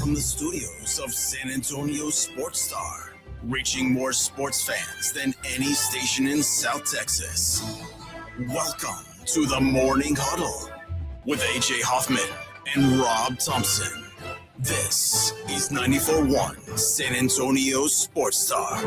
from the studios of San Antonio Sports Star, reaching more sports fans than any station in South Texas. Welcome to the Morning Huddle with AJ Hoffman and Rob Thompson. This is 94.1 San Antonio Sports Star.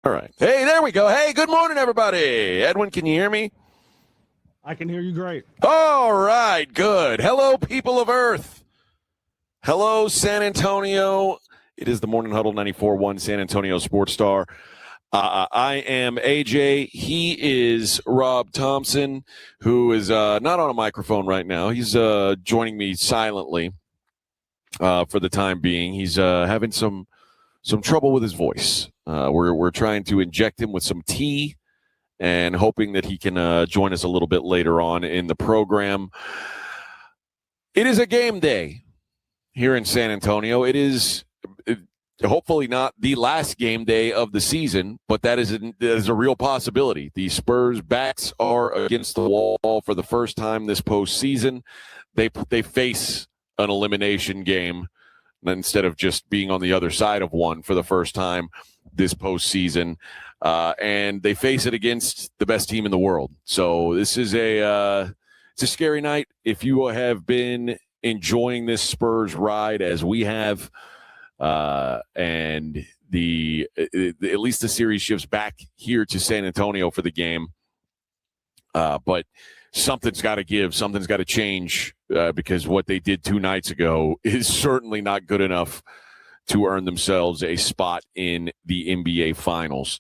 All right. Hey, there we go. Hey, good morning, everybody. Edwin, can you hear me? I can hear you great. All right, good. Hello, people of Earth. Hello, San Antonio. It is the Morning Huddle 94.1 San Antonio Sports Star. I am AJ. He is Rob Thompson, who is not on a microphone right now. He's joining me silently for the time being. He's having some trouble with his voice. We're trying to inject him with some tea and hoping that he can join us a little bit later on in the program. It is a game day here in San Antonio. It is hopefully not the last game day of the season, but that is a real possibility. The Spurs' backs are against the wall for the first time this postseason. They face an elimination game instead of just being on the other side of one for the first time this postseason. And they face it against the best team in the world. So this is it's a scary night. If you have been enjoying this Spurs ride as we have, and at least the series shifts back here to San Antonio for the game. But something's got to give, something's got to change, because what they did 2 nights ago is certainly not good enough to earn themselves a spot in the NBA Finals.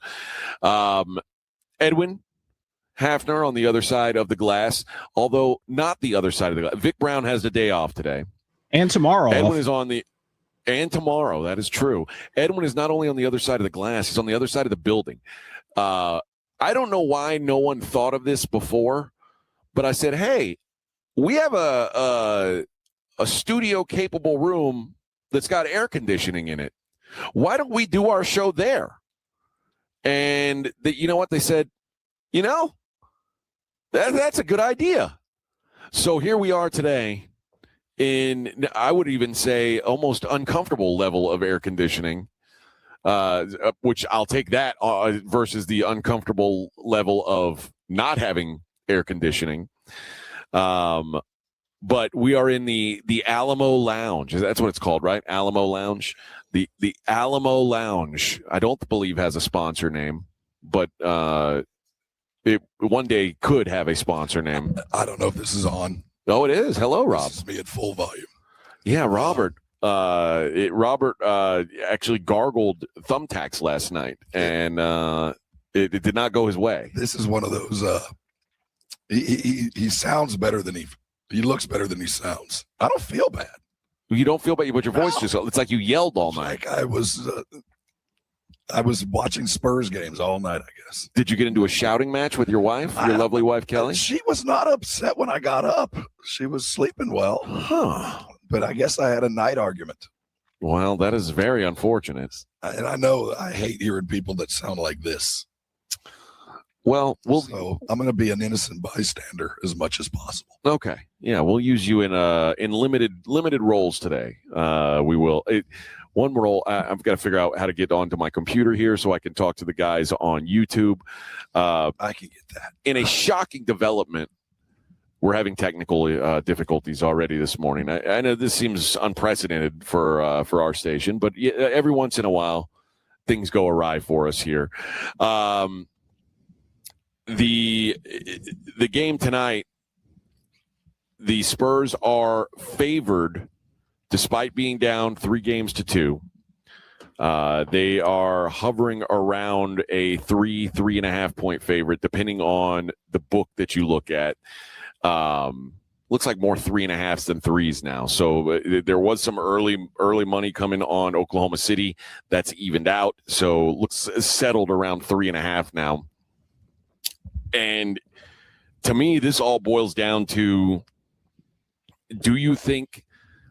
Edwin Hafner on the other side of the glass, although not the other side of the glass. Vic Brown has the day off today. And tomorrow. Edwin is and tomorrow, that is true. Edwin is not only on the other side of the glass, he's on the other side of the building. I don't know why no one thought of this before, but I said, hey, we have a studio-capable room that's got air conditioning in it. Why don't we do our show there? And you know what? They said, that's a good idea. So here we are today in, I would even say, almost uncomfortable level of air conditioning, which I'll take that versus the uncomfortable level of not having air conditioning. But we are in the Alamo Lounge. That's what it's called, right? Alamo Lounge. The Alamo Lounge, I don't believe has a sponsor name, but it one day could have a sponsor name. I don't know if this is on. Oh, it is. Hello, Rob. This is me at full volume. Yeah, Robert. Robert actually gargled thumbtacks last night, and it did not go his way. This is one of those. He sounds better than he looks better than he sounds. I don't feel bad. You don't feel bad, but your voice it's like you yelled all night. Like I was watching Spurs games all night, I guess. Did you get into a shouting match with your wife, your lovely wife, Kelly? She was not upset when I got up. She was sleeping well. Huh. But I guess I had a night argument. Well, that is very unfortunate. And I know I hate hearing people that sound like this. Well, so I'm going to be an innocent bystander as much as possible. Okay. Yeah, we'll use you in limited roles today. We will. One role, I've got to figure out how to get onto my computer here so I can talk to the guys on YouTube. I can get that. In a shocking development, we're having technical difficulties already this morning. I know this seems unprecedented for our station, but every once in a while, things go awry for us here. The game tonight, the Spurs are favored despite being down 3-2. They are hovering around a 3.5 point favorite, depending on the book that you look at. Looks like more 3.5s than 3s now. So there was some early money coming on Oklahoma City. That's evened out. So looks settled around 3.5 now. And to me, this all boils down to, do you think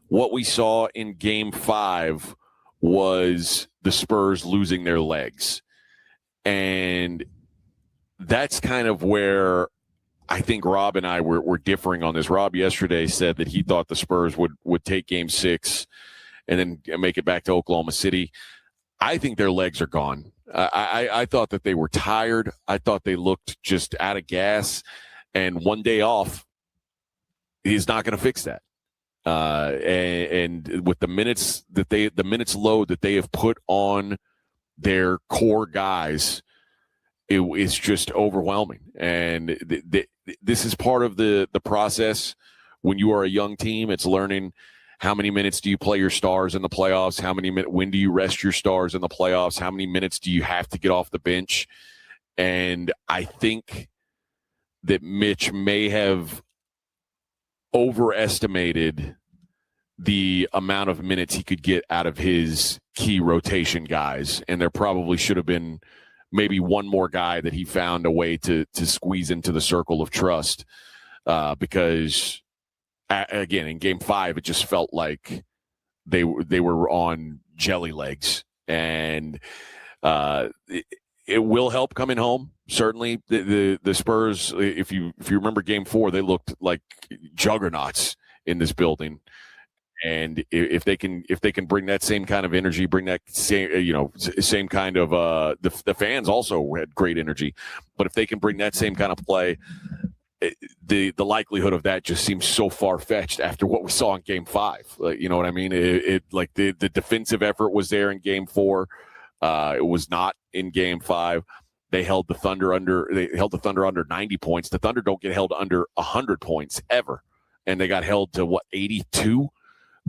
what we saw in Game 5 was the Spurs losing their legs? And that's kind of where I think Rob and I were differing on this. Rob yesterday said that he thought the Spurs would take Game 6 and then make it back to Oklahoma City. I think their legs are gone. I thought that they were tired. I thought they looked just out of gas. And one day off, he's not going to fix that. And with the minutes load that they have put on their core guys, it's just overwhelming. And this is part of the process. When you are a young team, it's learning how many minutes do you play your stars in the playoffs? When do you rest your stars in the playoffs? How many minutes do you have to get off the bench? And I think that Mitch may have overestimated the amount of minutes he could get out of his key rotation guys. And there probably should have been maybe one more guy that he found a way to squeeze into the circle of trust. Because again, in Game 5, it just felt like they were on jelly legs. And it will help coming home. Certainly, the Spurs, if you remember Game 4, they looked like juggernauts in this building. And if they can bring that same kind of energy, bring that same kind of the fans also had great energy, but if they can bring that same kind of play, the likelihood of that just seems so far fetched after what we saw in Game 5. You know what I mean? Like the defensive effort was there in Game 4. It was not in Game 5. They held the Thunder under 90 points. The Thunder don't get held under 100 points ever, and they got held to 82.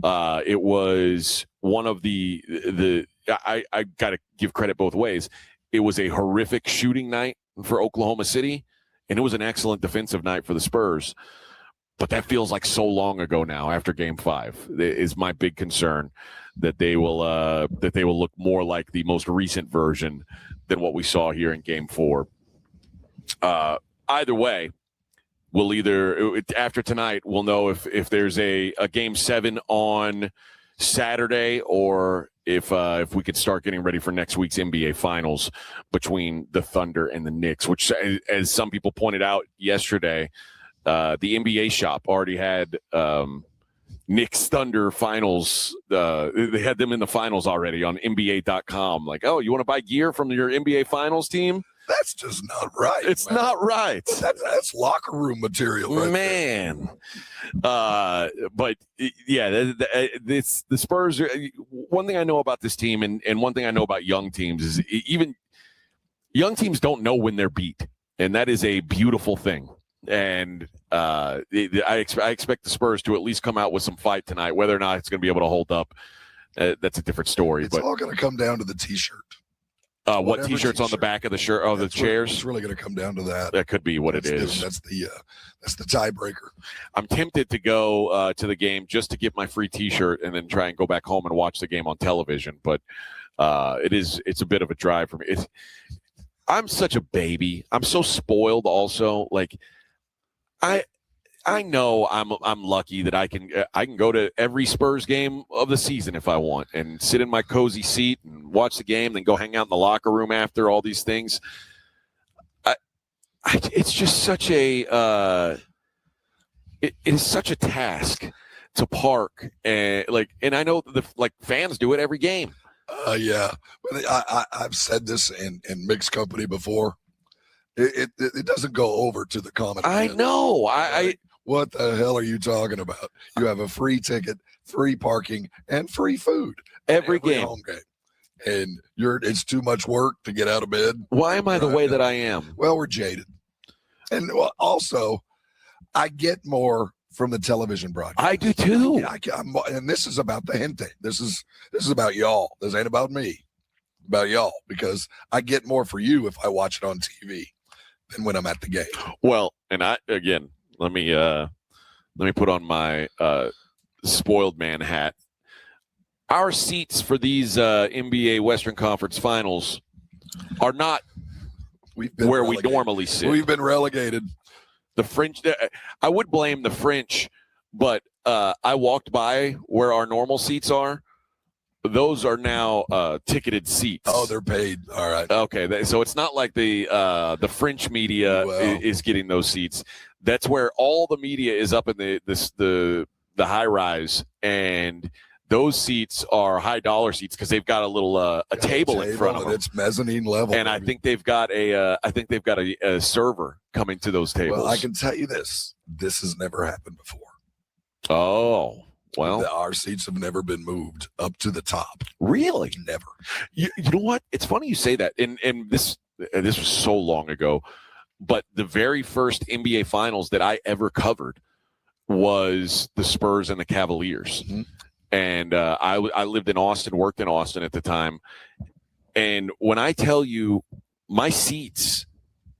It was one of I got to give credit both ways. It was a horrific shooting night for Oklahoma City, and it was an excellent defensive night for the Spurs. But that feels like so long ago now. After Game 5, is my big concern that they will look more like the most recent version than what we saw here in Game 4. Either way, after tonight, we'll know if there's a Game 7 on Saturday, or if we could start getting ready for next week's NBA Finals between the Thunder and the Knicks, which, as some people pointed out yesterday, the NBA shop already had Knicks Thunder Finals. They had them in the finals already on NBA.com. Like, oh, you want to buy gear from your NBA Finals team? That's just not right. It's man. not right. That's locker room material, right man. But yeah, the Spurs are, one thing I know about this team, and one thing I know about young teams, is even young teams don't know when they're beat, and that is a beautiful thing. And I expect the Spurs to at least come out with some fight tonight. Whether or not it's going to be able to hold up, that's a different story. It's all going to come down to the T-shirt. What T-shirts on the back of the shirt? Oh, the chairs. It's really going to come down to that. That could be what it is. That's the tiebreaker. I'm tempted to go to the game just to get my free T-shirt and then try and go back home and watch the game on television. But it's a bit of a drive for me. I'm such a baby. I'm so spoiled. Also, like I know I'm lucky that I can go to every Spurs game of the season if I want, and sit in my cozy seat and watch the game, then go hang out in the locker room after all these things. It's just such a it is such a task to park, and I know fans do it every game. Yeah, but I've said this in mixed company before. It doesn't go over to the common. I know. What the hell are you talking about? You have a free ticket, free parking, and free food every game. Home game. And it's too much work to get out of bed. Why am I the way that I am? Well, we're jaded. And also, I get more from the television broadcast. I do too. And this is about the gente. This is about y'all. This ain't about me. About y'all, because I get more for you if I watch it on TV than when I'm at the game. Well, and let me put on my spoiled man hat. Our seats for these NBA Western Conference Finals are not where we normally sit. We've been relegated. The French, I would blame the French, but I walked by where our normal seats are. Those are now ticketed seats. Oh, they're paid. All right. Okay, so it's not like the French media is getting those seats. That's where all the media is up in the high rise, and those seats are high dollar seats because they've got a little a table in front of them. It's mezzanine level, and I think they've got a server coming to those tables. Well, I can tell you this has never happened before. Oh. Well, our seats have never been moved up to the top. Really? Never. You know what? It's funny you say that. And this was so long ago, but the very first NBA Finals that I ever covered was the Spurs and the Cavaliers. Mm-hmm. And I lived in Austin, worked in Austin at the time. And when I tell you my seats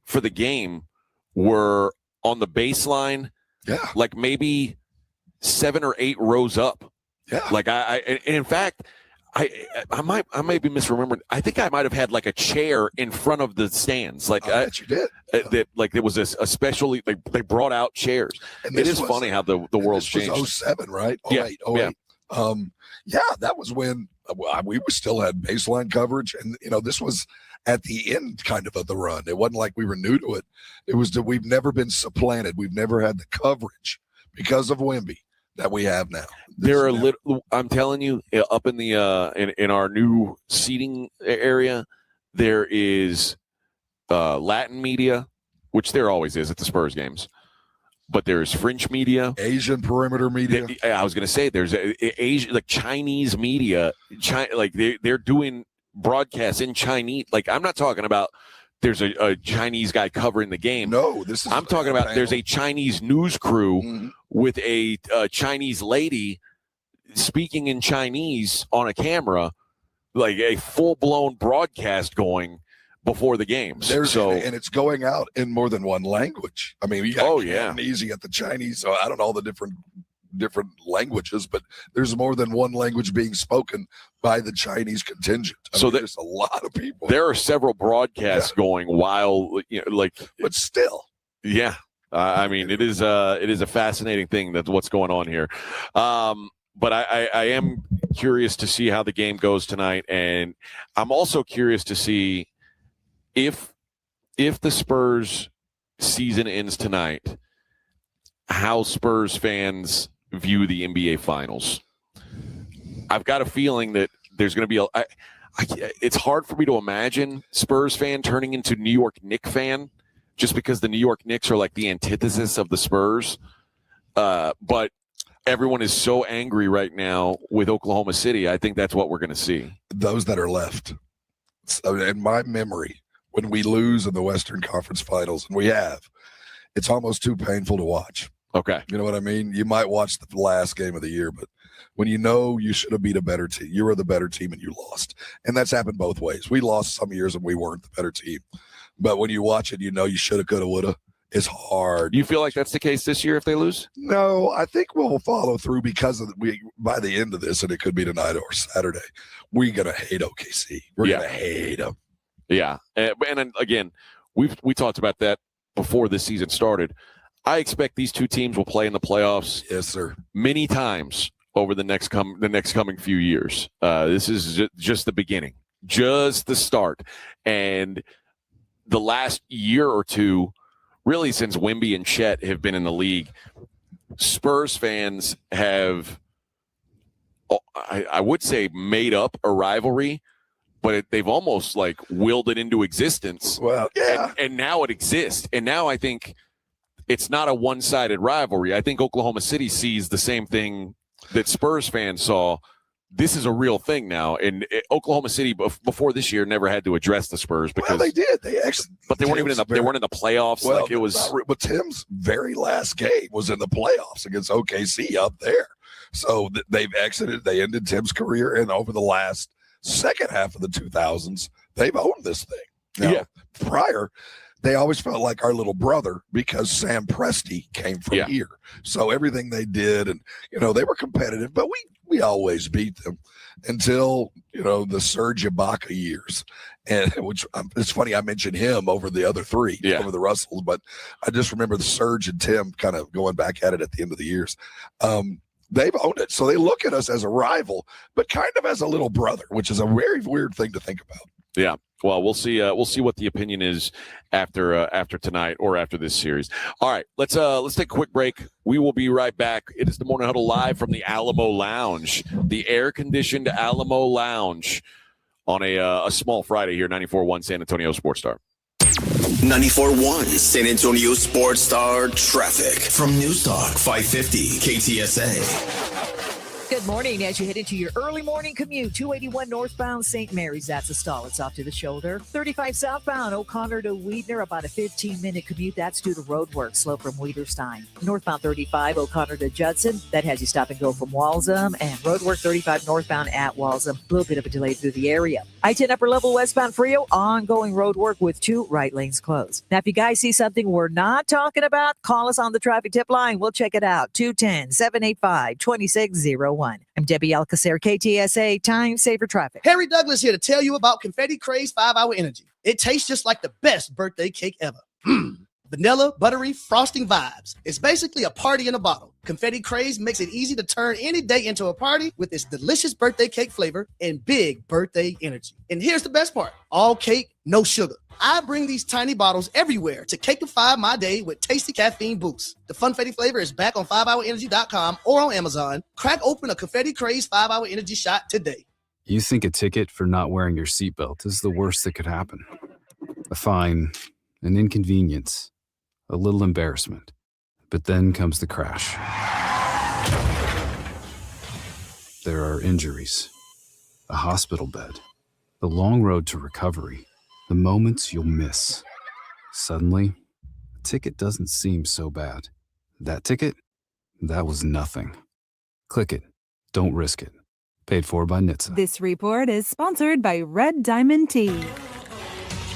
for the game were on the baseline, like maybe 7 or 8 rows up. Yeah. Like and in fact, I might be misremembering. I think I might have had like a chair in front of the stands. Like I bet you did. That like it was a specially they brought out chairs. It is funny how the world's changed. This was 07, right? 08, 08. That was when we still had baseline coverage, and this was at the end kind of the run. It wasn't like we were new to it. It was that we've never been supplanted. We've never had the coverage because of Wemby that we have now. There are I'm telling you, up in the in our new seating area, there is Latin media, which there always is at the Spurs games, but there is French media, Asian perimeter media. I was going to say there's Asian, like Chinese media, like they're doing broadcasts in Chinese. Like I'm not talking about there's a Chinese guy covering the game. No, I'm talking about there's a Chinese news crew with a Chinese lady speaking in Chinese on a camera, like a full-blown broadcast going before the games. And it's going out in more than one language. I mean, you got Cantonese, you got the Chinese. So I don't know all the different languages, but there's more than one language being spoken by the Chinese contingent. There's a lot of people. There are several broadcasts going while, but still. Yeah. I mean, it is a fascinating thing that's what's going on here. But I am curious to see how the game goes tonight. And I'm also curious to see if the Spurs season ends tonight, how Spurs fans view the NBA Finals. I've got a feeling that there's going to be it's hard for me to imagine Spurs fan turning into New York Knicks fan just because the New York Knicks are like the antithesis of the Spurs. But everyone is so angry right now with Oklahoma City. I think that's what we're going to see. Those that are left. So in my memory, when we lose in the Western Conference Finals, and we have, it's almost too painful to watch. Okay. You know what I mean? You might watch the last game of the year, but when you should have beat a better team, you were the better team and you lost. And that's happened both ways. We lost some years and we weren't the better team. But when you watch it, you should have, could have, would have. It's hard. You feel like that's the case this year if they lose? No, I think we'll follow through because by the end of this, and it could be tonight or Saturday, we're going to hate OKC. We're going to hate them. Yeah. And again, we talked about that before this season started. I expect these two teams will play in the playoffs. Yes, sir. Many times over the next coming few years. This is just the beginning, just the start. And the last year or two, really since Wemby and Chet have been in the league, Spurs fans have, I would say, made up a rivalry, but they've almost like willed it into existence. Well, yeah. And now it exists. And now I think it's not a one-sided rivalry. I think Oklahoma City sees the same thing that Spurs fans saw. This is a real thing now. And Oklahoma City before this year never had to address the Spurs because they did. But they weren't even they weren't in the playoffs. Well, like it was. But Tim's very last game was in the playoffs against OKC up there. So they've exited. They ended Tim's career, and over the last second half of the 2000s, they've owned this thing. Now, prior, they always felt like our little brother because Sam Presti came from here. So everything they did, and, they were competitive, but we always beat them until, the Serge Ibaka years. And which it's funny, I mentioned him over the other three, over the Russells, but I just remember the Serge and Tim kind of going back at it at the end of the years. They've owned it. So they look at us as a rival, but kind of as a little brother, which is a very weird thing to think about. Yeah. Well, we'll see. We'll see what the opinion is after tonight or after this series. All right, let's take a quick break. We will be right back. It is the Morning Huddle live from the Alamo Lounge, the air-conditioned Alamo Lounge, on a small Friday here, 94.1 San Antonio Sports Star. 94.1 San Antonio Sports Star traffic from News Talk 550 KTSA. Good morning. As you head into your early morning commute, 281 northbound St. Mary's, that's a stall. It's off to the shoulder. 35 southbound O'Connor to Weidner, about a 15-minute commute. That's due to road work, slow from Weiderstein. Northbound 35 O'Connor to Judson, that has you stop and go from Walsham. And road work 35 northbound at Walsham, a little bit of a delay through the area. I-10 upper level westbound Frio, ongoing road work with 2 right lanes closed. Now, if you guys see something we're not talking about, call us on the traffic tip line. We'll check it out. 210-785-2601. I'm Debbie Alcacer, KTSA, Time Saver Traffic. Harry Douglas here to tell you about Confetti Craze 5-Hour Energy. It tastes just like the best birthday cake ever. Vanilla, buttery, frosting vibes. It's basically a party in a bottle. Confetti Craze makes it easy to turn any day into a party with its delicious birthday cake flavor and big birthday energy. And here's the best part. All cake, no sugar. I bring these tiny bottles everywhere to cakeify my day with tasty caffeine boosts. The Funfetti flavor is back on 5hourenergy.com or on Amazon. Crack open a Confetti Craze 5-Hour Energy shot today. You think a ticket for not wearing your seatbelt is the worst that could happen. A fine, an inconvenience, a little embarrassment. But then comes the crash. There are injuries, a hospital bed, the long road to recovery, the moments you'll miss. Suddenly, a ticket doesn't seem so bad. That ticket? That was nothing. Click it. Don't risk it. Paid for by NHTSA. This report is sponsored by Red Diamond Tea.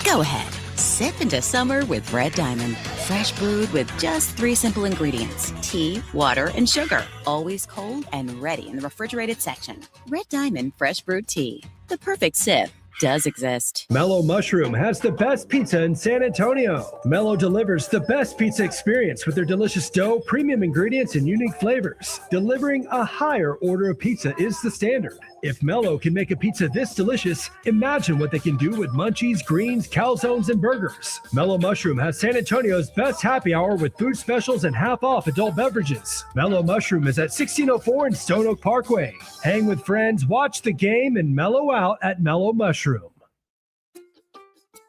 Go ahead. Sip into summer with Red Diamond. Fresh brewed with just 3 simple ingredients. Tea, water, and sugar. Always cold and ready in the refrigerated section. Red Diamond Fresh Brewed Tea. The perfect sip does exist. Mellow Mushroom has the best pizza in San Antonio. Mellow delivers the best pizza experience with their delicious dough, premium ingredients, and unique flavors. Delivering a higher order of pizza is the standard. If Mellow can make a pizza this delicious, imagine what they can do with munchies, greens, calzones, and burgers. Mellow Mushroom has San Antonio's best happy hour with food specials and half-off adult beverages. Mellow Mushroom is at 1604 in Stone Oak Parkway. Hang with friends, watch the game, and mellow out at Mellow Mushroom.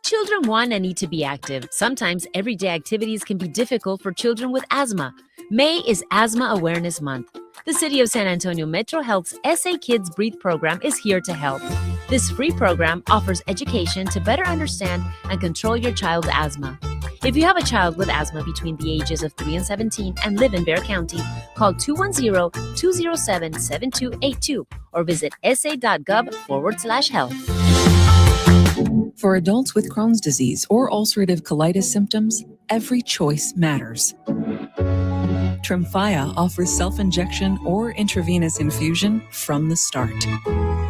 Children want and need to be active. Sometimes everyday activities can be difficult for children with asthma. May is Asthma Awareness Month. The City of San Antonio Metro Health's SA Kids Breathe program is here to help. This free program offers education to better understand and control your child's asthma. If you have a child with asthma between the ages of 3 and 17 and live in Bexar County, call 210-207-7282 or visit sa.gov/health. For adults with Crohn's disease or ulcerative colitis symptoms, every choice matters. Tremfya offers self-injection or intravenous infusion from the start.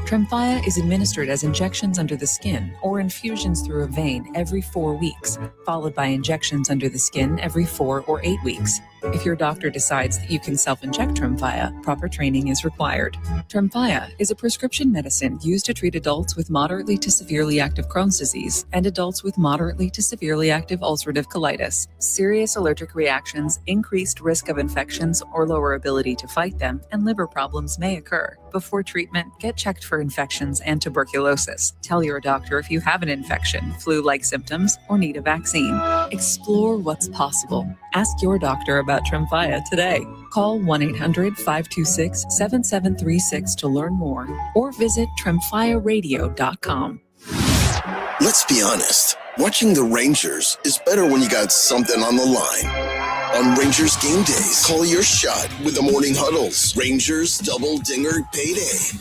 Tremfya is administered as injections under the skin or infusions through a vein every 4 weeks, followed by injections under the skin every 4 or 8 weeks. If your doctor decides that you can self-inject Tremfya, proper training is required. Tremfya is a prescription medicine used to treat adults with moderately to severely active Crohn's disease and adults with moderately to severely active ulcerative colitis. Serious allergic reactions, increased risk of infections or lower ability to fight them, and liver problems may occur. Before treatment, get checked for infections and tuberculosis. Tell your doctor if you have an infection, flu-like symptoms, or need a vaccine. Explore what's possible. Ask your doctor about Tremfya today. Call 1-800-526-7736 to learn more or visit tremfyaradio.com. Let's be honest. Watching the Rangers is better when you got something on the line. On Rangers game days, call your shot with the Morning Huddles. Rangers Double Dinger Payday.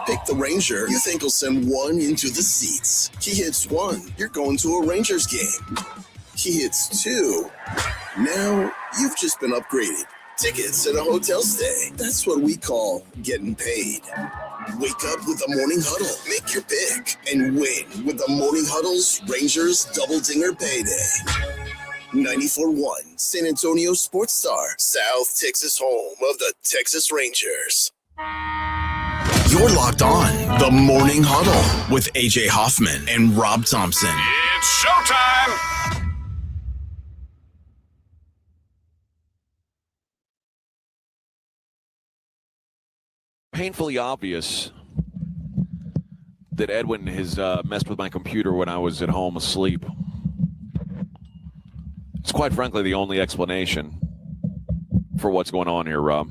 Pick the Ranger you think will send one into the seats. He hits one, you're going to a Rangers game. kids too. Now you've just been upgraded. Tickets and a hotel stay. That's what we call getting paid. Wake up with the Morning Huddle. Make your pick and win with the Morning Huddle's Rangers Double Dinger Payday. 94.1 San Antonio Sports Star, South Texas home of the Texas Rangers. You're locked on the Morning Huddle with AJ Hoffman and Rob Thompson. It's showtime! Painfully obvious that Edwin has messed with my computer when I was at home asleep. It's quite frankly the only explanation for what's going on here, Rob.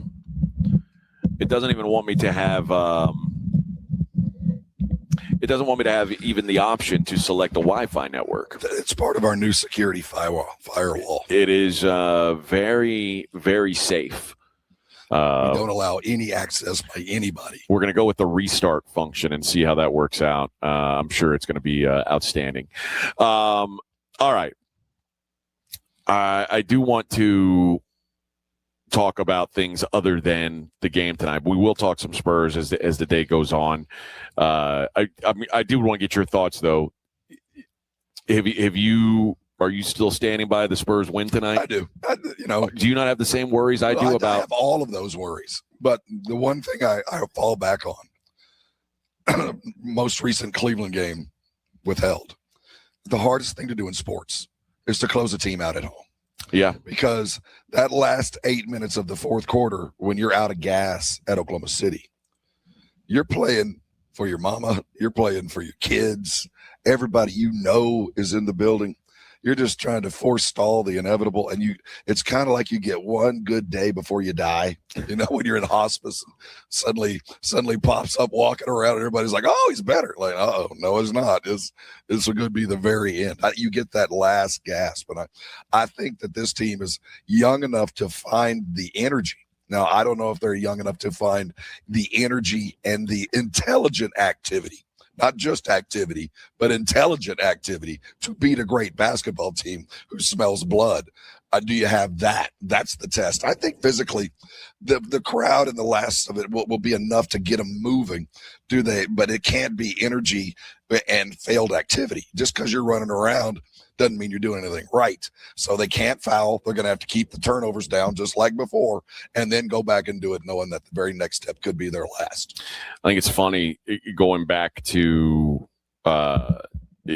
It doesn't even want me to have even the option to select a Wi-Fi network. It's part of our new security firewall. It is very, very safe. We don't allow any access by anybody. We're going to go with the restart function and see how that works out. I'm sure it's going to be outstanding. All right. I do want to talk about things other than the game tonight. We will talk some Spurs as the day goes on. I do want to get your thoughts, though. Are you still standing by the Spurs win tonight? I do. Do you not have the same worries I do about? I have all of those worries, but the one thing I fall back on, most recent Cleveland game withheld. The hardest thing to do in sports is to close a team out at home. Yeah. Because that last 8 minutes of the fourth quarter, when you're out of gas at Oklahoma City, you're playing for your mama, you're playing for your kids, everybody you know is in the building. You're just trying to forestall the inevitable, and it's kind of like you get one good day before you die. When you're in hospice, and suddenly pops up walking around, and everybody's like, "Oh, he's better." Like, "Oh, no, it's not. This going to be the very end." You get that last gasp, and I think that this team is young enough to find the energy. Now, I don't know if they're young enough to find the energy and the intelligent activity. Not just activity, but intelligent activity to beat a great basketball team who smells blood. Do you have that? That's the test. I think physically the crowd and the last of it will be enough to get them moving. But it can't be energy and failed activity. Just because you're running around doesn't mean you're doing anything right. So they can't foul. They're going to have to keep the turnovers down just like before and then go back and do it knowing that the very next step could be their last. I think it's funny going back to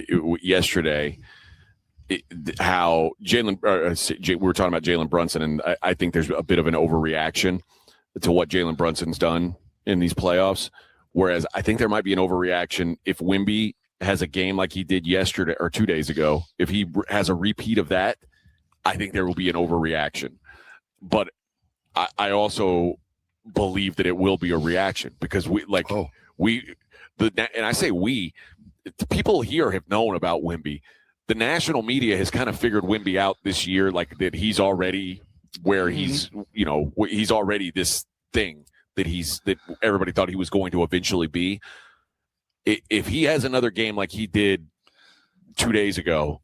yesterday, how we were talking about Jalen Brunson, and I think there's a bit of an overreaction to what Jalen Brunson's done in these playoffs, whereas I think there might be an overreaction if Wemby has a game like he did yesterday or 2 days ago. If he has a repeat of that, I think there will be an overreaction. But I also believe that it will be a reaction because and I say we, the people here have known about Wemby. The national media has kind of figured Wemby out this year, like that he's already where he's already this thing that everybody thought he was going to eventually be. If he has another game like he did 2 days ago,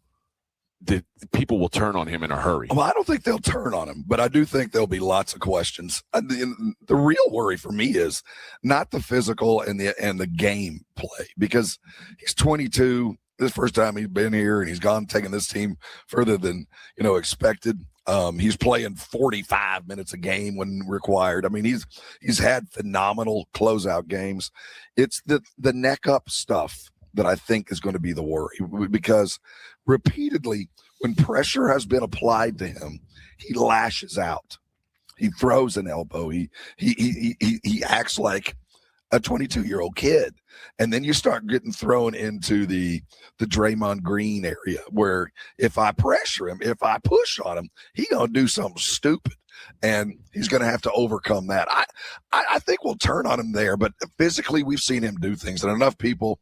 the people will turn on him in a hurry. Well, I don't think they'll turn on him, but I do think there'll be lots of questions. The real worry for me is not the physical and the game play, because he's 22. This first time he's been here, and he's taking this team further than expected. He's playing 45 minutes a game when required. I mean, he's had phenomenal closeout games. It's the neck up stuff that I think is going to be the worry, because repeatedly when pressure has been applied to him, he lashes out. He throws an elbow. He acts like a 22-year-old kid. And then you start getting thrown into the Draymond Green area, where if I pressure him, if I push on him, he's going to do something stupid, and he's going to have to overcome that. I think we'll turn on him there, but physically we've seen him do things, and enough people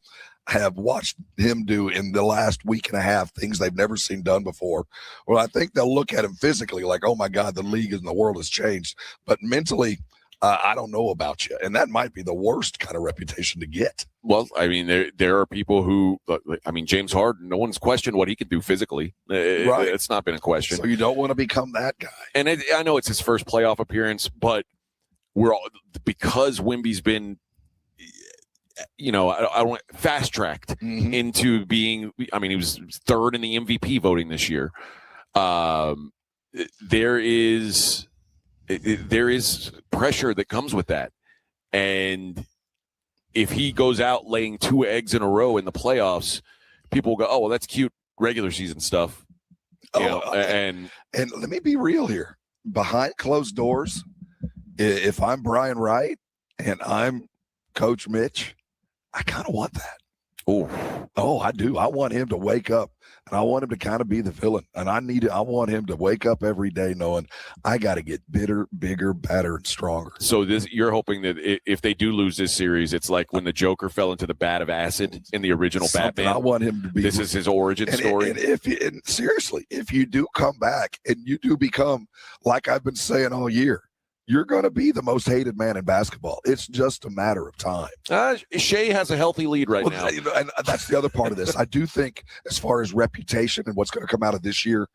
have watched him do in the last week and a half things they've never seen done before. Well, I think they'll look at him physically like, oh my God, the league and the world has changed. But mentally, I don't know about you. And that might be the worst kind of reputation to get. Well, I mean, there are people who, I mean, James Harden, no one's questioned what he can do physically. Right. It's not been a question. So you don't want to become that guy. And I know it's his first playoff appearance, but because Wemby's been, I don't fast-tracked into being, I mean, he was third in the MVP voting this year. There is pressure that comes with that. And if he goes out laying 2 eggs in a row in the playoffs, people will go, oh, well, that's cute regular season stuff. And let me be real here. Behind closed doors, if I'm Brian Wright and I'm Coach Mitch, I kind of want that. Oh, I do. I want him to wake up, and I want him to kind of be the villain. And I want him to wake up every day knowing I got to get bigger, better, and stronger. So you're hoping that if they do lose this series, it's like when the Joker fell into the vat of acid in the original Batman. I want him to be. This is his origin story. And seriously, if you do come back and you do become, like I've been saying all year, you're going to be the most hated man in basketball. It's just a matter of time. Shea has a healthy lead right now. And that's the other part of this. I do think as far as reputation and what's going to come out of this year,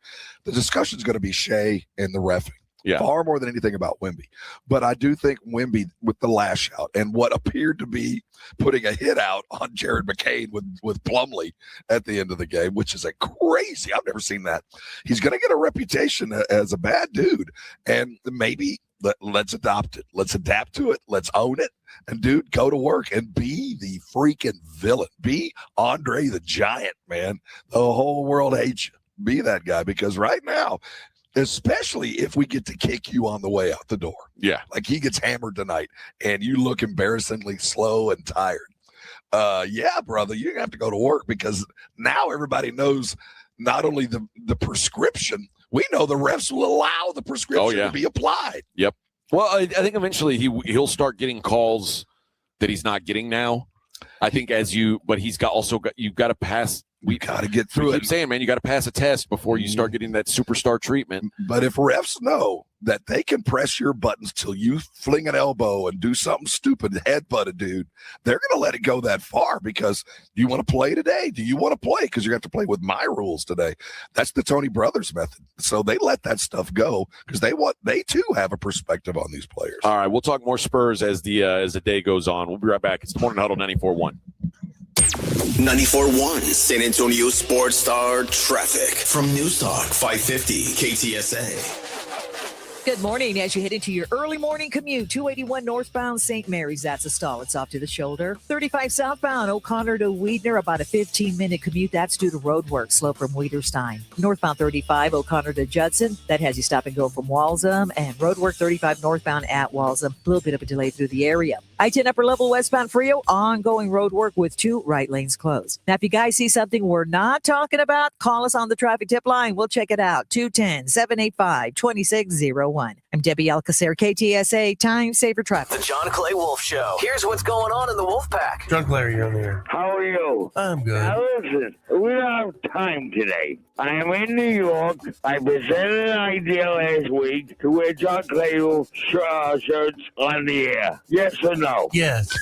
the discussion is going to be Shea and the reffing. Yeah. Far more than anything about Wemby. But I do think Wemby with the lash out and what appeared to be putting a hit out on Jared McCain with Plumlee at the end of the game, which is a crazy. I've never seen that. He's going to get a reputation as a bad dude. And maybe let's adopt it. Let's adapt to it. Let's own it. And, dude, go to work and be the freaking villain. Be Andre the Giant, man. The whole world hates you. Be that guy, because right now, especially if we get to kick you on the way out the door. Yeah. Like he gets hammered tonight and you look embarrassingly slow and tired. Yeah, brother, you're going to have to go to work, because now everybody knows not only the prescription, we know the refs will allow the prescription to be applied. Yep. Well, I think eventually he'll start getting calls that he's not getting now. I think but you've got to pass. We got to get through it. Keep saying, man, you got to pass a test before you start getting that superstar treatment. But if refs know that they can press your buttons till you fling an elbow and do something stupid, headbutt a dude, they're going to let it go that far, because do you want to play today? Do you want to play? Because you have to play with my rules today. That's the Tony Brothers method. So they let that stuff go because they too have a perspective on these players. All right, we'll talk more Spurs as the day goes on. We'll be right back. It's the Morning Huddle 94.1. 94.1 San Antonio Sports Star traffic from News Talk 550 KTSA. Good morning. As you head into your early morning commute, 281 northbound St. Mary's, that's a stall. It's off to the shoulder. 35 southbound O'Connor to Weidner, about a 15-minute commute. That's due to road work, slow from Weiderstein. Northbound 35 O'Connor to Judson, that has you stop and go from Walsham. And road work 35 northbound at Walsham, a little bit of a delay through the area. I-10 upper level westbound Frio, ongoing road work with 2 right lanes closed. Now, if you guys see something we're not talking about, call us on the traffic tip line. We'll check it out. 210-785-2601. I'm Debbie Alcacer, KTSA, Time Saver Traffic. The John Clay Wolf Show. Here's what's going on in the Wolf Pack. John Clay, you're on the air. How are you? I'm good. Now listen, we don't have time today. I am in New York. I presented an idea last week to wear John Clay Wolf shirts on the air. Yes or no? Yes.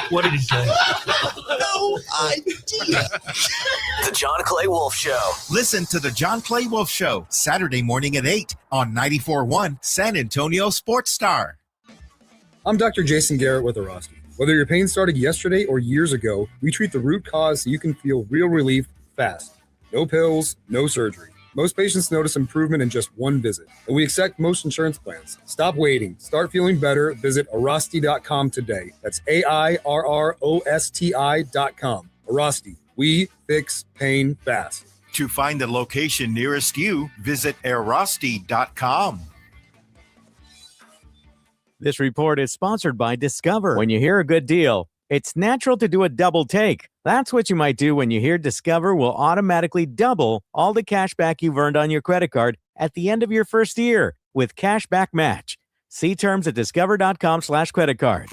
What did he say? No idea. The John Clay Wolf Show. Listen to the John Clay Wolf Show, Saturday morning at 8 on 94.1 San Antonio Sports Star. I'm Dr. Jason Garrett with Arosky. Whether your pain started yesterday or years ago, we treat the root cause so you can feel real relief fast. No pills, no surgery. Most patients notice improvement in just one visit, and we accept most insurance plans. Stop waiting. Start feeling better. Visit Arosty.com today. That's AIRROSTI.com. Arosty. We fix pain fast. To find the location nearest you, visit Arosty.com. This report is sponsored by Discover. When you hear a good deal, it's natural to do a double take. That's what you might do when you hear Discover will automatically double all the cash back you've earned on your credit card at the end of your first year with Cashback Match. See terms at discover.com/creditcard.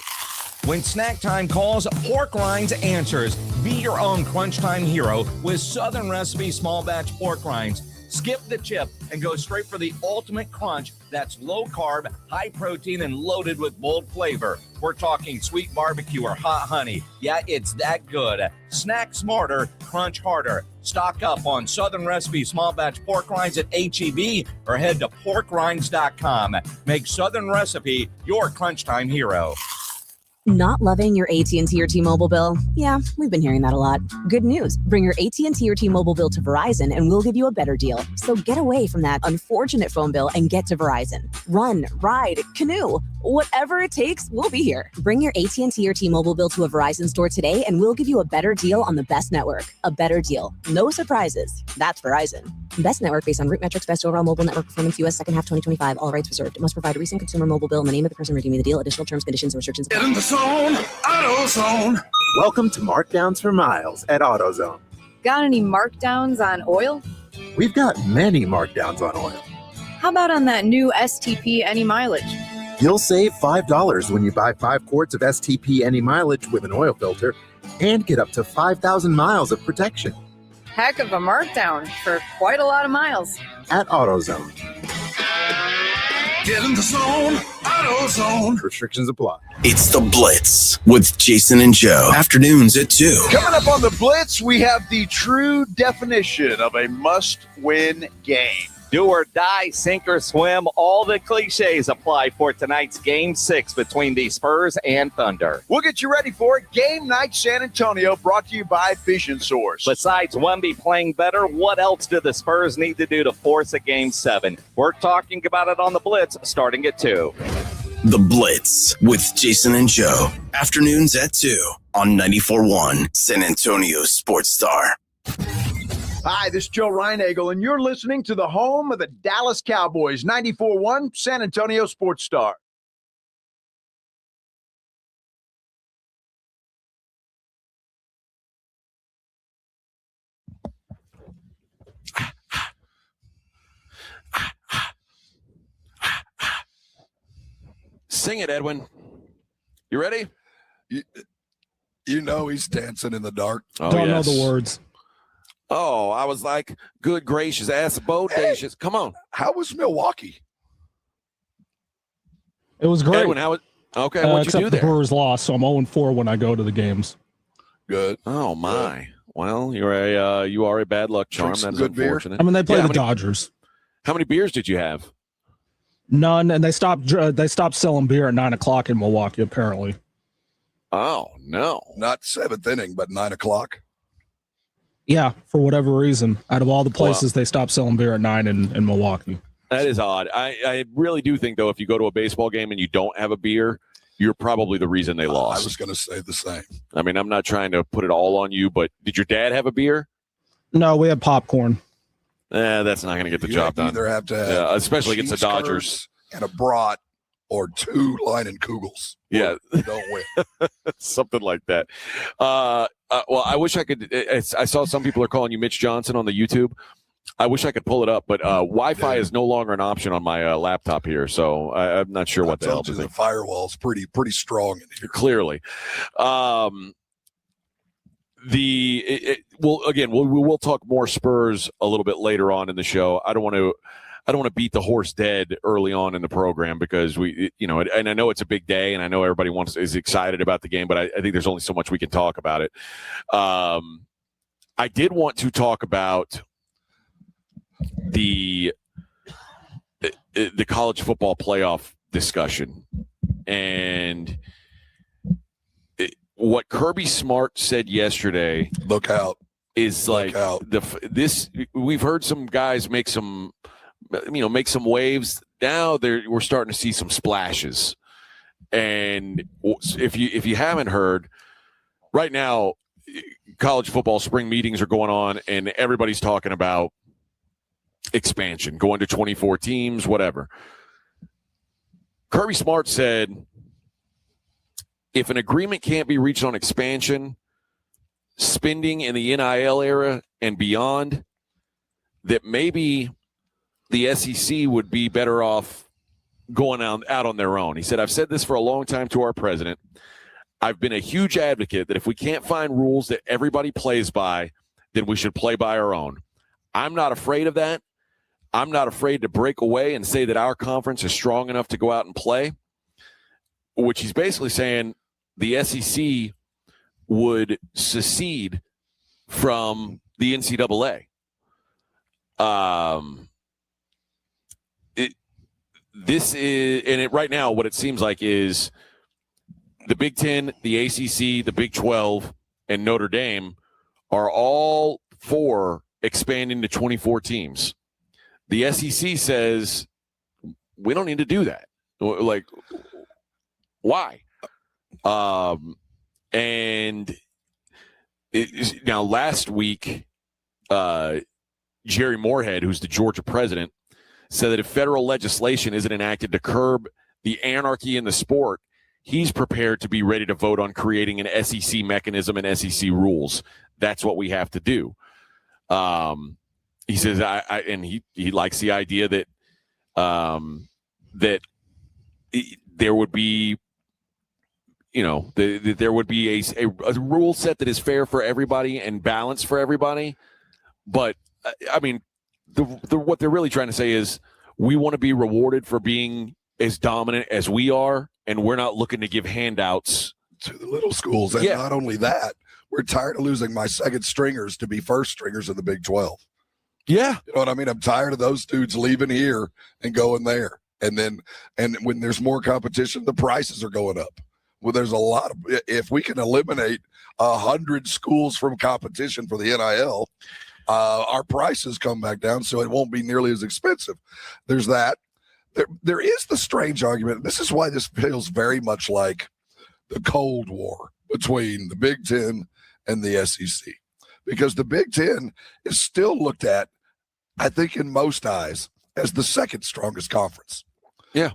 When snack time calls, Pork Rinds answers. Be your own crunch time hero with Southern Recipe small batch pork rinds. Skip the chip and go straight for the ultimate crunch that's low carb, high protein, and loaded with bold flavor. We're talking sweet barbecue or hot honey. Yeah, it's that good. Snack smarter, crunch harder. Stock up on Southern Recipe small batch pork rinds at H-E-B or head to porkrinds.com. Make Southern Recipe your crunch time hero. Not loving your AT&T or T-Mobile bill? Yeah, we've been hearing that a lot. Good news. Bring your AT&T or T-Mobile bill to Verizon and we'll give you a better deal. So get away from that unfortunate phone bill and get to Verizon. Run, ride, canoe. Whatever it takes, we'll be here. Bring your AT&T or T-Mobile bill to a Verizon store today and we'll give you a better deal on the best network. A better deal. No surprises. That's Verizon. Best network based on root metrics, best overall mobile network performance, U.S. second half 2025. All rights reserved. It must provide a recent consumer mobile bill and the name of the person redeeming the deal. Additional terms, conditions, and restrictions apply. Get in the zone, AutoZone. Welcome to Markdowns for Miles at AutoZone. Got any markdowns on oil? We've got many markdowns on oil. How about on that new STP any mileage? You'll save $5 when you buy 5 quarts of STP any mileage with an oil filter and get up to 5,000 miles of protection. Heck of a markdown for quite a lot of miles. At AutoZone. Get in the zone, AutoZone. Restrictions apply. It's the Blitz with Jason and Joe. Afternoons at 2. Coming up on the Blitz, we have the true definition of a must-win game. Do or die, sink or swim, all the cliches apply for tonight's Game 6 between the Spurs and Thunder. We'll get you ready for it. Game Night San Antonio, brought to you by Vision Source. Besides Wemby playing better, what else do the Spurs need to do to force a Game 7? We're talking about it on the Blitz, starting at 2. The Blitz with Jason and Joe. Afternoons at 2 on 94.1 San Antonio Sports Star. Hi, this is Joe Reinagel, and you're listening to the home of the Dallas Cowboys, 94.1 San Antonio Sports Star. Sing it, Edwin. You ready? You know he's dancing in the dark. Oh, Don't yes. know the words. Oh, I was like, good gracious, ass bodacious. Hey, come on. How was Milwaukee? It was great. Edwin, how was, okay, what'd you except do the there? Brewers lost, so I'm 0-4 when I go to the games. Good. Oh, my. Good. Well, you are a bad luck charm. That is unfortunate. I mean, they play the Dodgers. How many beers did you have? None, and they stopped selling beer at 9 o'clock in Milwaukee, apparently. Oh, no. Not 7th inning, but 9 o'clock. Yeah, for whatever reason. Out of all the places, they stopped selling beer at 9 in Milwaukee. That is odd. I really do think, though, if you go to a baseball game and you don't have a beer, you're probably the reason they lost. I was going to say the same. I mean, I'm not trying to put it all on you, but did your dad have a beer? No, we had popcorn. That's not going to get the job done. Either have to have especially against the Dodgers. And a brat or 2 Leinen Kugels. Yeah. You don't win. Something like that. Well, I wish I could. I saw some people are calling you Mitch Johnson on the YouTube. I wish I could pull it up, but Wi-Fi is no longer an option on my laptop here, so I'm not sure what the hell. The firewall's pretty strong in here. Clearly. We'll talk more Spurs a little bit later on in the show. I don't want to beat the horse dead early on in the program because and I know it's a big day and I know everybody is excited about the game, but I think there's only so much we can talk about it. I did want to talk about the college football playoff discussion and what Kirby Smart said yesterday. Look out. Is like we've heard some guys make some waves. Now we're starting to see some splashes. And if you haven't heard, right now college football spring meetings are going on and everybody's talking about expansion, going to 24 teams, whatever. Kirby Smart said if an agreement can't be reached on expansion, spending in the NIL era and beyond, that maybe the SEC would be better off going out on their own. He said, I've said this for a long time to our president. I've been a huge advocate that if we can't find rules that everybody plays by, then we should play by our own. I'm not afraid of that. I'm not afraid to break away and say that our conference is strong enough to go out and play, which he's basically saying the SEC would secede from the NCAA. Right now, what it seems like is the Big Ten, the ACC, the Big 12, and Notre Dame are all for expanding to 24 teams. The SEC says we don't need to do that. Like, why? Now, last week, Jerry Moorhead, who's the Georgia president, said that if federal legislation isn't enacted to curb the anarchy in the sport, he's prepared to be ready to vote on creating an SEC mechanism and SEC rules. That's what we have to do. He says, he likes the idea that that there would be, there would be a rule set that is fair for everybody and balanced for everybody. But I mean, what they're really trying to say is we want to be rewarded for being as dominant as we are, and we're not looking to give handouts to the little schools. And not only that, we're tired of losing my second stringers to be first stringers in the Big 12. Yeah. You know what I mean? I'm tired of those dudes leaving here and going there. And when there's more competition, the prices are going up. Well, there's a lot of, if we can eliminate 100 schools from competition for the NIL, our prices come back down, so it won't be nearly as expensive. There's that. There is the strange argument. This is why this feels very much like the Cold War between the Big Ten and the SEC, because the Big Ten is still looked at, I think, in most eyes, as the second strongest conference. Yeah.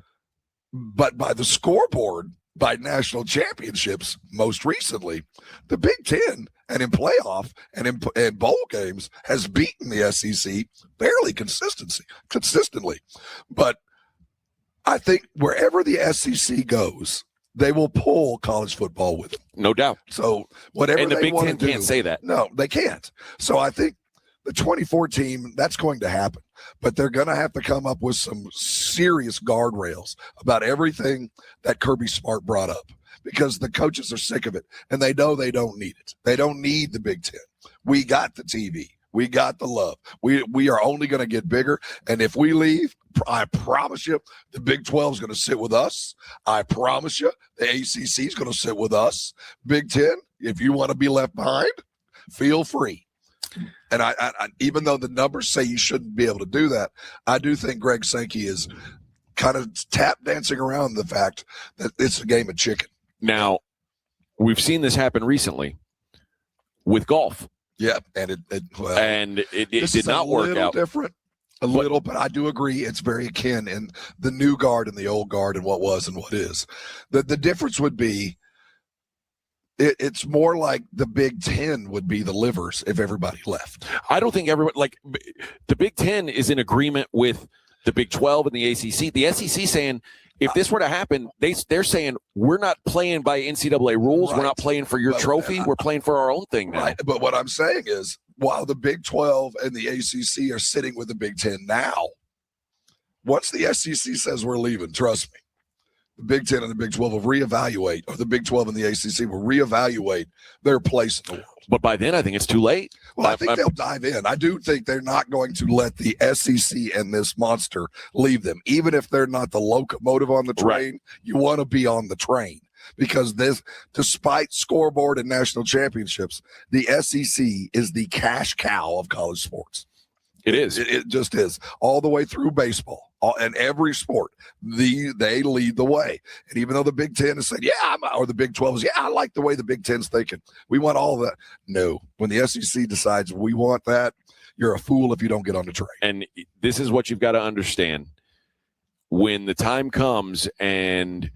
But by the scoreboard, by national championships, most recently, the Big Ten and in playoff and in bowl games has beaten the SEC fairly consistently. But I think wherever the SEC goes, they will pull college football with them. No doubt. So whatever and the they Big want Ten to do, can't say that. No, they can't. So I think the 24 team, that's going to happen. But they're going to have to come up with some serious guardrails about everything that Kirby Smart brought up, because the coaches are sick of it, and they know they don't need it. They don't need the Big Ten. We got the TV. We got the love. We are only going to get bigger. And if we leave, I promise you, the Big 12 is going to sit with us. I promise you, the ACC is going to sit with us. Big Ten, if you want to be left behind, feel free. And I even though the numbers say you shouldn't be able to do that, I do think Greg Sankey is kind of tap dancing around the fact that it's a game of chicken. Now, we've seen this happen recently with golf. Yeah, and it did not work out. Different, a little, but I do agree it's very akin in the new guard and the old guard and what was and what is. The difference would be it's more like the Big Ten would be the livers if everybody left. I don't think everyone, like, the Big Ten is in agreement with the Big 12 and the ACC. The SEC saying, if this were to happen, they're saying, we're not playing by NCAA rules. Right. We're not playing for your trophy. We're playing for our own thing now. Right. But what I'm saying is, while the Big 12 and the ACC are sitting with the Big Ten now, once the SEC says we're leaving, trust me, the Big Ten and the Big 12 will reevaluate, or the Big 12 and the ACC will reevaluate their place in the world. But by then, I think it's too late. Well, I think they'll dive in. I do think they're not going to let the SEC and this monster leave them. Even if they're not the locomotive on the train, right. You want to be on the train. Because this, despite scoreboard and national championships, the SEC is the cash cow of college sports. It is. It just is. All the way through baseball. And every sport, they lead the way. And even though the Big Ten has said, or the Big 12 is, I like the way the Big Ten's thinking. We want all that. No. When the SEC decides we want that, you're a fool if you don't get on the train. And this is what you've got to understand. When the time comes and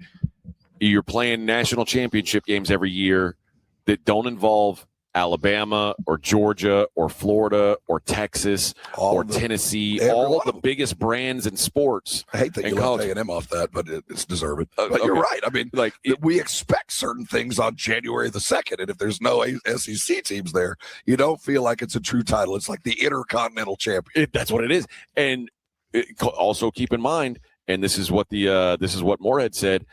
you're playing national championship games every year that don't involve Alabama or Georgia or Florida or Texas or Tennessee, all of the biggest brands in sports. I hate that you left A&M off that, but it's deserved. But you're right. I mean, we expect certain things on January the 2nd, and if there's no SEC teams there, you don't feel like it's a true title. It's like the Intercontinental Champion. That's what it is. And also keep in mind, and this is what Moorhead said.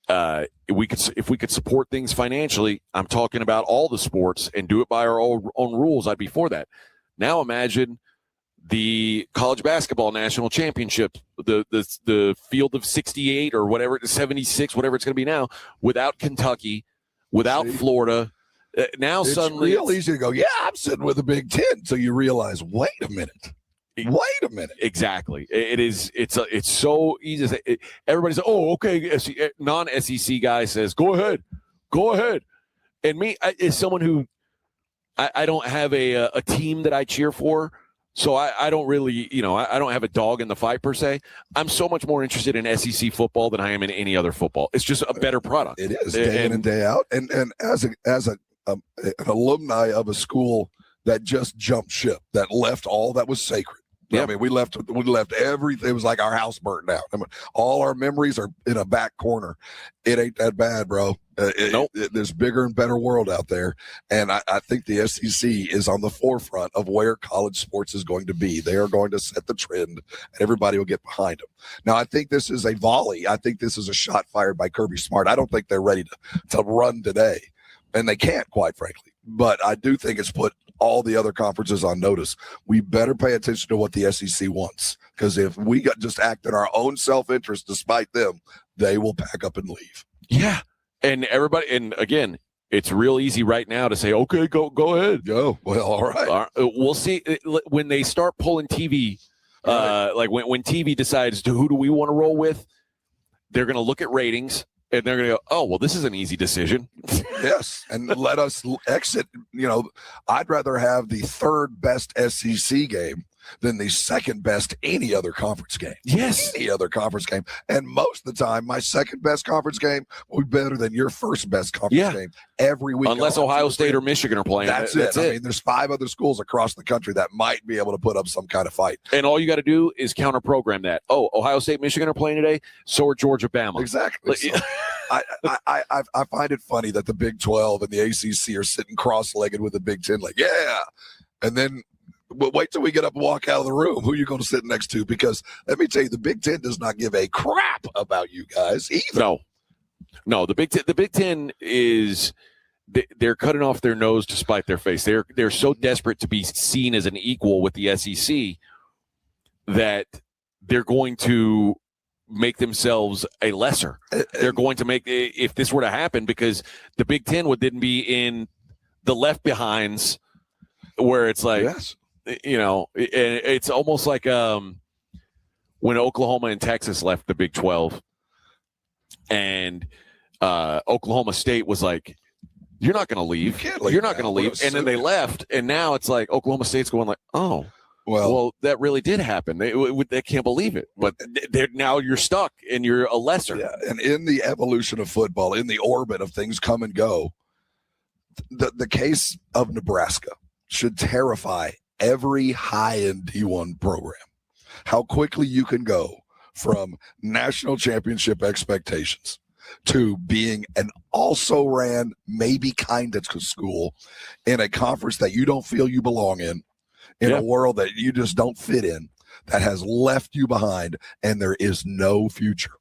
If we could support things financially, I'm talking about all the sports, and do it by our own rules, I'd be for that. Now imagine the college basketball national championship, the field of 68 or whatever, 76, whatever it's going to be now, without Kentucky, without Florida. Now it's suddenly real easy to go, yeah, I'm sitting with the Big Ten. So you realize, wait a minute. Exactly. It's so easy. Everybody's, oh, okay. Non-SEC guy says, go ahead. And me, as someone who, I don't have a team that I cheer for, so I don't really, I don't have a dog in the fight per se. I'm so much more interested in SEC football than I am in any other football. It's just a better product. It is day in and day out. And as an alumni of a school that just jumped ship, that left all that was sacred. Yep. I mean, we left everything. It was like our house burnt down. I mean, all our memories are in a back corner. It ain't that bad, bro. Nope. There's bigger and better world out there. And I think the SEC is on the forefront of where college sports is going to be. They are going to set the trend, and everybody will get behind them. Now, I think this is a volley. I think this is a shot fired by Kirby Smart. I don't think they're ready to run today, and they can't, quite frankly. But I do think it's put all the other conferences on notice. We better pay attention to what the SEC wants, because if we just act in our own self-interest despite them, they will pack up and leave. Yeah. And everybody, and again, it's real easy right now to say, okay, go ahead. Go. Well, all right. We'll see when they start pulling TV, like when TV decides who do we want to roll with, they're going to look at ratings. And they're going to go, oh, well, this is an easy decision. Yes, and let us exit. I'd rather have the third best SEC game than the second best any other conference game. Yes. Any other conference game. And most of the time, my second best conference game will be better than your first best conference game every week. Unless Ohio State or Michigan are playing. That's it. I mean, there's 5 other schools across the country that might be able to put up some kind of fight. And all you got to do is counter program that. Oh, Ohio State, Michigan are playing today. So are Georgia, Bama. Exactly. So, I find it funny that the Big 12 and the ACC are sitting cross-legged with the Big 10, like, yeah. And then wait till we get up and walk out of the room. Who are you going to sit next to? Because let me tell you, the Big 10 does not give a crap about you guys either. No, the Big 10 is they're cutting off their nose to spite their face. They're so desperate to be seen as an equal with the SEC that they're going to make themselves a lesser. They're going to make, if this were to happen, because the Big 10 would then be in the left behinds, where it's like, it's almost like when Oklahoma and Texas left the Big 12, and Oklahoma State was like, you're not going to leave. You're not going to leave. And then they left, and now it's like Oklahoma State's going like, oh, well, that really did happen. They can't believe it. But now you're stuck, and you're a lesser. Yeah, and in the evolution of football, in the orbit of things come and go, the case of Nebraska should terrify every high-end D1 program. How quickly you can go from national championship expectations to being an also-ran, maybe kind of school in a conference that you don't feel you belong in a world that you just don't fit in, that has left you behind, and there is no future.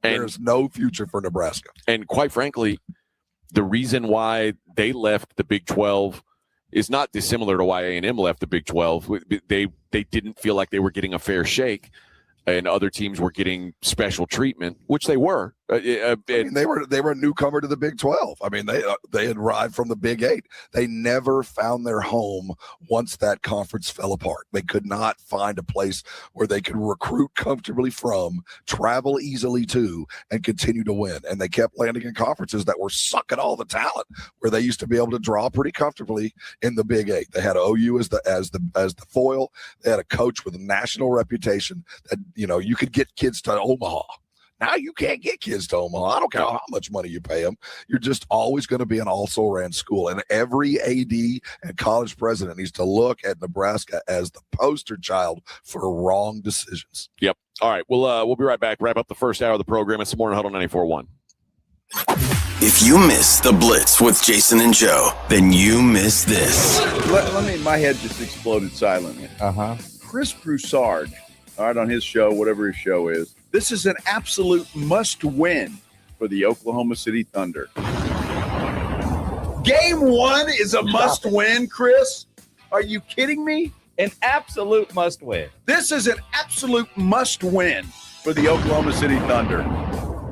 There's no future for Nebraska. And quite frankly, the reason why they left the Big 12 is not dissimilar to why A&M left the Big 12. They didn't feel like they were getting a fair shake, and other teams were getting special treatment, which they were. I mean, they were a newcomer to the Big 12. I mean, they had arrived from the Big 8. They never found their home once that conference fell apart. They could not find a place where they could recruit comfortably from, travel easily to, and continue to win. And they kept landing in conferences that were sucking all the talent, where they used to be able to draw pretty comfortably in the Big 8. They had OU as the foil. They had a coach with a national reputation that you could get kids to Omaha. Now you can't get kids to Omaha. I don't care how much money you pay them. You're just always going to be an also-ran school. And every AD and college president needs to look at Nebraska as the poster child for wrong decisions. Yep. All right. We'll be right back. Wrap up the first hour of the program. It's the Morning Huddle 94.1. If you miss the Blitz with Jason and Joe, then you miss this. My head just exploded silently. Uh-huh. Chris Broussard all right, on his show, whatever his show is. This is an absolute must-win for the Oklahoma City Thunder. Game 1 is a must-win, Chris. Are you kidding me? An absolute must-win. This is an absolute must-win for the Oklahoma City Thunder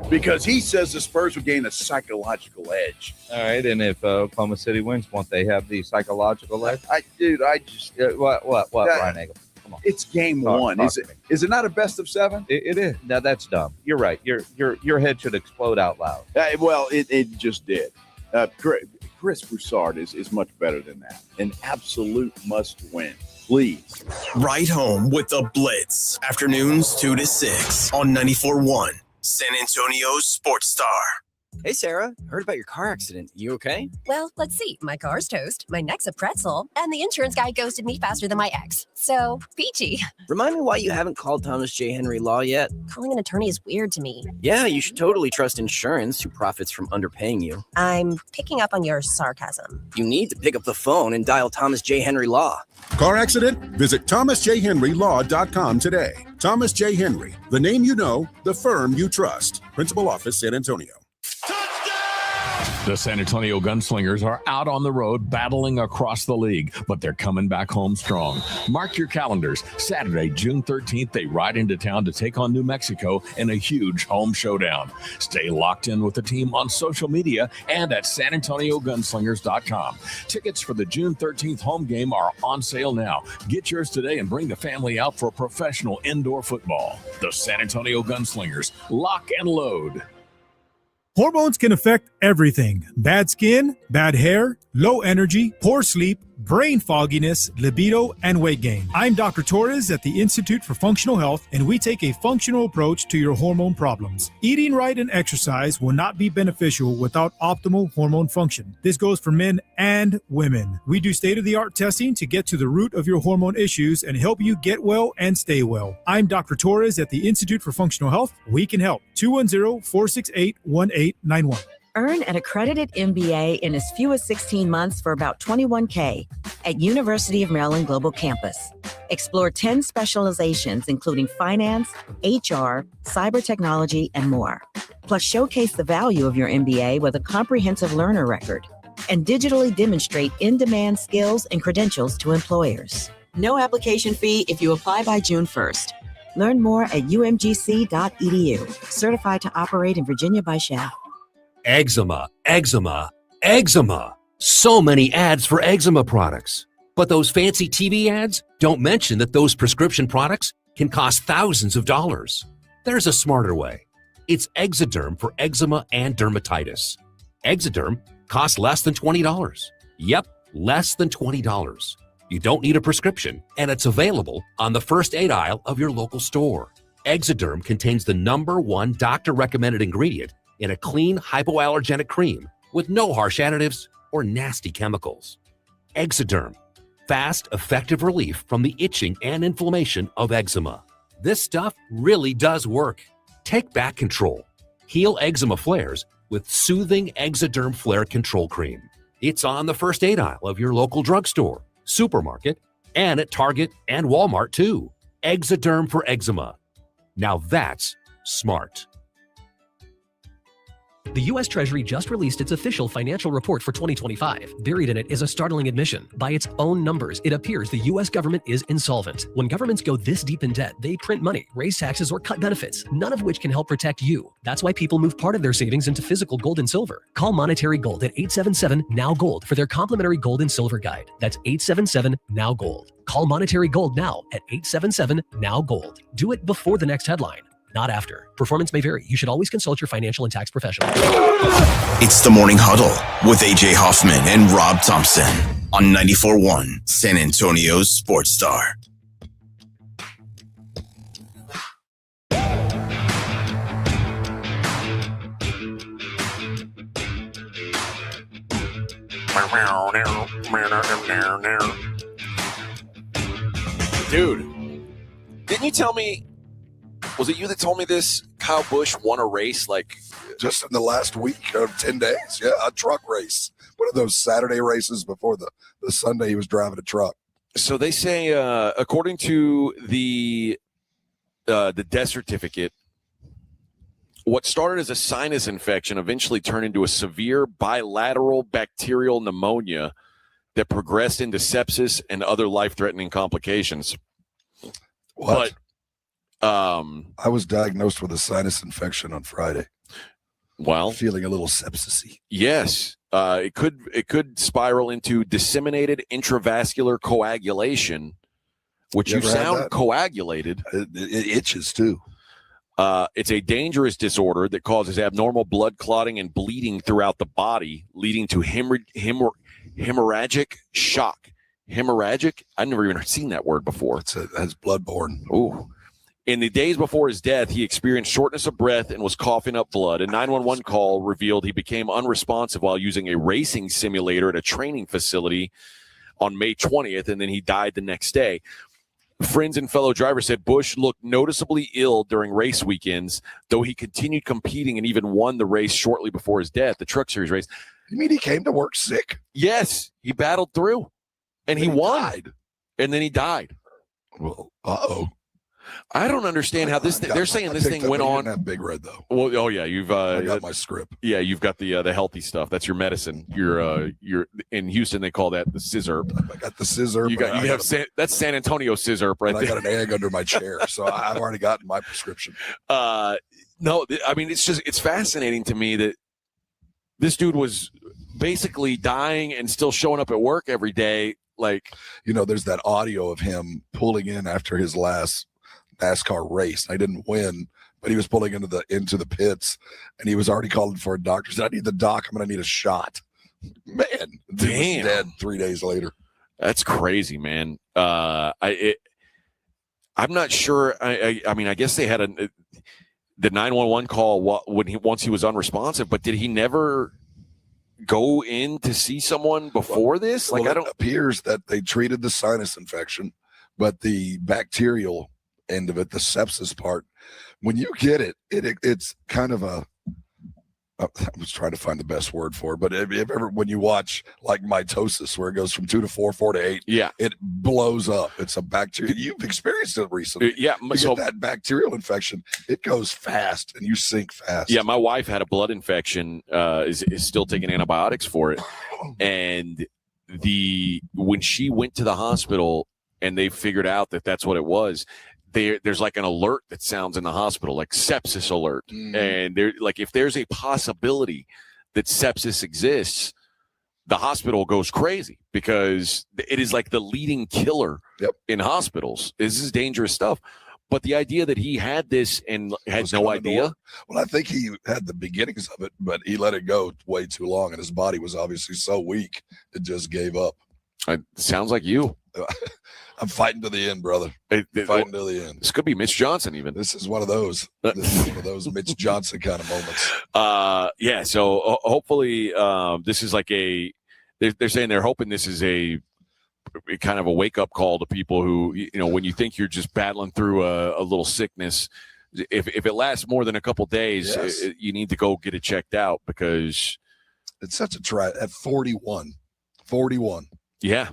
because he says the Spurs will gain a psychological edge. All right, and if Oklahoma City wins, won't they have the psychological edge? What, Ryan Eagle? Come on. It's game one. Is it not a best of 7? It is. Now that's dumb. You're right. Your head should explode out loud. Well, it just did. Chris Broussard is much better than that. An absolute must-win. Please. Right home with the Blitz. Afternoons 2 to 6 on 94.1 San Antonio's Sports Star. Hey, Sarah. Heard about your car accident. You okay? Well, let's see. My car's toast, my neck's a pretzel, and the insurance guy ghosted me faster than my ex. So, peachy. Remind me why you haven't called Thomas J. Henry Law yet. Calling an attorney is weird to me. Yeah, you should totally trust insurance who profits from underpaying you. I'm picking up on your sarcasm. You need to pick up the phone and dial Thomas J. Henry Law. Car accident? Visit thomasjhenrylaw.com today. Thomas J. Henry, the name you know, the firm you trust. Principal Office, San Antonio. The San Antonio Gunslingers are out on the road battling across the league, but they're coming back home strong. Mark your calendars. Saturday, June 13th, they ride into town to take on New Mexico in a huge home showdown. Stay locked in with the team on social media and at sanantoniogunslingers.com. Tickets for the June 13th home game are on sale now. Get yours today and bring the family out for professional indoor football. The San Antonio Gunslingers, lock and load. Hormones can affect everything. Bad skin, bad hair, low energy, poor sleep, brain fogginess, libido, and weight gain. I'm Dr. Torres at the Institute for Functional Health, and we take a functional approach to your hormone problems. Eating right and exercise will not be beneficial without optimal hormone function. This goes for men and women. We do state-of-the-art testing to get to the root of your hormone issues and help you get well and stay well. I'm Dr. Torres at the Institute for Functional Health. We can help. 210-468-1891. Earn an accredited MBA in as few as 16 months for about $21K at University of Maryland Global Campus. Explore 10 specializations, including finance, HR, cyber technology, and more. Plus, showcase the value of your MBA with a comprehensive learner record and digitally demonstrate in-demand skills and credentials to employers. No application fee if you apply by June 1st. Learn more at umgc.edu. Certified to operate in Virginia by SHAP. Eczema, eczema, eczema. So many ads for eczema products. But those fancy TV ads don't mention that those prescription products can cost thousands of dollars. There's a smarter way. It's Exoderm for eczema and dermatitis. Exoderm costs less than $20. Yep, less than $20. You don't need a prescription, and it's available on the first aid aisle of your local store. Exoderm contains the #1 doctor-recommended ingredient in a clean, hypoallergenic cream with no harsh additives or nasty chemicals. Exoderm, fast, effective relief from the itching and inflammation of eczema. This stuff really does work. Take back control. Heal eczema flares with soothing Exoderm Flare Control Cream. It's on the first aid aisle of your local drugstore, supermarket, and at Target and Walmart too. Exoderm for eczema. Now that's smart. The U.S. Treasury just released its official financial report for 2025. Buried in it is a startling admission. By its own numbers, it appears the U.S. government is insolvent. When governments go this deep in debt, they print money, raise taxes, or cut benefits, none of which can help protect you. That's why people move part of their savings into physical gold and silver. Call Monetary Gold at 877-NOW-GOLD for their complimentary gold and silver guide. That's 877-NOW-GOLD. Call Monetary Gold now at 877-NOW-GOLD. Do it before the next headline, not after. Performance may vary. You should always consult your financial and tax professional. It's the Morning Huddle with AJ Hoffman and Rob Thompson on 94.1 San Antonio's Sports Star. Dude, didn't you tell me, was it you that told me this? Kyle Busch won a race like just in the last week of 10 days. Yeah, a truck race. One of those Saturday races before the Sunday he was driving a truck. So they say, according to the the death certificate. What started as a sinus infection eventually turned into a severe bilateral bacterial pneumonia that progressed into sepsis and other life-threatening complications. What? But I was diagnosed with a sinus infection on Friday. Well, feeling a little sepsis-y. Yes, it could spiral into disseminated intravascular coagulation, which you sound coagulated. It itches too. It's a dangerous disorder that causes abnormal blood clotting and bleeding throughout the body, leading to hemorrhagic shock. Hemorrhagic? I've never even seen that word before. That's bloodborne. Ooh. In the days before his death, he experienced shortness of breath and was coughing up blood. A 911 call revealed he became unresponsive while using a racing simulator at a training facility on May 20th, and then he died the next day. Friends and fellow drivers said Busch looked noticeably ill during race weekends, though he continued competing and even won the race shortly before his death, the Truck Series race. You mean he came to work sick? Yes, he battled through, and he won. Died. And then he died. Well, uh-oh. I don't understand how this thing, they're saying this thing went on. That Big Red though. Well, oh yeah, you've I got my script. Yeah, you've got the healthy stuff. That's your medicine. You're in Houston they call that the scissor. I got the scissor. That's San Antonio scissor right there. I got an egg under my chair, so I've already gotten my prescription. No, I mean it's fascinating to me that this dude was basically dying and still showing up at work every day. Like, there's that audio of him pulling in after his last NASCAR race. I didn't win, but he was pulling into the pits, and he was already calling for a doctor. He said, "I need the doc. I'm going to need a shot." Man, he was dead 3 days later. That's crazy, man. I'm not sure. I mean, I guess they had the 911 call once he was unresponsive, but did he never go in to see someone before this? Like, it appears that they treated the sinus infection, but the bacterial end of it, the sepsis part, when you get it's kind of I was trying to find the best word for it, but if ever when you watch like mitosis where it goes from 2 to 4, 4 to 8, yeah, it blows up. It's a bacteria. You've experienced it recently. Yeah, so that bacterial infection, it goes fast and you sink fast. Yeah, my wife had a blood infection, is still taking antibiotics for it, and when she went to the hospital and they figured out that that's what it was. There's like an alert that sounds in the hospital, like sepsis alert. And they're like, if there's a possibility that sepsis exists, the hospital goes crazy because it is like the leading killer in hospitals. This is dangerous stuff. But the idea that he had this and had no idea. Well, I think he had the beginnings of it, but he let it go way too long. And his body was obviously so weak, it just gave up. It sounds like you. I'm fighting to the end, brother. Fighting to the end. This could be Mitch Johnson even. This is one of those. This is one of those Mitch Johnson kind of moments. Yeah, so hopefully this is like they're saying they're hoping this is a kind of a wake-up call to people who, when you think you're just battling through a little sickness, if it lasts more than a couple days, you need to go get it checked out because it's such a try at 41. Yeah.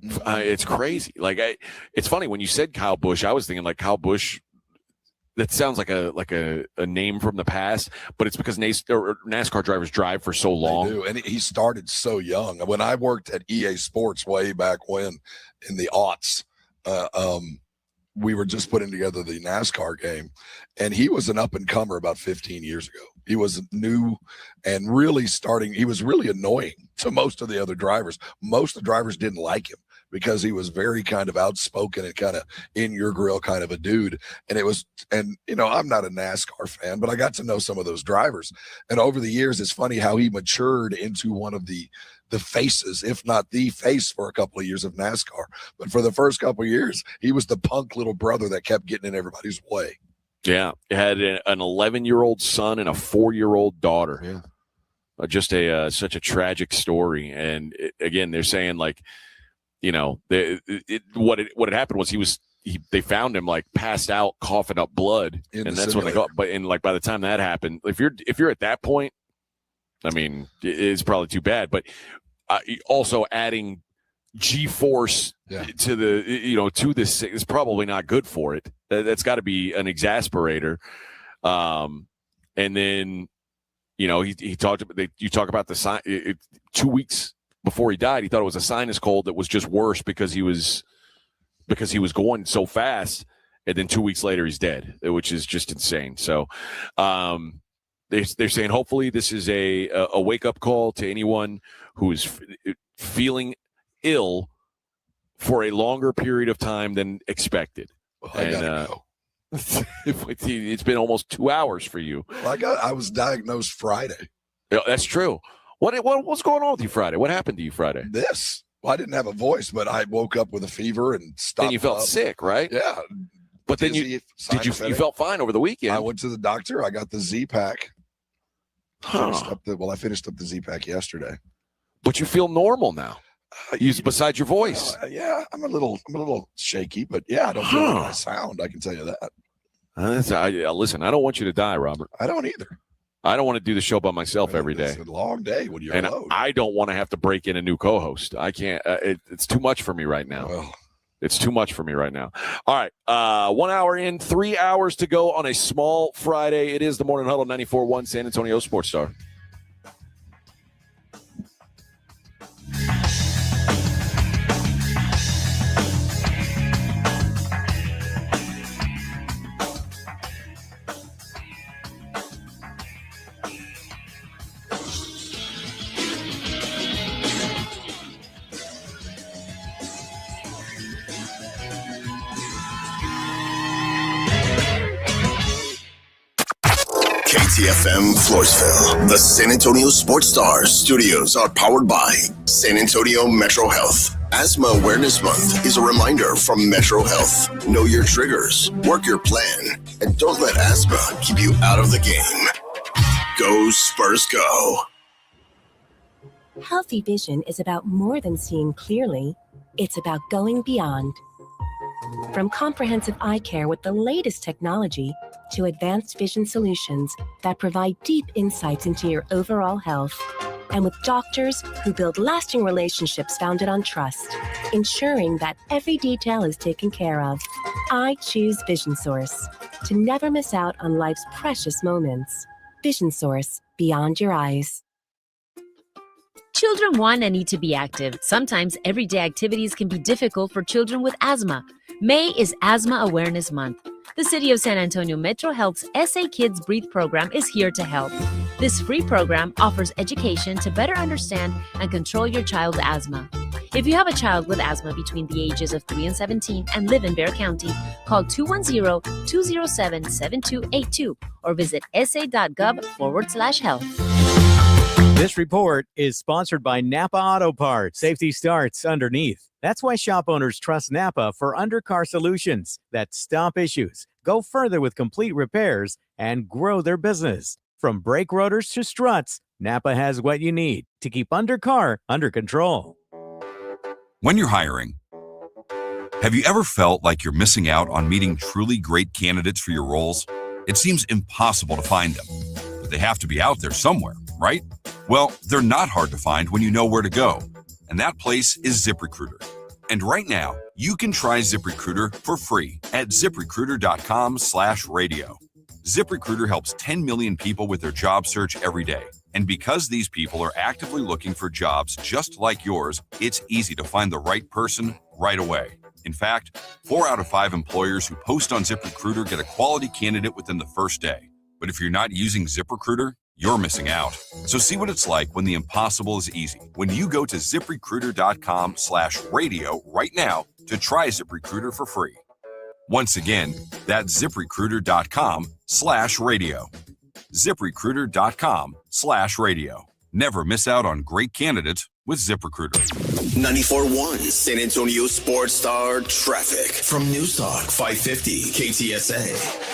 It's crazy. Like it's funny when you said Kyle Busch, I was thinking like Kyle Busch. That sounds like a name from the past, but it's because NASCAR drivers drive for so long. They do. And he started so young. When I worked at EA Sports way back when in the aughts, we were just putting together the NASCAR game, and he was an up and comer about 15 years ago. He was new and really starting. He was really annoying to most of the other drivers. Most of the drivers didn't like him because he was very kind of outspoken and kind of in your grill kind of a dude. And I'm not a NASCAR fan, but I got to know some of those drivers. And over the years, it's funny how he matured into one of the faces, if not the face, for a couple of years of NASCAR. But for the first couple of years, he was the punk little brother that kept getting in everybody's way. Yeah. He had an 11-year-old son and a 4-year-old daughter. Yeah. Just such a tragic story. And again, they're saying like, what had happened was they found him like passed out, coughing up blood, and that's when they got. But by the time that happened, if you're at that point, I mean, it's probably too bad. But also adding G-force to this is probably not good for it. That's got to be an exasperator. And then, he talked about you talk about the sign 2 weeks before he died. He thought it was a sinus cold that was just worse because he was going so fast. And then 2 weeks later, he's dead, which is just insane. So they're saying hopefully this is a wake-up call to anyone who is feeling ill for a longer period of time than expected. Well, I gotta go. It's been almost 2 hours for you. Well, I was diagnosed Friday. Yeah, that's true. What's going on with you Friday? What happened to you Friday? Well, I didn't have a voice, but I woke up with a fever and stopped. And you felt sick, right? Yeah. But then you felt fine over the weekend. I went to the doctor. I got the Z-Pack. I finished up the Z-Pack yesterday. But you feel normal now. Besides your voice. Yeah, I'm a little shaky, but yeah, I don't feel like I sound. I can tell you that. Listen, I don't want you to die, Robert. I don't either. I don't want to do the show by myself every day. It's a long day when you're alone. I don't want to have to break in a new co-host. I can't. It's too much for me right now. Well, it's too much for me right now. All right. 1 hour in, 3 hours to go on a small Friday. It is the Morning Huddle 94.1 San Antonio Sports Star. KTFM Floresville. The San Antonio Sports Star studios are powered by San Antonio Metro Health. Asthma Awareness Month is a reminder from Metro Health. Know your triggers, work your plan, and don't let asthma keep you out of the game. Go Spurs go. Healthy vision is about more than seeing clearly. It's about going beyond. From comprehensive eye care with the latest technology to advanced vision solutions that provide deep insights into your overall health. And with doctors who build lasting relationships founded on trust, ensuring that every detail is taken care of. I choose Vision Source to never miss out on life's precious moments. Vision Source, beyond your eyes. Children want and need to be active. Sometimes everyday activities can be difficult for children with asthma. May is Asthma Awareness Month. The City of San Antonio Metro Health's SA Kids Breathe program is here to help. This free program offers education to better understand and control your child's asthma. If you have a child with asthma between the ages of 3 and 17 and live in Bexar County, call 210-207-7282 or visit sa.gov/health. This report is sponsored by Napa Auto Parts. Safety starts underneath. That's why shop owners trust Napa for undercar solutions that stop issues, go further with complete repairs, and grow their business. From brake rotors to struts, Napa has what you need to keep undercar under control. When you're hiring, have you ever felt like you're missing out on meeting truly great candidates for your roles? It seems impossible to find them, but they have to be out there somewhere, right? Well, they're not hard to find when you know where to go. And that place is ZipRecruiter. And right now, you can try ZipRecruiter for free at ZipRecruiter.com/radio. ZipRecruiter helps 10 million people with their job search every day. And because these people are actively looking for jobs just like yours, it's easy to find the right person right away. In fact, 4 out of 5 employers who post on ZipRecruiter get a quality candidate within the first day. But if you're not using ZipRecruiter, you're missing out. So see what it's like when the impossible is easy. When you go to ZipRecruiter.com/radio right now to try ZipRecruiter for free. Once again, that's ZipRecruiter.com/radio. ZipRecruiter.com/radio. Never miss out on great candidates with ZipRecruiter. 94.1 San Antonio Sports Star traffic from News Talk 550 KTSA.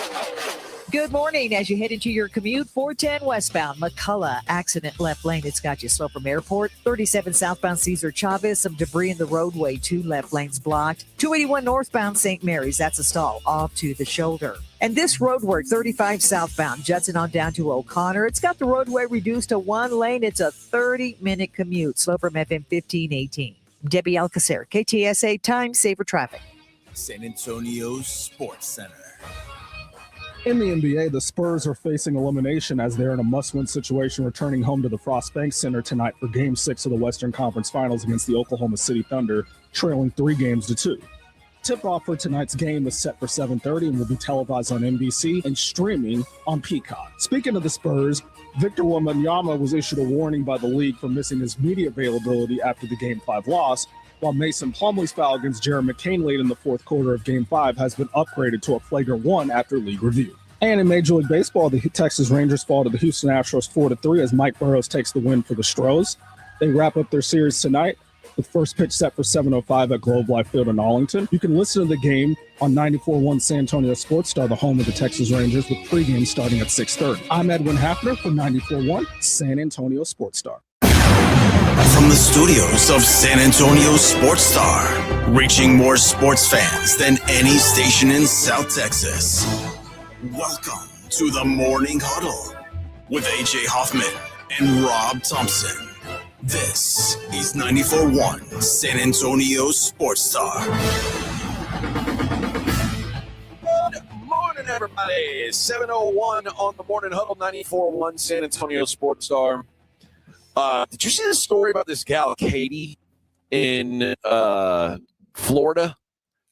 Good morning. As you head into your commute, 410 westbound, McCullough, accident left lane. It's got you slow from airport. 37 southbound, Cesar Chavez, some debris in the roadway, 2 left lanes blocked. 281 northbound, St. Mary's, that's a stall off to the shoulder. And this road work, 35 southbound, Judson on down to O'Connor. It's got the roadway reduced to 1 lane. It's a 30-minute commute, slow from FM 1518. Debbie Alcacer, KTSA Time Saver Traffic. San Antonio Sports Center. In the NBA, the Spurs are facing elimination as they're in a must-win situation, returning home to the Frost Bank Center tonight for Game 6 of the Western Conference Finals against the Oklahoma City Thunder, trailing 3-2. Tip-off for tonight's game is set for 7:30 and will be televised on NBC and streaming on Peacock. Speaking of the Spurs, Victor Wembanyama was issued a warning by the league for missing his media availability after the Game 5 loss, while Mason Plumlee's foul against Jared McCain late in the fourth quarter of Game 5 has been upgraded to a flagrant 1 after league review. And in Major League Baseball, the Texas Rangers fall to the Houston Astros 4-3 as Mike Burrows takes the win for the Stros. They wrap up their series tonight with first pitch set for 7:05 at Globe Life Field in Arlington. You can listen to the game on 94.1 San Antonio Sports Star, the home of the Texas Rangers, with pregame starting at 6:30. I'm Edwin Hafner for 94.1 San Antonio Sports Star. From the studios of San Antonio Sports Star, reaching more sports fans than any station in South Texas. Welcome to the Morning Huddle with AJ Hoffman and Rob Thompson. This is 94.1 San Antonio Sports Star. Good morning, everybody. 7:01 on the Morning Huddle, 94.1 San Antonio Sports Star. Did you see the story about this gal, Katie, in Florida,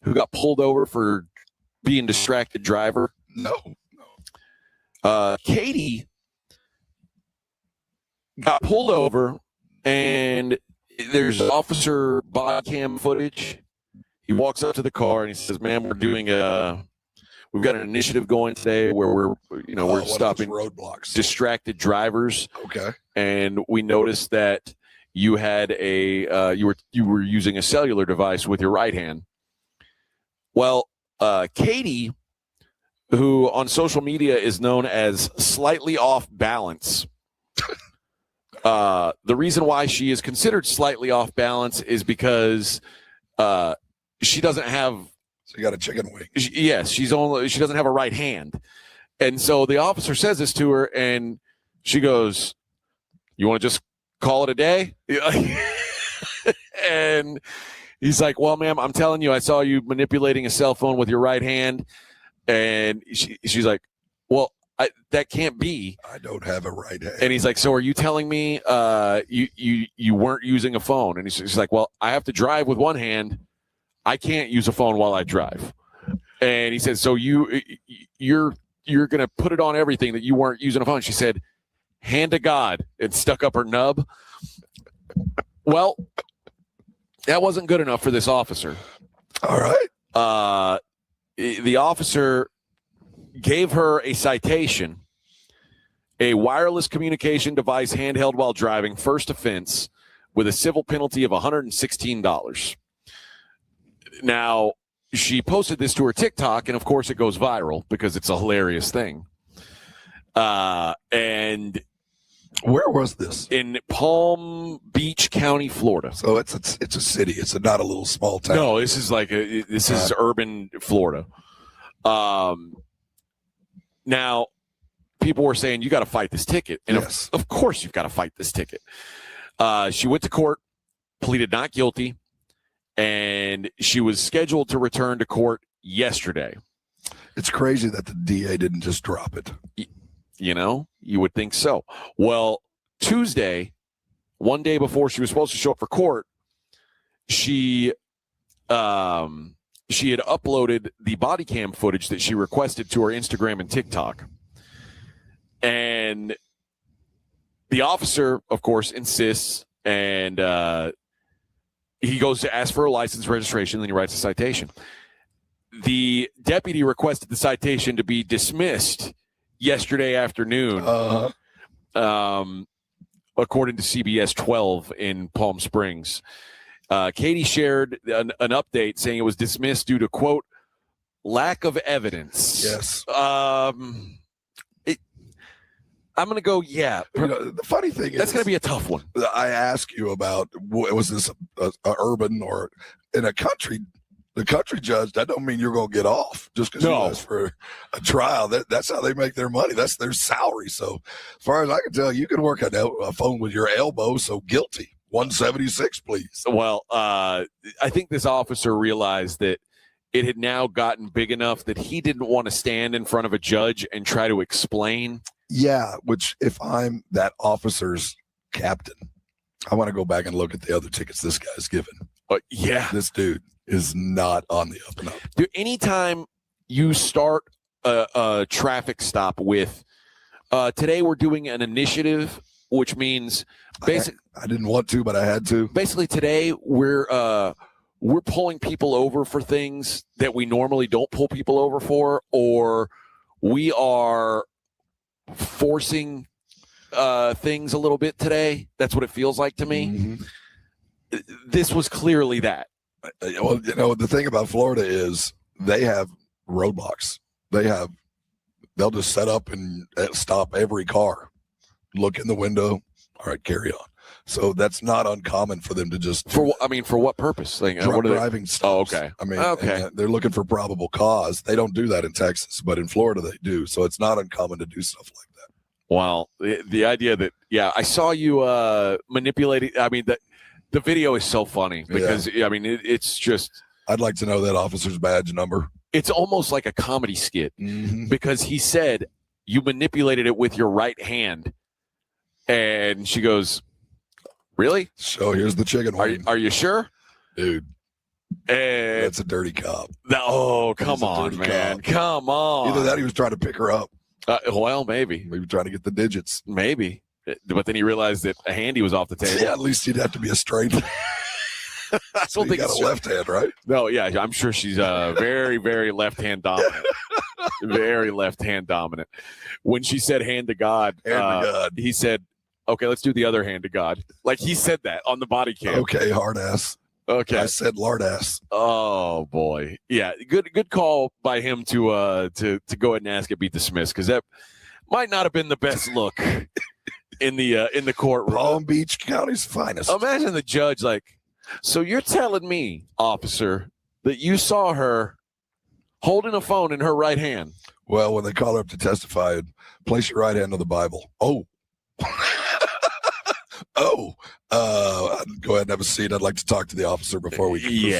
who got pulled over for being a distracted driver? No. Katie got pulled over, and there's officer body cam footage. He walks up to the car and he says, "Ma'am, we've got an initiative going today where we're stopping roadblocks, distracted drivers." Okay. And we noticed that you had you were using a cellular device with your right hand. Well, Katie, who on social media is known as slightly off balance. The reason why she is considered slightly off balance is because she doesn't have. So you got a chicken wing. She doesn't have a right hand, and so the officer says this to her, and she goes, "You want to just call it a day?" And he's like, "Well, ma'am, I'm telling you, I saw you manipulating a cell phone with your right hand." And she's like, "Well, that can't be. I don't have a right hand." And he's like, "So are you telling me you weren't using a phone?" And she's like, "Well, I have to drive with one hand. I can't use a phone while I drive." And he said, "So you're going to put it on everything that you weren't using a phone?" She said, "Hand to God," and stuck up her nub. Well, that wasn't good enough for this officer. All right. The officer gave her a citation, a wireless communication device handheld while driving, first offense, with a civil penalty of $116. Now, she posted this to her TikTok, and of course it goes viral because it's a hilarious thing. And where was this? In Palm Beach County, Florida. So it's a city. It's not a little small town. No, this is is urban Florida. Now, people were saying, "You got to fight this ticket," and yes. of course you've got to fight this ticket. She went to court, pleaded not guilty, and she was scheduled to return to court yesterday. It's crazy that the DA didn't just drop it. You would think so. Well, Tuesday, one day before she was supposed to show up for court, she had uploaded the body cam footage that she requested to her Instagram and TikTok. And the officer, of course, insists, and he goes to ask for a license, registration, then he writes a citation. The deputy requested the citation to be dismissed yesterday afternoon, according to CBS 12 in Palm Springs. Katie shared an update saying it was dismissed due to, quote, lack of evidence. Yes. I'm going to go, yeah. The funny thing is, that's going to be a tough one. I ask you about, was this a urban or in a country? The country judge, that don't mean you're going to get off just because you asked for a trial. That's how they make their money. That's their salary. So as far as I can tell, you can work a phone with your elbow, so guilty. 176, please. Well, I think this officer realized that it had now gotten big enough that he didn't want to stand in front of a judge and try to explain. Yeah, which if I'm that officer's captain, I want to go back and look at the other tickets this guy's given. Yeah. This dude is not on the up and up. Dude, anytime you start a traffic stop with, today we're doing an initiative, which means basically I didn't want to, but I had to. Basically, today we're pulling people over for things that we normally don't pull people over for, or we are forcing things a little bit today. That's what it feels like to me. Mm-hmm. This was clearly that. Well, the thing about Florida is they have roadblocks. They'll just set up and stop every car, look in the window. All right, carry on. So that's not uncommon for them to just for what purpose? Like, driving stops. Oh, okay. I mean, okay. They're looking for probable cause. They don't do that in Texas, but in Florida they do. So it's not uncommon to do stuff like that. Well, the idea that I saw you manipulating. I mean, the video is so funny because it's just. I'd like to know that officer's badge number. It's almost like a comedy skit because he said you manipulated it with your right hand, and she goes, "Really? So here's the chicken wing. Are you sure, dude?" And that's a dirty cop. Come on, man. Come on. Either that, he was trying to pick her up. Well, maybe. Maybe trying to get the digits. Maybe. But then he realized that a handy was off the table. Yeah, at least you'd have to be a straight. I don't think got a left hand, right? No, yeah, I'm sure she's very, very left hand dominant. Very left hand dominant. When she said hand to God, he said, "Okay, let's do the other hand to God." Like he said that on the body cam. Okay, hard ass. Okay, I said lard ass. Oh boy, yeah, good call by him to go ahead and ask it be dismissed, because that might not have been the best look in the courtroom. Palm Beach County's finest. Imagine the judge like, so you're telling me, officer, that you saw her holding a phone in her right hand? Well, when they call her up to testify, place your right hand on the Bible. Oh. Go ahead and have a seat. I'd like to talk to the officer before we can proceed.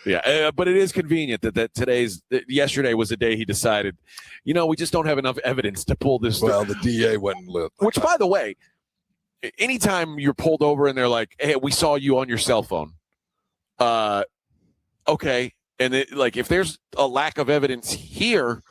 Yeah, but it is convenient that yesterday was the day he decided, we just don't have enough evidence to pull this. Well, the DA went and lit. Which, by the way, anytime you're pulled over and they're like, "Hey, we saw you on your cell phone," okay, and if there's a lack of evidence here,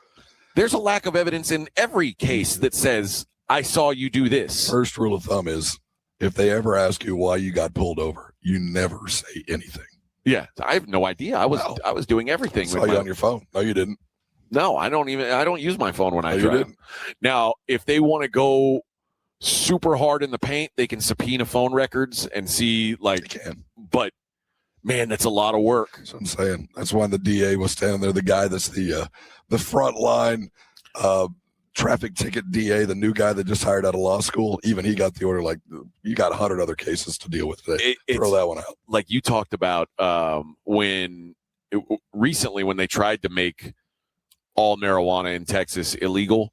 there's a lack of evidence in every case that says I saw you do this. First rule of thumb is, if they ever ask you why you got pulled over, you never say anything. Yeah, I have no idea. I was doing everything. I saw you on your phone. No, you didn't. No, I don't use my phone when I drive. You didn't. Now, if they want to go super hard in the paint, they can subpoena phone records and see but man, that's a lot of work. That's what I'm saying. That's why the DA was standing there, the guy that's the front line traffic ticket DA, the new guy that just hired out of law school. Even he got the order, like, you got 100 other cases to deal with today. Throw that one out. Like you talked about recently when they tried to make all marijuana in Texas illegal,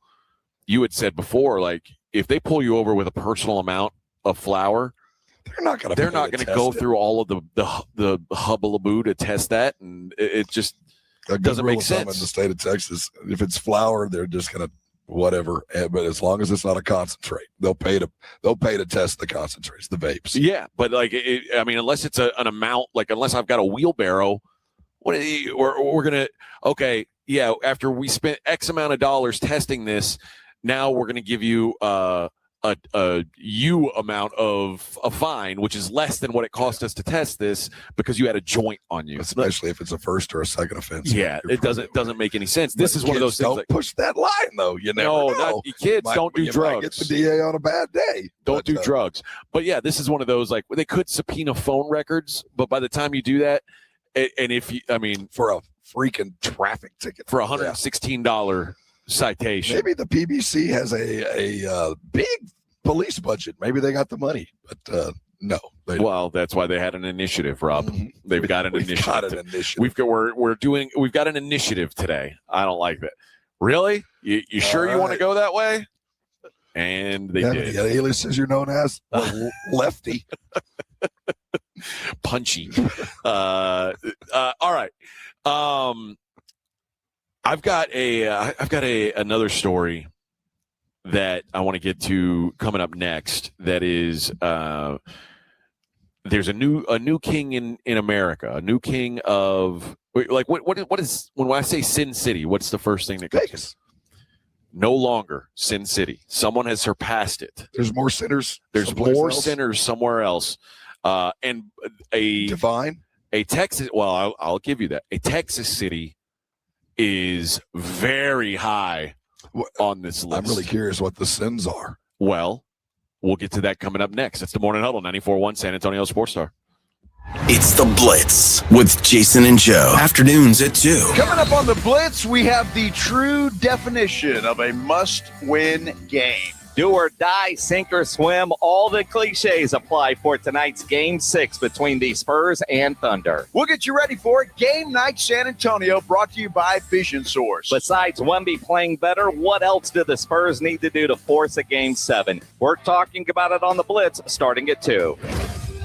you had said before, like, if they pull you over with a personal amount of flour, they're not going to go through all of the hubbalaboo to test that, and it just doesn't make sense. In the state of Texas, if it's flour, they're just going to whatever. But as long as it's not a concentrate, they'll pay to test the concentrates, the vapes. Yeah, but unless it's an amount, like unless I've got a wheelbarrow, we're gonna after we spent X amount of dollars testing this, now we're gonna give you a amount of a fine, which is less than what it cost us to test this because you had a joint on you. Especially if it's a first or a second offense. Yeah, it doesn't make any sense. This is one of those things. Don't push that line, though. You never know. Kids don't do drugs. Might get the DA on a bad day. Don't do drugs. But yeah, this is one of those, like, they could subpoena phone records, but by the time you do that, and if you, for a freaking traffic ticket for $116 citation, maybe the PBC has a big police budget. Maybe they got the money, but no. Well, that's why they had an initiative, Rob. Mm-hmm. They've got an initiative. Got an initiative. We've got an initiative today. I don't like that. Really? You sure you want to go that way? And they did. The aliases you're known as lefty. Punchy. All right. I've got another story that I want to get to coming up next. That is, there's a new king in America, a new king of like what is when I say Sin City? What's the first thing that comes? Vegas. No longer Sin City. Someone has surpassed it. There's more sinners. There's more sinners somewhere else. And a Texas. Well, I'll give you that. A Texas city is very high on this list. I'm really curious what the sins are. Well, we'll get to that coming up next. It's the Morning Huddle, 94.1 San Antonio Sports Star. It's the Blitz with Jason and Joe. Afternoons at 2. Coming up on the Blitz, we have the true definition of a must-win game. Do or die, sink or swim, all the cliches apply for tonight's Game 6 between the Spurs and Thunder. We'll get you ready for it. Game Night San Antonio, brought to you by Vision Source. Besides Wemby playing better, what else do the Spurs need to do to force a Game 7? We're talking about it on the Blitz, starting at 2.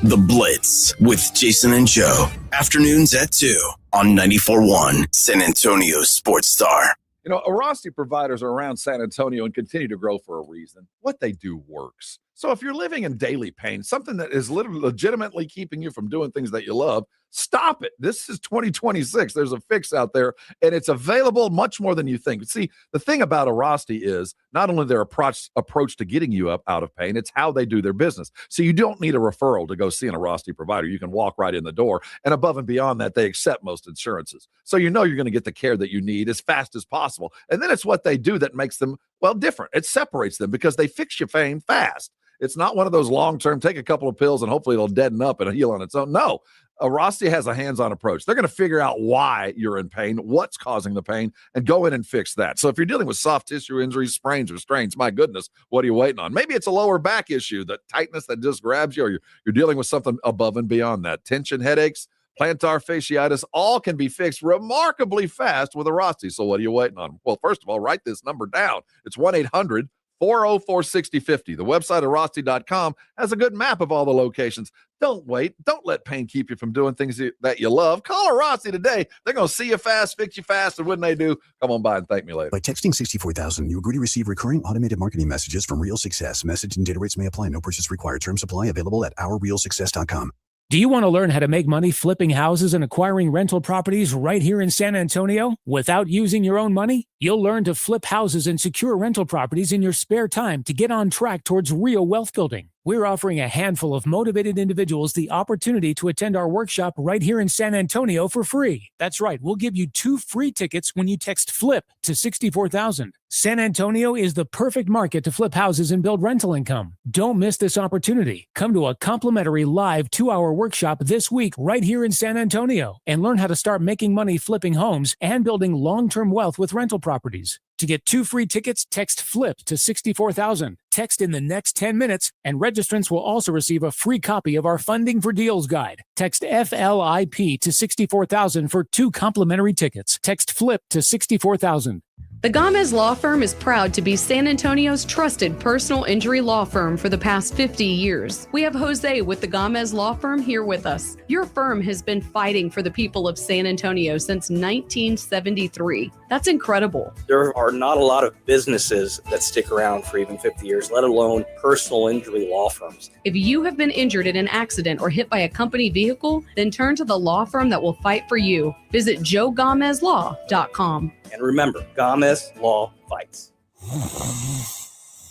The Blitz with Jason and Joe. Afternoons at 2 on 94.1 San Antonio Sports Star. You know, Arasti providers are around San Antonio and continue to grow for a reason. What they do works. So if you're living in daily pain, something that is literally legitimately keeping you from doing things that you love, stop it. This is 2026. There's a fix out there, and it's available much more than you think. See, the thing about Arasti is not only their approach to getting you up out of pain, it's how they do their business. So you don't need a referral to go see an Arasti provider. You can walk right in the door, and above and beyond that, they accept most insurances. So you know you're going to get the care that you need as fast as possible. And then it's what they do that makes them, well, different. It separates them because they fix your pain fast. It's not one of those long-term, take a couple of pills and hopefully it'll deaden up and heal on its own. No, Arasti has a hands-on approach. They're going to figure out why you're in pain, what's causing the pain, and go in and fix that. So if you're dealing with soft tissue injuries, sprains, or strains, my goodness, what are you waiting on? Maybe it's a lower back issue, the tightness that just grabs you, or you're dealing with something above and beyond that. Tension, headaches, plantar fasciitis, all can be fixed remarkably fast with Arasti. So what are you waiting on? Well, first of all, write this number down. It's 1-800 404-6050. The website Arasti.com has a good map of all the locations. Don't wait. Don't let pain keep you from doing things that you love. Call Arasti today. They're going to see you fast, fix you fast, and when they do, come on by and thank me later. By texting 64,000, you agree to receive recurring automated marketing messages from Real Success. Message and data rates may apply. No purchase required. Terms apply. Available at ourrealsuccess.com. Do you want to learn how to make money flipping houses and acquiring rental properties right here in San Antonio without using your own money? You'll learn to flip houses and secure rental properties in your spare time to get on track towards real wealth building. We're offering a handful of motivated individuals the opportunity to attend our workshop right here in San Antonio for free. That's right, we'll give you 2 free tickets when you text FLIP to 64,000. San Antonio is the perfect market to flip houses and build rental income. Don't miss this opportunity. Come to a complimentary live 2-hour workshop this week right here in San Antonio and learn how to start making money flipping homes and building long-term wealth with rental properties. To get 2 free tickets, text FLIP to 64,000. Text in the next 10 minutes, and registrants will also receive a free copy of our Funding for Deals guide. Text FLIP to 64,000 for 2 complimentary tickets. Text FLIP to 64,000. The Gomez Law Firm is proud to be San Antonio's trusted personal injury law firm for the past 50 years. We have Jose with the Gomez Law Firm here with us. Your firm has been fighting for the people of San Antonio since 1973. That's incredible. There are not a lot of businesses that stick around for even 50 years, let alone personal injury law firms. If you have been injured in an accident or hit by a company vehicle, then turn to the law firm that will fight for you. Visit joegomezlaw.com. And remember, Gomez Law Fights.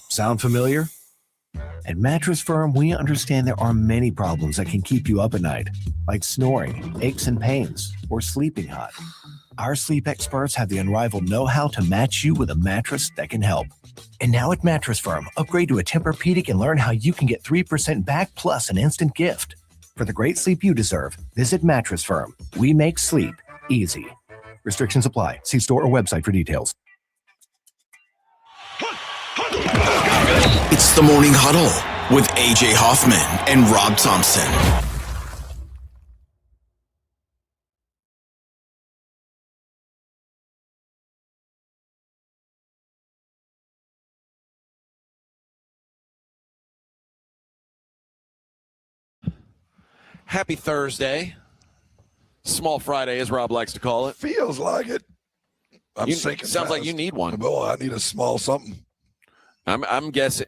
Sound familiar? At Mattress Firm, we understand there are many problems that can keep you up at night, like snoring, aches and pains, or sleeping hot. Our sleep experts have the unrivaled know-how to match you with a mattress that can help. And now at Mattress Firm, upgrade to a Tempur-Pedic and learn how you can get 3% back plus an instant gift. For the great sleep you deserve, visit Mattress Firm. We make sleep easy. Restrictions apply. See store or website for details. It's the Morning Huddle with AJ Hoffman and Rob Thompson. Happy Thursday. Small Friday, as Rob likes to call it. Feels like it. I'm sinking. Sounds like you need one. Boy, I need a small something. I'm guessing.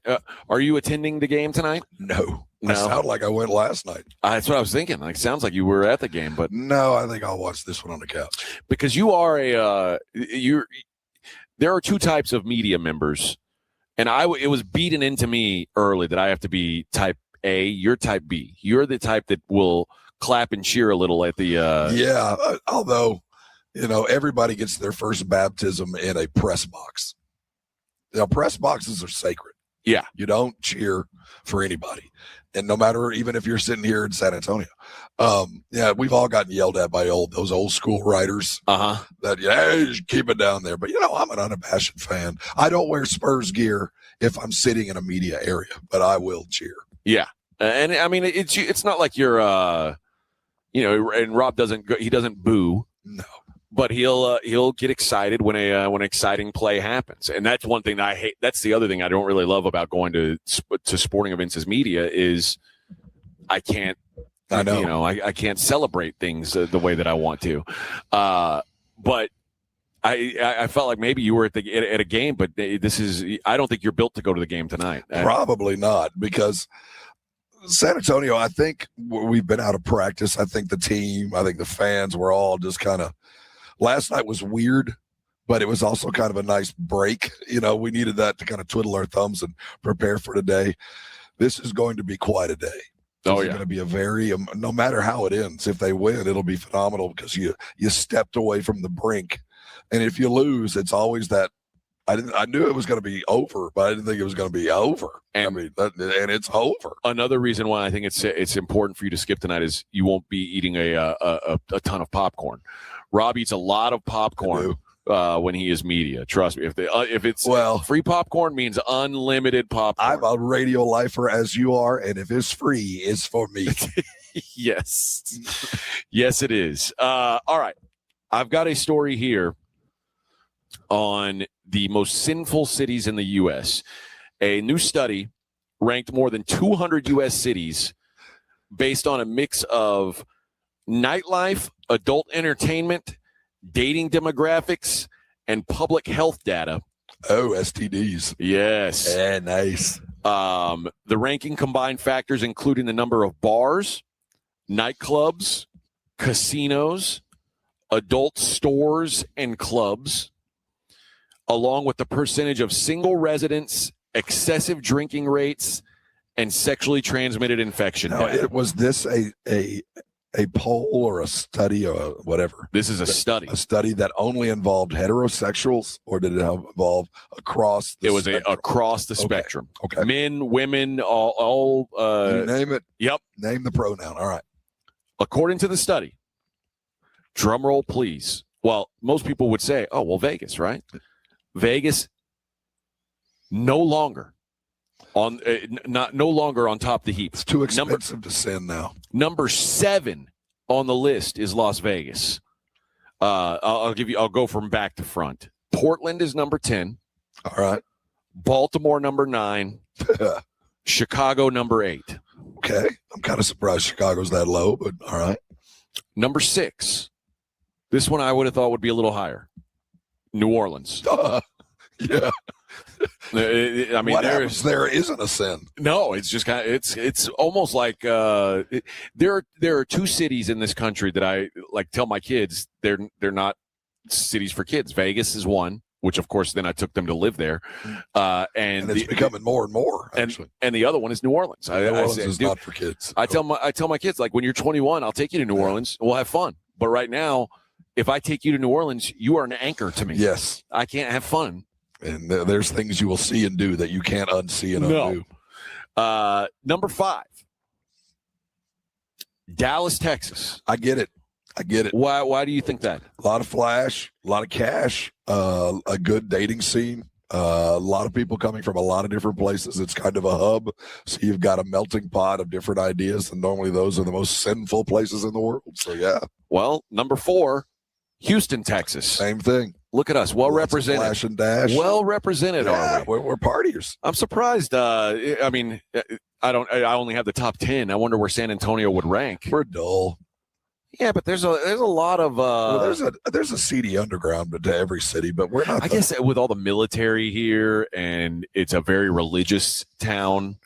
Are you attending the game tonight? No. I sound like I went last night. That's what I was thinking. Like, sounds like you were at the game, but no, I think I'll watch this one on the couch. Because you are there are two types of media members, and it was beaten into me early that I have to be type A. You're type B. You're the type that will clap and cheer a little at the. Although, everybody gets their first baptism in a press box. Press boxes are sacred. Yeah. You don't cheer for anybody. And no matter, even if you're sitting here in San Antonio, we've all gotten yelled at by those old school writers. That, you should keep it down there. But, I'm an unabashed fan. I don't wear Spurs gear if I'm sitting in a media area, but I will cheer. Yeah. And I mean, it's not like you're, and Rob he doesn't boo. No. But he'll get excited when an exciting play happens, and that's one thing that I hate. That's the other thing I don't really love about going to sporting events as media is I can't. I know. I can't celebrate things the way that I want to. But I felt like maybe you were at a game, but I don't think you're built to go to the game tonight. Probably not, because San Antonio, I think we've been out of practice. I think the team, I think the fans were all just kind of. Last night was weird, but it was also kind of a nice break. We needed that to kind of twiddle our thumbs and prepare for today. This is going to be quite a day. It's going to be a very, no matter how it ends, if they win, it'll be phenomenal because you stepped away from the brink. And if you lose, it's always that. I knew it was going to be over, but I didn't think it was going to be over. And and it's over. Another reason why I think it's important for you to skip tonight is you won't be eating a ton of popcorn. Rob eats a lot of popcorn when he is media. Trust me. If it's free popcorn means unlimited popcorn. I'm a radio lifer as you are, and if it's free, it's for me. Yes. Yes, it is. All right. I've got a story here on the most sinful cities in the U.S. A new study ranked more than 200 U.S. cities based on a mix of nightlife, adult entertainment, dating demographics, and public health data. Oh, STDs. Yes. Yeah, nice. The ranking combined factors including the number of bars, nightclubs, casinos, adult stores and clubs, along with the percentage of single residents, excessive drinking rates, and sexually transmitted infection. Now, was this a poll or a study or whatever? This is a study. A study that only involved heterosexuals, or did it involve across the spectrum? It was across the spectrum. Okay. Men, women, all you name it. Yep. Name the pronoun. All right. According to the study, drum roll, please. Well, most people would say, oh, well, Vegas, right? Vegas no longer on top of the heap. It's too expensive to sin now. Number 7 on the list is Las Vegas. I'll go from back to front. Portland is number 10. All right. Baltimore number 9. Chicago number 8. Okay. I'm kind of surprised Chicago's that low, but all right. Number 6. This one I would have thought would be a little higher. New Orleans. Yeah. I mean, what happens there isn't a sin. No, it's just kind of, it's almost like there are 2 cities in this country that I like tell my kids they're not cities for kids. Vegas is one, which of course then I took them to live there, and it's becoming more and more. Actually, and the other one is New Orleans. New Orleans is not for kids. I tell my kids, like, when you're 21, I'll take you to New Orleans. We'll have fun. But right now, if I take you to New Orleans, you are an anchor to me. Yes, I can't have fun. And there's things you will see and do that you can't unsee and undo. Number 5, Dallas, Texas. I get it. Why do you think that? A lot of flash, a lot of cash, a good dating scene, a lot of people coming from a lot of different places. It's kind of a hub. So you've got a melting pot of different ideas. And normally those are the most sinful places in the world. So, yeah. Well, number 4, Houston, Texas. Same thing. Look at us, well represented. Flash and dash. Well represented, yeah, are we? We're partiers. I'm surprised. I mean, I only have the top 10. I wonder where San Antonio would rank. We're dull. Yeah, but there's a lot of there's a seedy underground to every city, but we're not. I guess with all the military here, and it's a very religious town.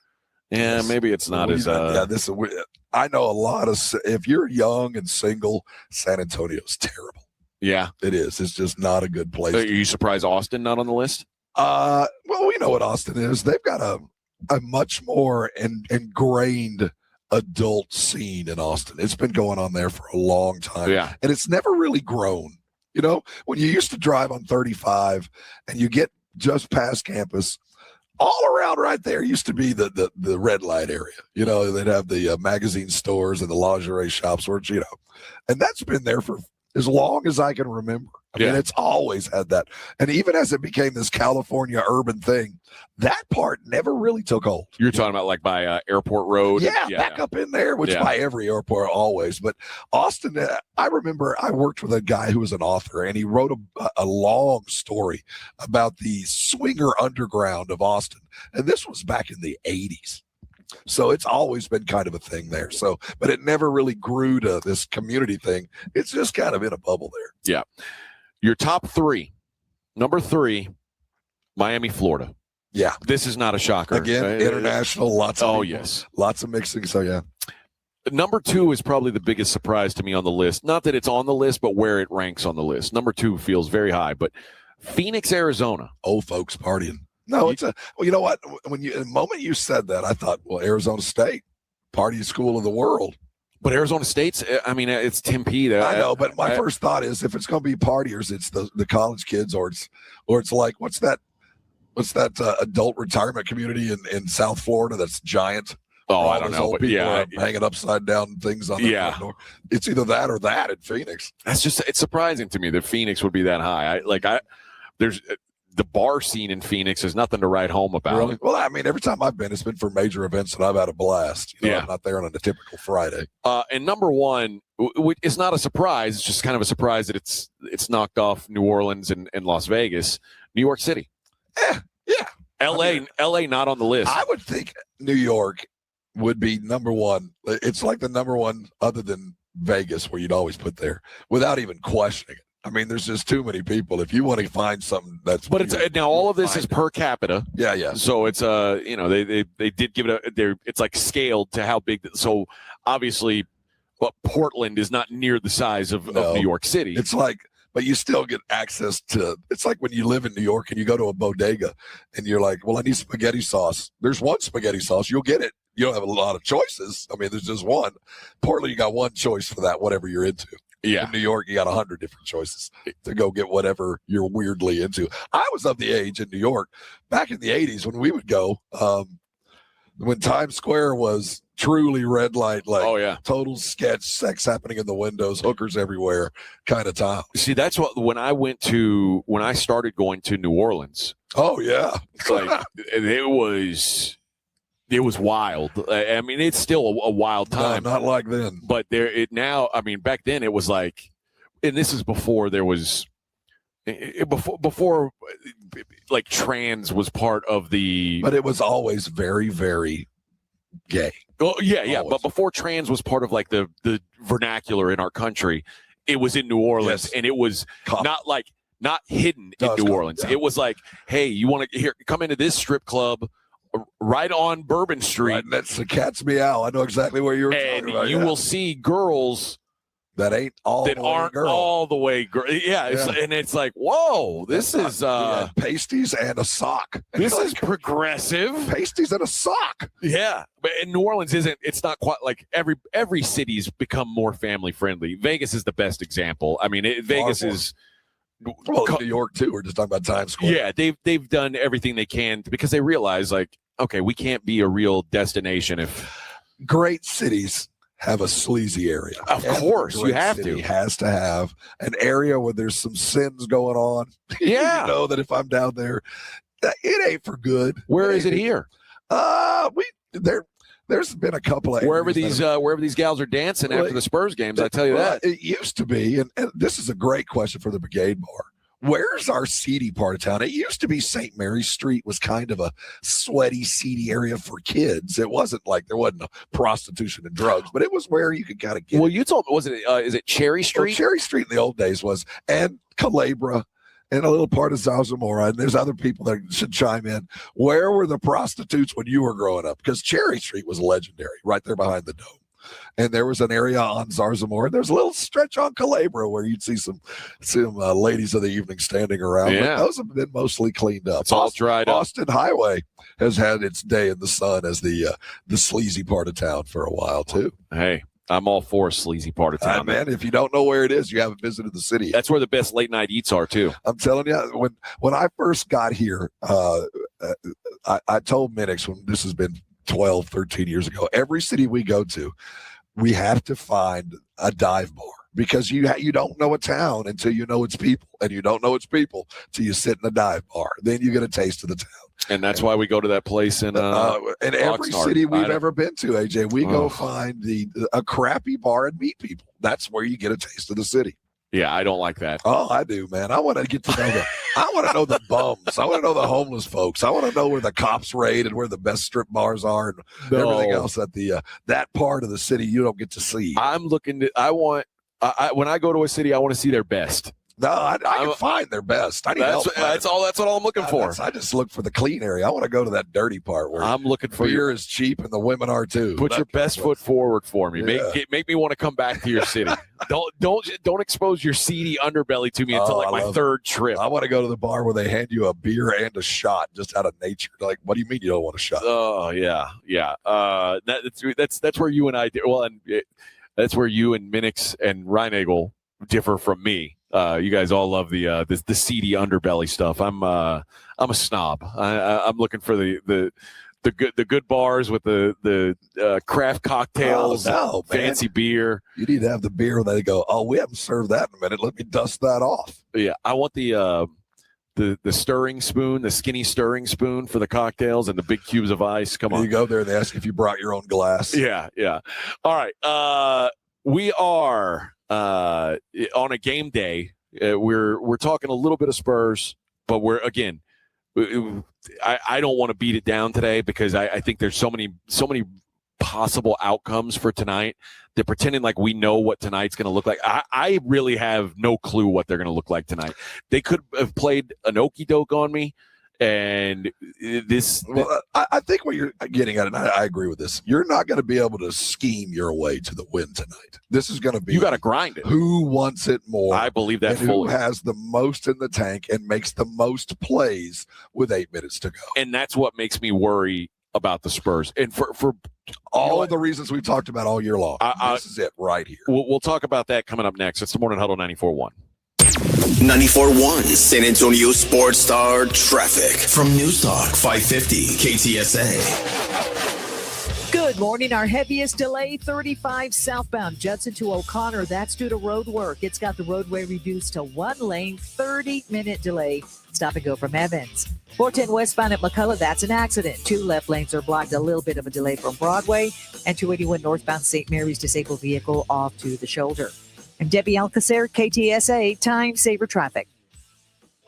Yeah, maybe it's not as. I know a lot of. If you're young and single, San Antonio's terrible. Yeah, it is. It's just not a good place. Are you surprised Austin not on the list? Well, we know what Austin is. They've got a much more ingrained adult scene in Austin. It's been going on there for a long time. Yeah. And it's never really grown. You know, when you used to drive on 35 and you get just past campus, all around right there used to be the red light area. You know, they'd have the magazine stores and the lingerie shops where, you know, and that's been there for as long as I can remember. I mean, it's always had that. And even as it became this California urban thing, that part never really took hold. You're talking about like by Airport Road? Yeah, back up in there, which by every airport always. But Austin, I remember I worked with a guy who was an author, and he wrote a long story about the swinger underground of Austin. And this was back in the 80s. So it's always been kind of a thing there. So, but it never really grew to this community thing. It's just kind of in a bubble there. Yeah. Your top 3. Number 3, Miami, Florida. Yeah. This is not a shocker. Again, international, lots of people, yes. Lots of mixing. So, yeah. Number 2 is probably the biggest surprise to me on the list. Not that it's on the list, but where it ranks on the list. Number 2 feels very high, but Phoenix, Arizona. Old folks partying. No, well, you know what? The moment you said that, I thought, well, Arizona State, party school of the world. But Arizona State's, I mean, it's Tempe. I know, but my first thought is if it's going to be partiers, it's the college kids, or it's like what's that adult retirement community in South Florida that's giant. Oh, I don't know, but people hanging upside down things on the front door. It's either that or that in Phoenix. It's surprising to me that Phoenix would be that high. There's the bar scene in Phoenix is nothing to write home about. Really? Well, I mean, every time I've been, it's been for major events, and I've had a blast. You know, I'm not there on a typical Friday. And number 1, it's not a surprise. It's just kind of a surprise that it's knocked off New Orleans and Las Vegas. New York City. Yeah. L.A. not on the list. I would think New York would be number 1. It's like the number 1 other than Vegas, where you'd always put there without even questioning it. I mean, there's just too many people. If you want to find something that's, but it's now all of this is per capita. Yeah. So it's you know, they did give it it's like scaled to how big. So obviously, Portland is not near the size of New York City. It's like, but you still get access to. It's like when you live in New York and you go to a bodega and you're like, well, I need spaghetti sauce. There's one spaghetti sauce. You'll get it. You don't have a lot of choices. I mean, there's just one. Portland, you got one choice for that, whatever you're into. Yeah. In New York, you got 100 different choices to go get whatever you're weirdly into. I was of the age in New York back in the 80s when we would go, when Times Square was truly red light, like total sketch, sex happening in the windows, hookers everywhere kind of time. See, that's what when I started going to New Orleans. Oh, yeah. Like it was wild. I mean, it's still a wild time. No, not like then. But now, I mean, back then it was like, and this is before there was, before like trans was part of the. But it was always very, very gay. Oh, yeah. Always. But before trans was part of like the vernacular in our country, it was in New Orleans, and it was not hidden in New Orleans. Yeah. It was like, hey, you want to come into this strip club right on Bourbon Street. Right, that's the cat's meow. I know exactly where you're talking about. You will see girls that aren't all the way girl. Yeah, and it's like, whoa, this is pasties and a sock. This is progressive. Pasties and a sock. Yeah, but in New Orleans it's not quite like every city's become more family friendly. Vegas is the best example. I mean, Vegas is. Well, New York too. We're just talking about Times Square. Yeah, they've done everything they can because they realize, like, okay, we can't be a real destination if great cities have a sleazy area. Of course, you have to. Has to have an area where there's some sins going on. Yeah, you know that if I'm down there, it ain't for good. Where is it here? There's been a couple of wherever these gals are dancing after the Spurs games. I tell you that it used to be, and this is a great question for the Brigade Bar. where's our seedy part of town? It used to be St. Mary's Street was kind of a sweaty, seedy area for kids. It wasn't like there wasn't prostitution and drugs, but it was where you could kind of get. Well, you told me, is it Cherry Street? Well, Cherry Street in the old days was, and Calabria, and a little part of Zarzamora, and there's other people that should chime in. Where were the prostitutes when you were growing up? Because Cherry Street was legendary, right there behind the Dome. And there was an area on Zarzamora. There's a little stretch on Calabria where you'd see some ladies of the evening standing around. Yeah. But those have been mostly cleaned up. It's all dried up. Austin Highway has had its day in the sun as the sleazy part of town for a while, too. Hey, I'm all for a sleazy part of town. Man, if you don't know where it is, you haven't visited the city. That's where the best late night eats are, too. I'm telling you, when I first got here, I told Minix, when this has been 12, 13 years ago, every city we go to, we have to find a dive bar because you don't know a town until you know its people, and you don't know its people till you sit in a dive bar. Then you get a taste of the town. And that's why we go to that place in every city we've ever been to, AJ, we go find a crappy bar and meet people. That's where you get a taste of the city. Yeah, I don't like that. Oh, I do, man. I want to get to know I want to know the bums. I want to know the homeless folks. I want to know where the cops raid and where the best strip bars are and everything else at the that part of the city you don't get to see. I'm looking to. When I go to a city, I want to see their best. No, I can find their best. I need help. That's all I'm looking for. I just look for the clean area. I want to go to that dirty part where I'm looking for beer is cheap and the women are too. Put your best foot forward for me. Yeah. Make me want to come back to your city. Don't expose your seedy underbelly to me until my third trip. I want to go to the bar where they hand you a beer and a shot just out of nature. Like, what do you mean you don't want a shot? Oh yeah. That's where you and I do. Well, and that's where you and Minix and Reinagel differ from me. You guys all love the seedy underbelly stuff. I'm a snob. I'm looking for the good bars with the craft cocktails, fancy beer. You need to have the beer where they go, oh, we haven't served that in a minute. Let me dust that off. Yeah, I want the stirring spoon, the skinny stirring spoon for the cocktails and the big cubes of ice. Come on. You go there and they ask if you brought your own glass. Yeah. All right. We are on a game day. We're talking a little bit of Spurs, but I don't want to beat it down today because I think there's so many possible outcomes for tonight. They're pretending like we know what tonight's going to look like. I really have no clue what they're going to look like tonight. They could have played an okie doke on me. And I think what you're getting at, and I agree with this, you're not going to be able to scheme your way to the win tonight. This is going to be you got to grind it. Who wants it more? I believe that and fully. Who has the most in the tank and makes the most plays with 8 minutes to go? And that's what makes me worry about the Spurs. And for all of the reasons we've talked about all year long, this is it right here. We'll talk about that coming up next. It's the Morning Huddle 94.1. 94.1 San Antonio Sports Star traffic from Newstalk 550 KTSA. Good morning. Our heaviest delay, 35 southbound Judson to O'Connor. That's due to road work. It's got the roadway reduced to one lane, 30-minute delay. Stop and go from Evans. 410 westbound at McCullough, that's an accident. 2 left lanes are blocked, a little bit of a delay from Broadway. And 281 northbound St. Mary's disabled vehicle off to the shoulder. I'm Debbie Alcacer, KTSA, Time Saver Traffic.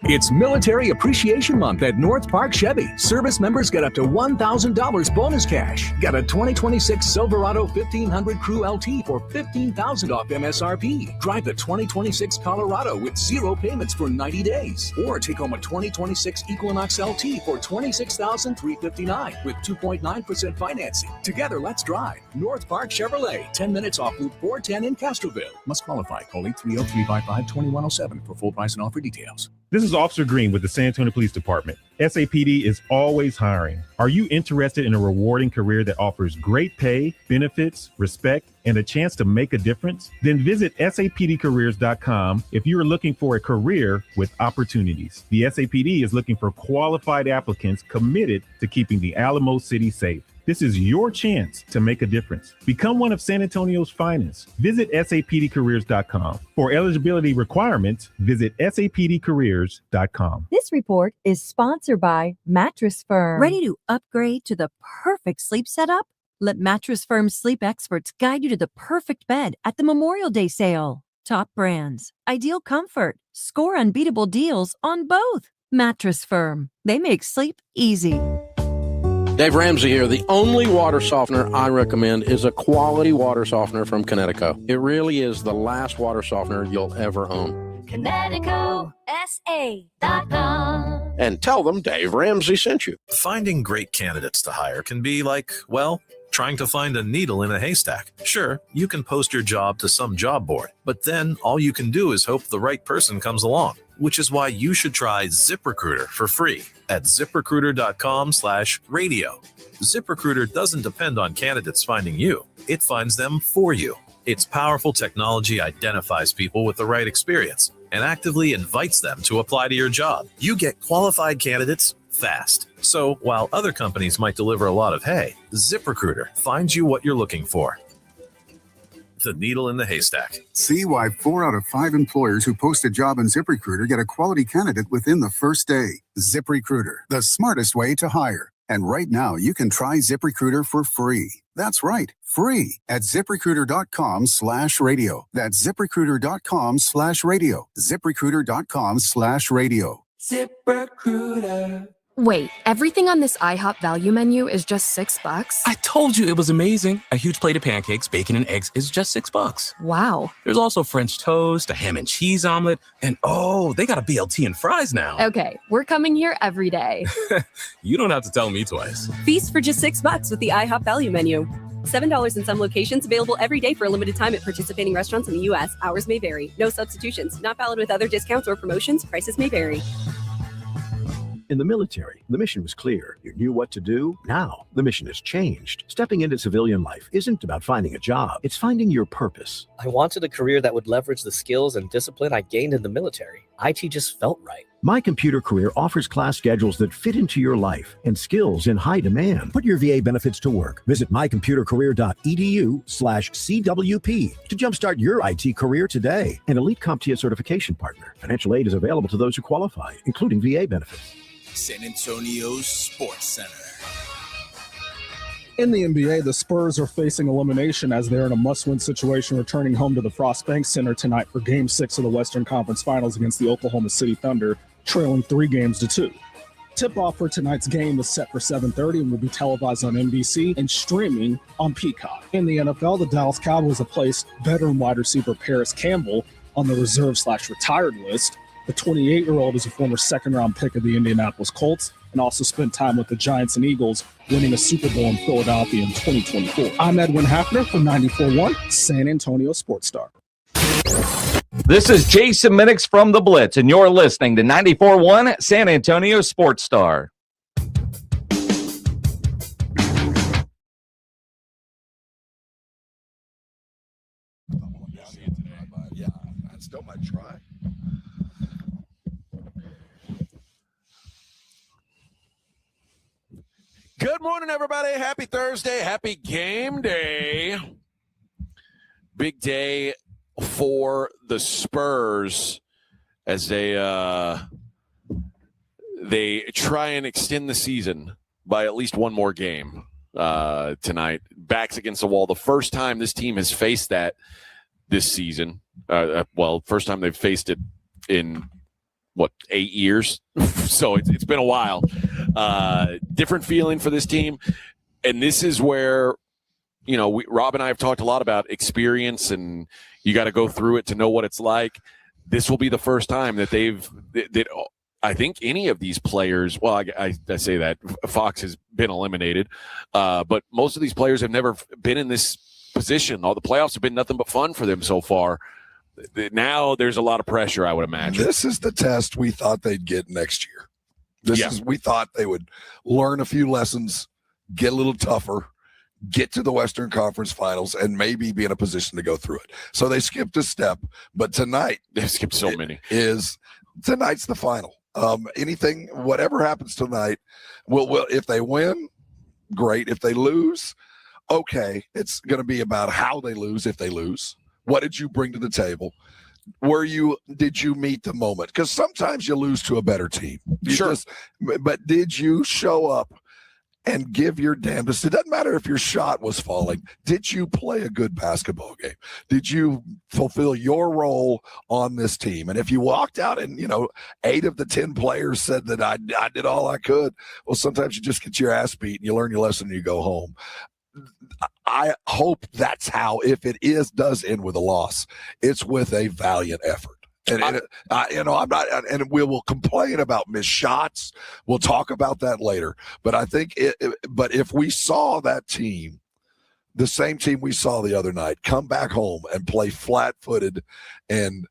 It's Military Appreciation Month at North Park Chevy. Service members get up to $1,000 bonus cash. Got a 2026 Silverado 1500 Crew LT for $15,000 off MSRP. Drive the 2026 Colorado with 0 payments for 90 days. Or take home a 2026 Equinox LT for $26,359 with 2.9% financing. Together, let's drive. North Park Chevrolet, 10 minutes off Loop 410 in Castroville. Must qualify. Call 830-355-2107 for full price and offer details. This is Officer Green with the San Antonio Police Department. SAPD is always hiring. Are you interested in a rewarding career that offers great pay, benefits, respect, and a chance to make a difference? Then visit sapdcareers.com if you are looking for a career with opportunities. The SAPD is looking for qualified applicants committed to keeping the Alamo City safe. This is your chance to make a difference. Become one of San Antonio's finest. Visit sapdcareers.com. For eligibility requirements, visit sapdcareers.com. This report is sponsored by Mattress Firm. Ready to upgrade to the perfect sleep setup? Let Mattress Firm's sleep experts guide you to the perfect bed at the Memorial Day sale. top brands, ideal comfort, score unbeatable deals on both. Mattress Firm. They make sleep easy. Dave Ramsey here. The only water softener I recommend is a quality water softener from Connecticut. It really is the last water softener you'll ever own. ConnecticutSA.com. And tell them Dave Ramsey sent you. Finding great candidates to hire can be like, well, trying to find a needle in a haystack. Sure, you can post your job to some job board, but then all you can do is hope the right person comes along, which is why you should try ZipRecruiter for free at ZipRecruiter.com/radio. ZipRecruiter doesn't depend on candidates finding you. It finds them for you. Its powerful technology identifies people with the right experience and actively invites them to apply to your job. You get qualified candidates fast. So while other companies might deliver a lot of hay, ZipRecruiter finds you what you're looking for. The needle in the haystack. See why 4 out of 5 employers who post a job in ZipRecruiter get a quality candidate within the first day. ZipRecruiter, the smartest way to hire. And right now, you can try ZipRecruiter for free. That's right, free at ZipRecruiter.com/radio. That's ZipRecruiter.com/radio. ZipRecruiter.com/radio. ZipRecruiter. Wait, everything on this IHOP value menu is just $6? I told you it was amazing. A huge plate of pancakes, bacon, and eggs is just $6. Wow. There's also French toast, a ham and cheese omelet, and oh, they got a BLT and fries now. Okay, we're coming here every day. You don't have to tell me twice. Feast for just $6 with the IHOP value menu. $7 in some locations, available every day for a limited time at participating restaurants in the U.S. Hours may vary. No substitutions. Not valid with other discounts or promotions. Prices may vary. In the military, the mission was clear. You knew what to do. Now, the mission has changed. Stepping into civilian life isn't about finding a job. It's finding your purpose. I wanted a career that would leverage the skills and discipline I gained in the military. IT just felt right. My Computer Career offers class schedules that fit into your life and skills in high demand. Put your VA benefits to work. Visit mycomputercareer.edu/CWP to jumpstart your IT career today. An elite CompTIA certification partner. Financial aid is available to those who qualify, including VA benefits. San Antonio Sports Center. In the NBA, the Spurs are facing elimination as they're in a must-win situation, returning home to the Frost Bank Center tonight for Game 6 of the Western Conference Finals against the Oklahoma City Thunder, trailing 3-2. Tip-off for tonight's game is set for 7:30 and will be televised on NBC and streaming on Peacock. In the NFL, the Dallas Cowboys have placed veteran wide receiver Paris Campbell on the reserve/retired list. The 28-year-old is a former second-round pick of the Indianapolis Colts and also spent time with the Giants and Eagles, winning a Super Bowl in Philadelphia in 2024. I'm Edwin Hafner from 94.1 San Antonio Sports Star. This is Jason Minix from The Blitz, and you're listening to 94.1 San Antonio Sports Star. Yeah, I still might try. Good morning, everybody. Happy Thursday. Happy game day. Big day for the Spurs as they try and extend the season by at least one more game tonight. Backs against the wall. The first time this team has faced that this season. First time they've faced it in 8 years. So it's been a while. Different feeling for this team. And this is where, Rob and I have talked a lot about experience, and you got to go through it to know what it's like. This will be the first time that that I think any of these players, well, I say that Fox has been eliminated, but most of these players have never been in this position. All the playoffs have been nothing but fun for them so far. Now there's a lot of pressure, I would imagine. This is the test we thought they'd get next year. We thought they would learn a few lessons, get a little tougher, get to the Western Conference Finals, and maybe be in a position to go through it. So they skipped a step, but tonight they skipped so many. Tonight's the final. Whatever happens tonight, if they win, great. If they lose, okay. It's going to be about how they lose. If they lose, what did you bring to the table? Did you meet the moment? Because sometimes you lose to a better team. But did you show up and give your damnedest. It doesn't matter if your shot was falling. Did you play a good basketball game? Did you fulfill your role on this team? And if you walked out and, 8 of the 10 players said that I did all I could, well, sometimes you just get your ass beat and you learn your lesson and you go home. I hope that's how, if it does end with a loss, it's with a valiant effort. And I'm not, and we will complain about missed shots. We'll talk about that later. But I think, but if we saw that team, the same team we saw the other night, come back home and play flat-footed and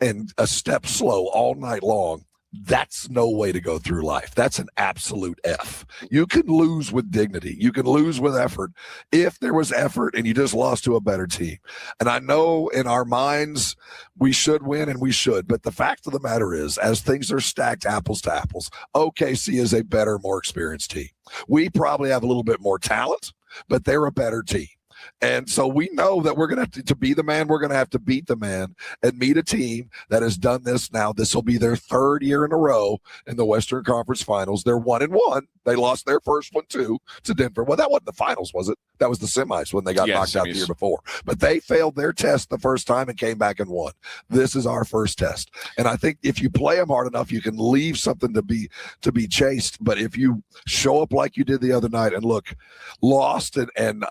a step slow all night long, that's no way to go through life. That's an absolute F. You can lose with dignity. You can lose with effort if there was effort and you just lost to a better team. And I know in our minds we should win and we should, but the fact of the matter is, as things are stacked apples to apples, OKC is a better, more experienced team. We probably have a little bit more talent, but they're a better team. And so we know that we're going to be the man, we're going to have to beat the man and meet a team that has done this now. This will be their 3rd year in a row in the Western Conference Finals. They're 1-1. They lost their first one, too, to Denver. Well, that wasn't the finals, was it? That was the semis when they got knocked out the year before. But they failed their test the first time and came back and won. This is our first test. And I think if you play them hard enough, you can leave something to be chased. But if you show up like you did the other night and look lost and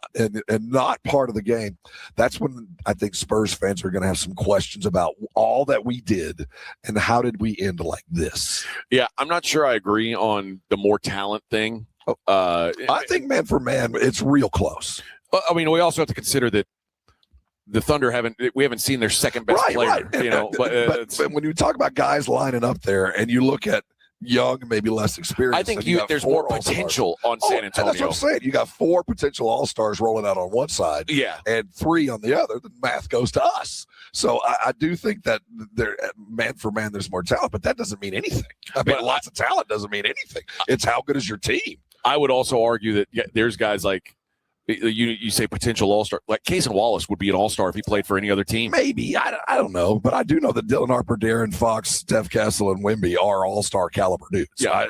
not part of the game, that's when I think Spurs fans are going to have some questions about all that we did and how did we end like this. Yeah, I'm not sure I agree on the more talent thing. I think man for man, it's real close. I mean, we also have to consider that the Thunder haven't seen their second best player. Right. But when you talk about guys lining up there and you look at young, maybe less experienced, I think there's more potential on San Antonio. That's what I'm saying. You got 4 potential all-stars rolling out on one side, and 3 on the other. The math goes to us. So I do think that they're man for man, there's more talent, but that doesn't mean anything. I mean, lots of talent doesn't mean anything. It's how good is your team. I would also argue that there's guys like you say potential all-star, like Cason Wallace would be an all-star if he played for any other team. Maybe. I don't know. But I do know that Dylan Harper, Darren Fox, Steph Castle, and Wemby are all-star caliber dudes. Yeah.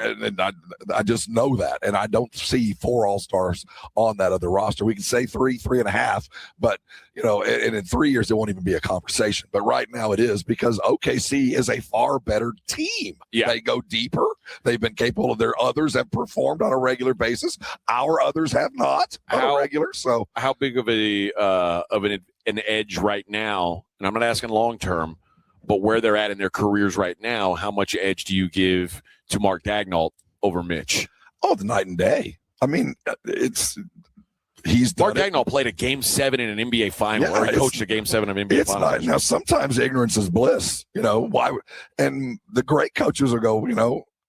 I just know that. And I don't see 4 all-stars on that other roster. We can say 3, 3.5, but, and in 3 years, it won't even be a conversation. But right now it is, because OKC is a far better team. Yeah. They go deeper. They've been capable of their others have performed on a regular basis. Our others have not on a regular. So how big of an edge right now, and I'm not asking long term, but where they're at in their careers right now, how much edge do you give to Mark Daigneault over Mitch? Oh, the night and day. I mean, Mark Daigneault played a Game 7 in an NBA final, or he coached a Game 7 of an NBA final. Now, sometimes ignorance is bliss, why? And the great coaches will go,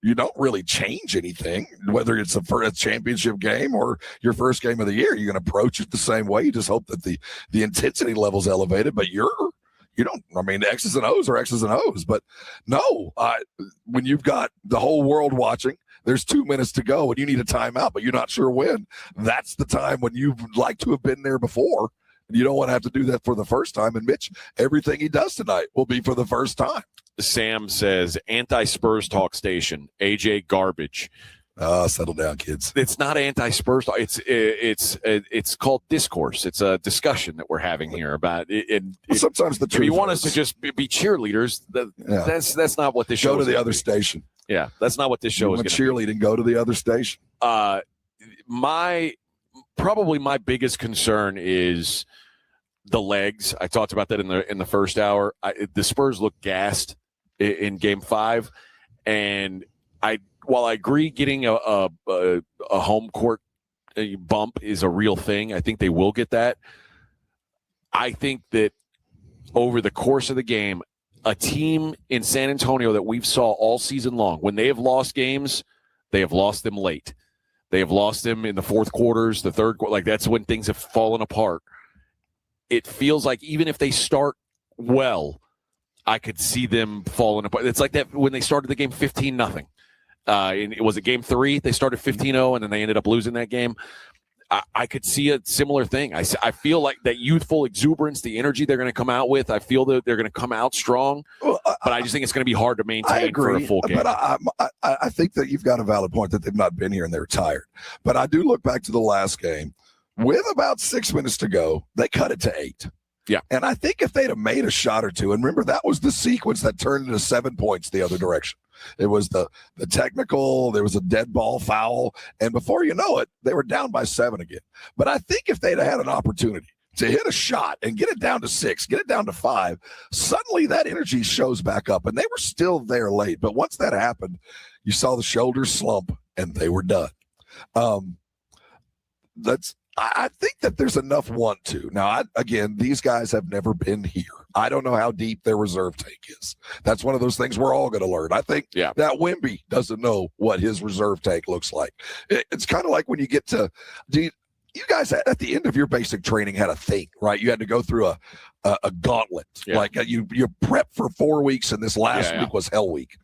you don't really change anything, whether it's a championship game or your first game of the year. You're going to approach it the same way. You just hope that the intensity level's elevated, but you don't. I mean, the X's and O's are X's and O's. But no, when you've got the whole world watching, there's 2 minutes to go and you need a timeout, but you're not sure when. That's the time when you'd like to have been there before. And you don't want to have to do that for the first time. And Mitch, everything he does tonight will be for the first time. Sam says, anti-Spurs talk station, AJ garbage. Settle down, kids. It's not anti-Spurs talk. It's called discourse. It's a discussion that we're having here about it. And sometimes the truth. If you want us to just be cheerleaders, that's not what this show is. Go to the other station. Yeah, that's not what this show is going to be. Cheerleading, go to the other station. Probably my biggest concern is the legs. I talked about that in the first hour. The Spurs look gassed in Game 5, and while I agree getting a home court bump is a real thing, I think they will get that. I think that over the course of the game, a team in San Antonio that we've saw all season long, when they have lost games, they have lost them late. They have lost them in the fourth quarters, the third quarter. Like, that's when things have fallen apart. It feels like even if they start well, I could see them falling apart. It's like that when they started the game 15-0. Was it Game 3? They started 15-0, and then they ended up losing that game. I could see a similar thing. I feel like that youthful exuberance, the energy they're going to come out with, I feel that they're going to come out strong. But I just think it's going to be hard to maintain for a full game. But I think that you've got a valid point that they've not been here and they're tired. But I do look back to the last game. With about 6 minutes to go, they cut it to 8. Yeah. And I think if they'd have made a shot or two, and remember, that was the sequence that turned into 7 points the other direction. It was the technical, there was a dead ball foul, and before you know it, they were down by 7 again. But I think if they'd had an opportunity to hit a shot and get it down to 6, get it down to 5, suddenly that energy shows back up, and they were still there late. But once that happened, you saw the shoulders slump, and they were done. I think that there's enough want to. Now, again, these guys have never been here. I don't know how deep their reserve tank is. That's one of those things we're all going to learn. I think that Wemby doesn't know what his reserve tank looks like. It's kind of like when you get to you guys at the end of your basic training had a thing, right? You had to go through a gauntlet. Like you prep for 4 weeks, and this last week was Hell Week.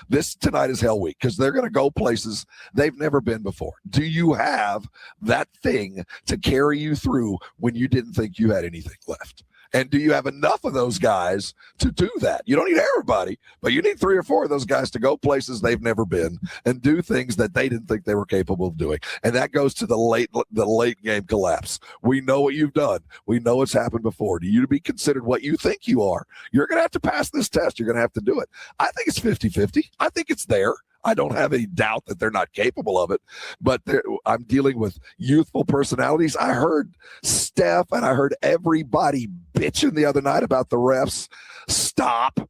This tonight is Hell Week because they're going to go places they've never been before. Do you have that thing to carry you through when you didn't think you had anything left? And do you have enough of those guys to do that? You don't need everybody, but you need 3 or 4 of those guys to go places they've never been and do things that they didn't think they were capable of doing. And that goes to the late game collapse. We know what you've done. We know it's happened before. Do you to be considered what you think you are? You're going to have to pass this test. You're going to have to do it. I think it's 50-50. I think it's there. I don't have any doubt that they're not capable of it, but I'm dealing with youthful personalities. I heard Steph and I heard everybody bitching the other night about the refs. Stop.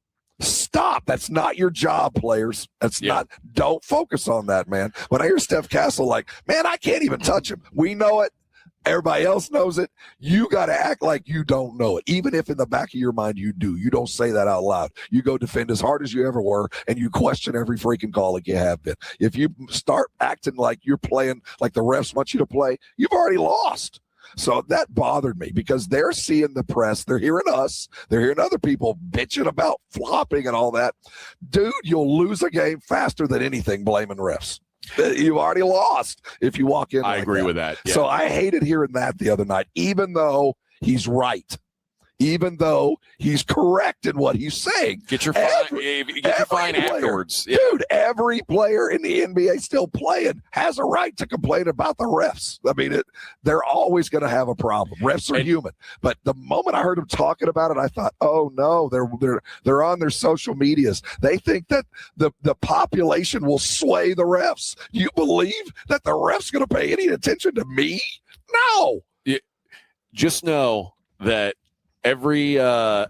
That's not your job, players. That's not. Don't focus on that, man. When I hear Steph Castle like, man, I can't even touch him. We know it. Everybody else knows it. You got to act like you don't know it. Even if in the back of your mind you do. You don't say that out loud. You go defend as hard as you ever were, and you question every freaking call like you have been. If you start acting like you're playing like the refs want you to play, you've already lost. So that bothered me because they're seeing the press. They're hearing us. They're hearing other people bitching about flopping and all that. Dude, you'll lose a game faster than anything blaming refs. You already lost if you walk in. I agree with that. Yeah. So I hated hearing that the other night, even though he's right. Even though he's correct in what he's saying. Get your fine afterwards. Yeah. Dude, every player in the NBA still playing has a right to complain about the refs. I mean, they're always going to have a problem. Refs are human. But the moment I heard him talking about it, I thought, oh, no, they're on their social medias. They think that the population will sway the refs. You believe that the refs going to pay any attention to me? No. Just know that every time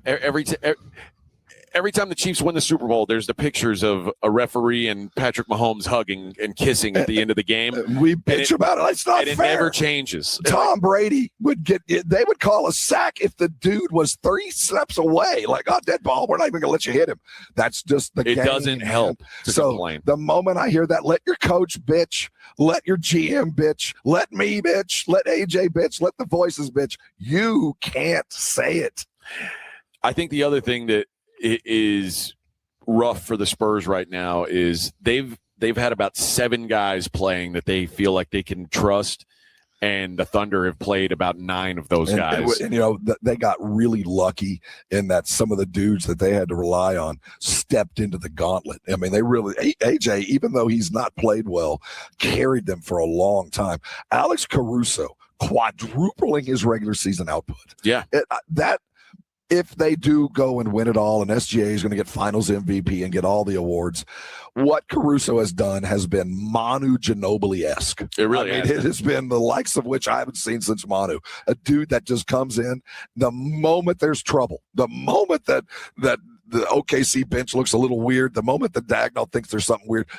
the Chiefs win the Super Bowl, there's the pictures of a referee and Patrick Mahomes hugging and kissing at the end of the game. We bitch about it. It's not fair. It never changes. Tom Brady they would call a sack if the dude was 3 steps away. Like, oh, dead ball. We're not even going to let you hit him. That's just the game. It doesn't help to complain. The moment I hear that, let your coach bitch, let your GM bitch, let me bitch, let AJ bitch, let the voices bitch. You can't say it. I think the other thing that is rough for the Spurs right now is they've had about 7 guys playing that they feel like they can trust, and the Thunder have played about 9 of those guys. And they got really lucky in that some of the dudes that they had to rely on stepped into the gauntlet. I mean, they really AJ, even though he's not played well, carried them for a long time. Alex Caruso quadrupling his regular season output. Yeah, if they do go and win it all, and SGA is going to get finals MVP and get all the awards, what Caruso has done has been Manu Ginobili-esque. It really has. It has been the likes of which I haven't seen since Manu. A dude that just comes in the moment there's trouble, the moment that the OKC bench looks a little weird, the moment the Dagnall thinks there's something weird,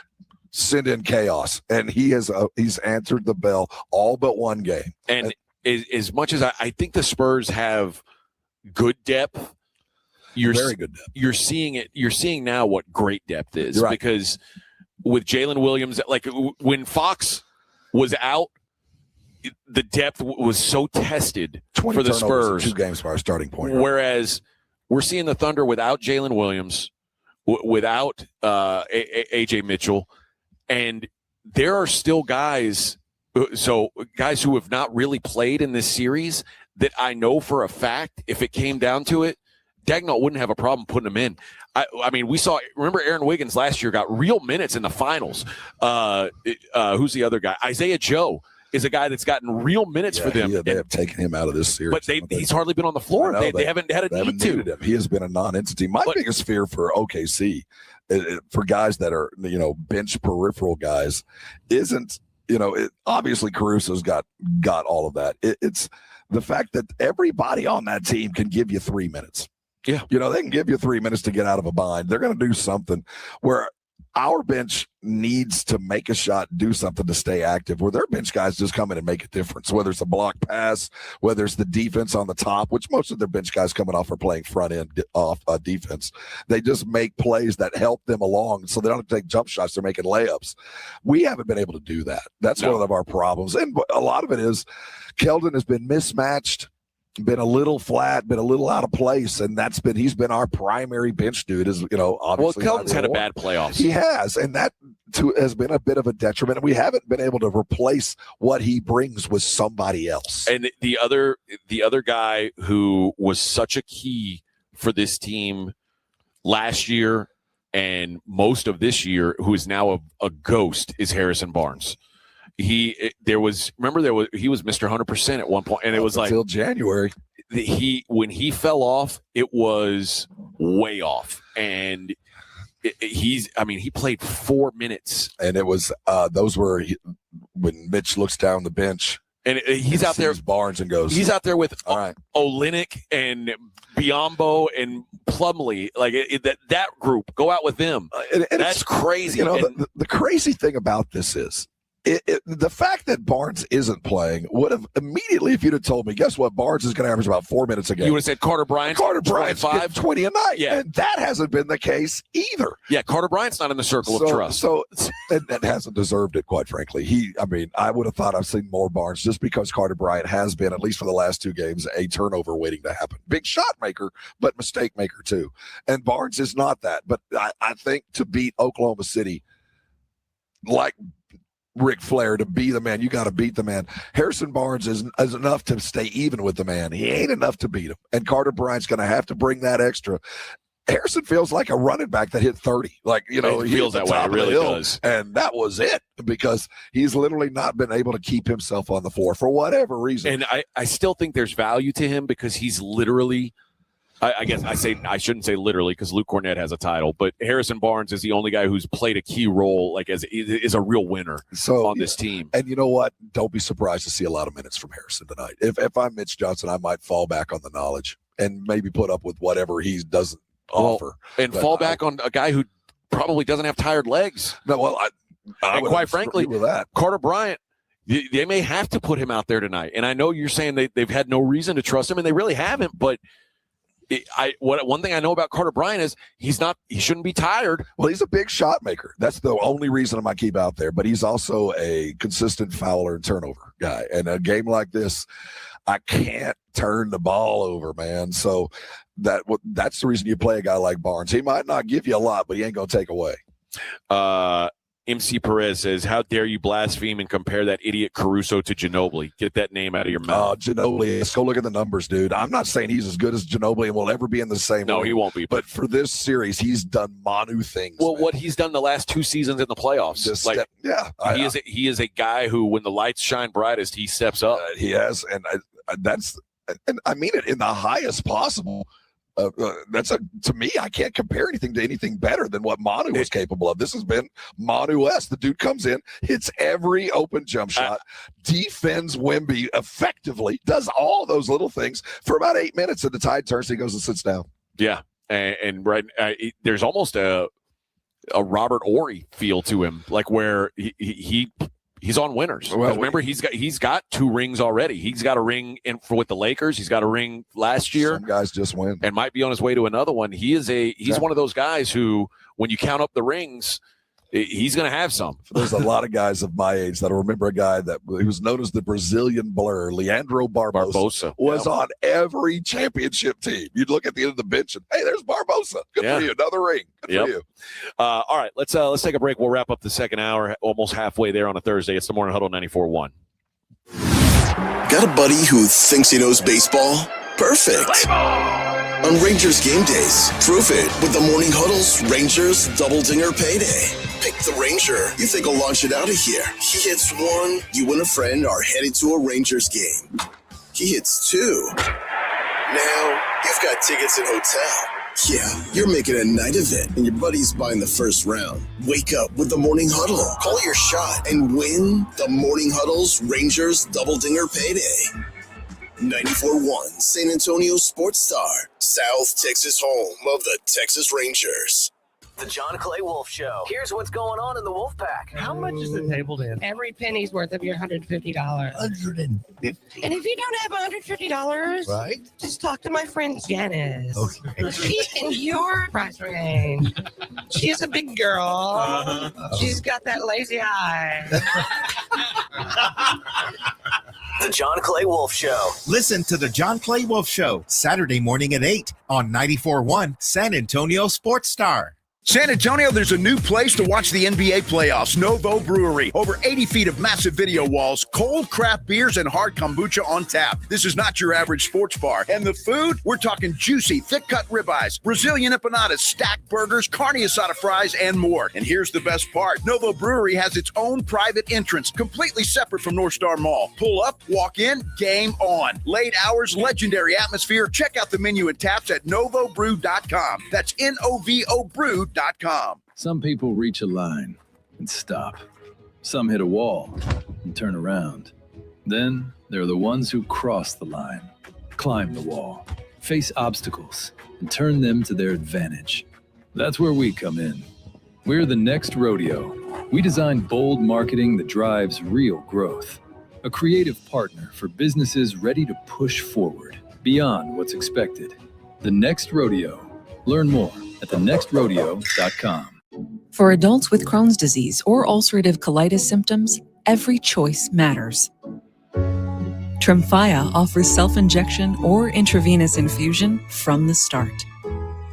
send in chaos. And he's answered the bell all but one game. And as much as I think the Spurs have good depth, very good depth. You're seeing it. You're seeing now what great depth is, right. Because with Jalen Williams, like when Fox was out, the depth was so tested for the Spurs. 2 games for our starting point. Whereas we're seeing the Thunder without Jalen Williams, without AJ Mitchell, and there are still guys So guys who have not really played in this series that I know for a fact, if it came down to it, Dagnall wouldn't have a problem putting them in. I mean, remember Aaron Wiggins last year got real minutes in the finals. Who's the other guy? Isaiah Joe is a guy that's gotten real minutes for them. Yeah, they have taken him out of this series. But he's hardly been on the floor. They haven't had a need to. Him. He has been a non-entity. My biggest fear for OKC, for guys that are, bench peripheral guys, isn't, obviously Caruso's got all of that. It's the fact that everybody on that team can give you 3 minutes. Yeah. They can give you 3 minutes to get out of a bind. They're going to do something where our bench needs to make a shot, do something to stay active, where their bench guys just come in and make a difference, whether it's a block pass, whether it's the defense on the top, which most of their bench guys coming off are playing front end off defense. They just make plays that help them along so they don't have to take jump shots. They're making layups. We haven't been able to do that. That's one of our problems. And a lot of it is Keldon has been mismatched, been a little flat, been a little out of place, and he's been our primary bench dude. Obviously. Well, Keldon's had a bad playoffs. He has, and that has been a bit of a detriment. And we haven't been able to replace what he brings with somebody else. And the other guy who was such a key for this team last year and most of this year, who is now a ghost, is Harrison Barnes. He was Mr. 100% at one point, and it was like until January. When he fell off, it was way off, and he played 4 minutes, and it was those were when Mitch looks down the bench, and he's out there, Barnes, and goes, he's out there with all right, Olynyk and Biyombo and Plumlee, like that group. Go out with them. That's crazy. The crazy thing about this is, the fact that Barnes isn't playing would have immediately, if you'd have told me, guess what, Barnes is going to average about 4 minutes a game. You would have said Carter Bryant's 20 a night. Yeah. And that hasn't been the case either. Yeah, Carter Bryant's not in the circle of trust. And that hasn't deserved it, quite frankly. I would have thought I've seen more Barnes just because Carter Bryant has been, at least for the last 2 games, a turnover waiting to happen. Big shot maker, but mistake maker too. And Barnes is not that. But I think to beat Oklahoma City, like Ric Flair, to be the man, you got to beat the man. Harrison Barnes is enough to stay even with the man. He ain't enough to beat him. And Carter Bryant's going to have to bring that extra. Harrison feels like a running back that hit 30. He feels that way. It really does. And that was it, because he's literally not been able to keep himself on the floor for whatever reason. And I still think there's value to him, because he's literally, I guess I shouldn't say literally, because Luke Cornett has a title, but Harrison Barnes is the only guy who's played a key role, is a real winner on this team. And you know what? Don't be surprised to see a lot of minutes from Harrison tonight. If I'm Mitch Johnson, I might fall back on the knowledge and maybe put up with whatever he doesn't offer. And fall back on a guy who probably doesn't have tired legs. No, well, I quite frankly, with that. Carter Bryant, they may have to put him out there tonight. And I know you're saying they've had no reason to trust him, and they really haven't, but one thing I know about Carter Bryant is he shouldn't be tired. Well, he's a big shot maker. That's the only reason I might keep out there. But he's also a consistent fouler and turnover guy. And a game like this, I can't turn the ball over, man. So that's the reason you play a guy like Barnes. He might not give you a lot, but he ain't going to take away. MC Perez says, how dare you blaspheme and compare that idiot Caruso to Ginobili? Get that name out of your mouth. Oh, Ginobili. Let's go look at the numbers, dude. I'm not saying he's as good as Ginobili and will ever be in the same No, room, he won't be. But for this series, he's done Manu things. Well, man. What he's done the last 2 seasons in the playoffs. He is a guy who, when the lights shine brightest, he steps up. He has, and I mean it in the highest possible. To me, I can't compare anything to anything better than what Manu was capable of. This has been Manu-esque. The dude comes in, hits every open jump shot, defends Wemby effectively, does all those little things for about 8 minutes, and the tide turns, he goes and sits down. Yeah, and there's almost a Robert Horry feel to him, like where he's on winners. Well, remember, he's got 2 rings already. He's got a ring with the Lakers. He's got a ring last year. Some guys just win and might be on his way to another one. He's one of those guys who, when you count up the rings, he's going to have some. There's a lot of guys of my age that'll remember a guy that he was known as the Brazilian Blur, Leandro Barbosa was on every championship team. You'd look at the end of the bench and, hey, there's Barbosa. Good for you. Another ring. Good for you. All right, let's take a break. We'll wrap up the second hour, almost halfway there on a Thursday. It's the Morning Huddle 94.1. Got a buddy who thinks he knows baseball? Perfect. On Rangers game days, prove it with the Morning Huddle's Rangers Double Dinger Payday. Pick the Ranger you think will launch it out of here. He hits one, you and a friend are headed to a Rangers game. He hits two. Now, you've got tickets and hotel. Yeah, you're making a night of it, and your buddy's buying the first round. Wake up with the Morning Huddle. Call your shot and win the Morning Huddle's Rangers Double Dinger Payday. 94.1 San Antonio Sports Star, South Texas home of the Texas Rangers. The John Clay Wolf Show. Here's what's going on in the Wolf Pack. How much is the table dance? Every penny's worth of your $150. $150. And if you don't have $150, Right. just talk to my friend Janice. Okay. She's in your price range. She's a big girl. She's got that lazy eye. The John Clay Wolf Show. Listen to the John Clay Wolf Show, Saturday morning at 8 on 94.1 San Antonio Sports Star. San Antonio, there's a new place to watch the NBA playoffs, Novo Brewery. Over 80 feet of massive video walls, cold craft beers, and hard kombucha on tap. This is not your average sports bar. And the food, we're talking juicy, thick-cut ribeyes, Brazilian empanadas, stacked burgers, carne asada fries, and more. And here's the best part. Novo Brewery has its own private entrance, completely separate from North Star Mall. Pull up, walk in, game on. Late hours, legendary atmosphere. Check out the menu and taps at novobrew.com. That's N-O-V-O brew.com. Some people reach a line and stop. Some hit a wall and turn around. Then there are the ones who cross the line, climb the wall, face obstacles, and turn them to their advantage. That's where we come in. We're the next rodeo. We design bold marketing that drives real growth. A creative partner for businesses ready to push forward beyond what's expected. The Next Rodeo. Learn more at thenextrodeo.com. For adults with Crohn's disease or ulcerative colitis symptoms, every choice matters. Tremfya offers self-injection or intravenous infusion from the start.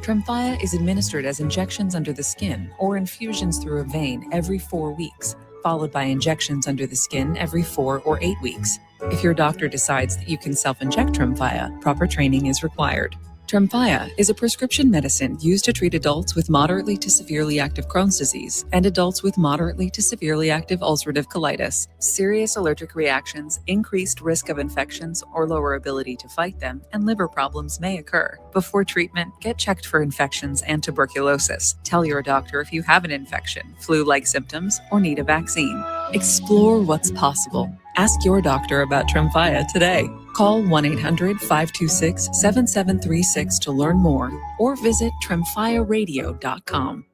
Tremfya is administered as injections under the skin or infusions through a vein every 4 weeks, followed by injections under the skin every 4 or 8 weeks. If your doctor decides that you can self-inject Tremfya, proper training is required. Tremfya is a prescription medicine used to treat adults with moderately to severely active Crohn's disease and adults with moderately to severely active ulcerative colitis. Serious allergic reactions, increased risk of infections or lower ability to fight them, and liver problems may occur. Before treatment, get checked for infections and tuberculosis. Tell your doctor if you have an infection, flu-like symptoms, or need a vaccine. Explore what's possible. Ask your doctor about Tremfya today. Call 1-800-526-7736 to learn more or visit tremfyaradio.com.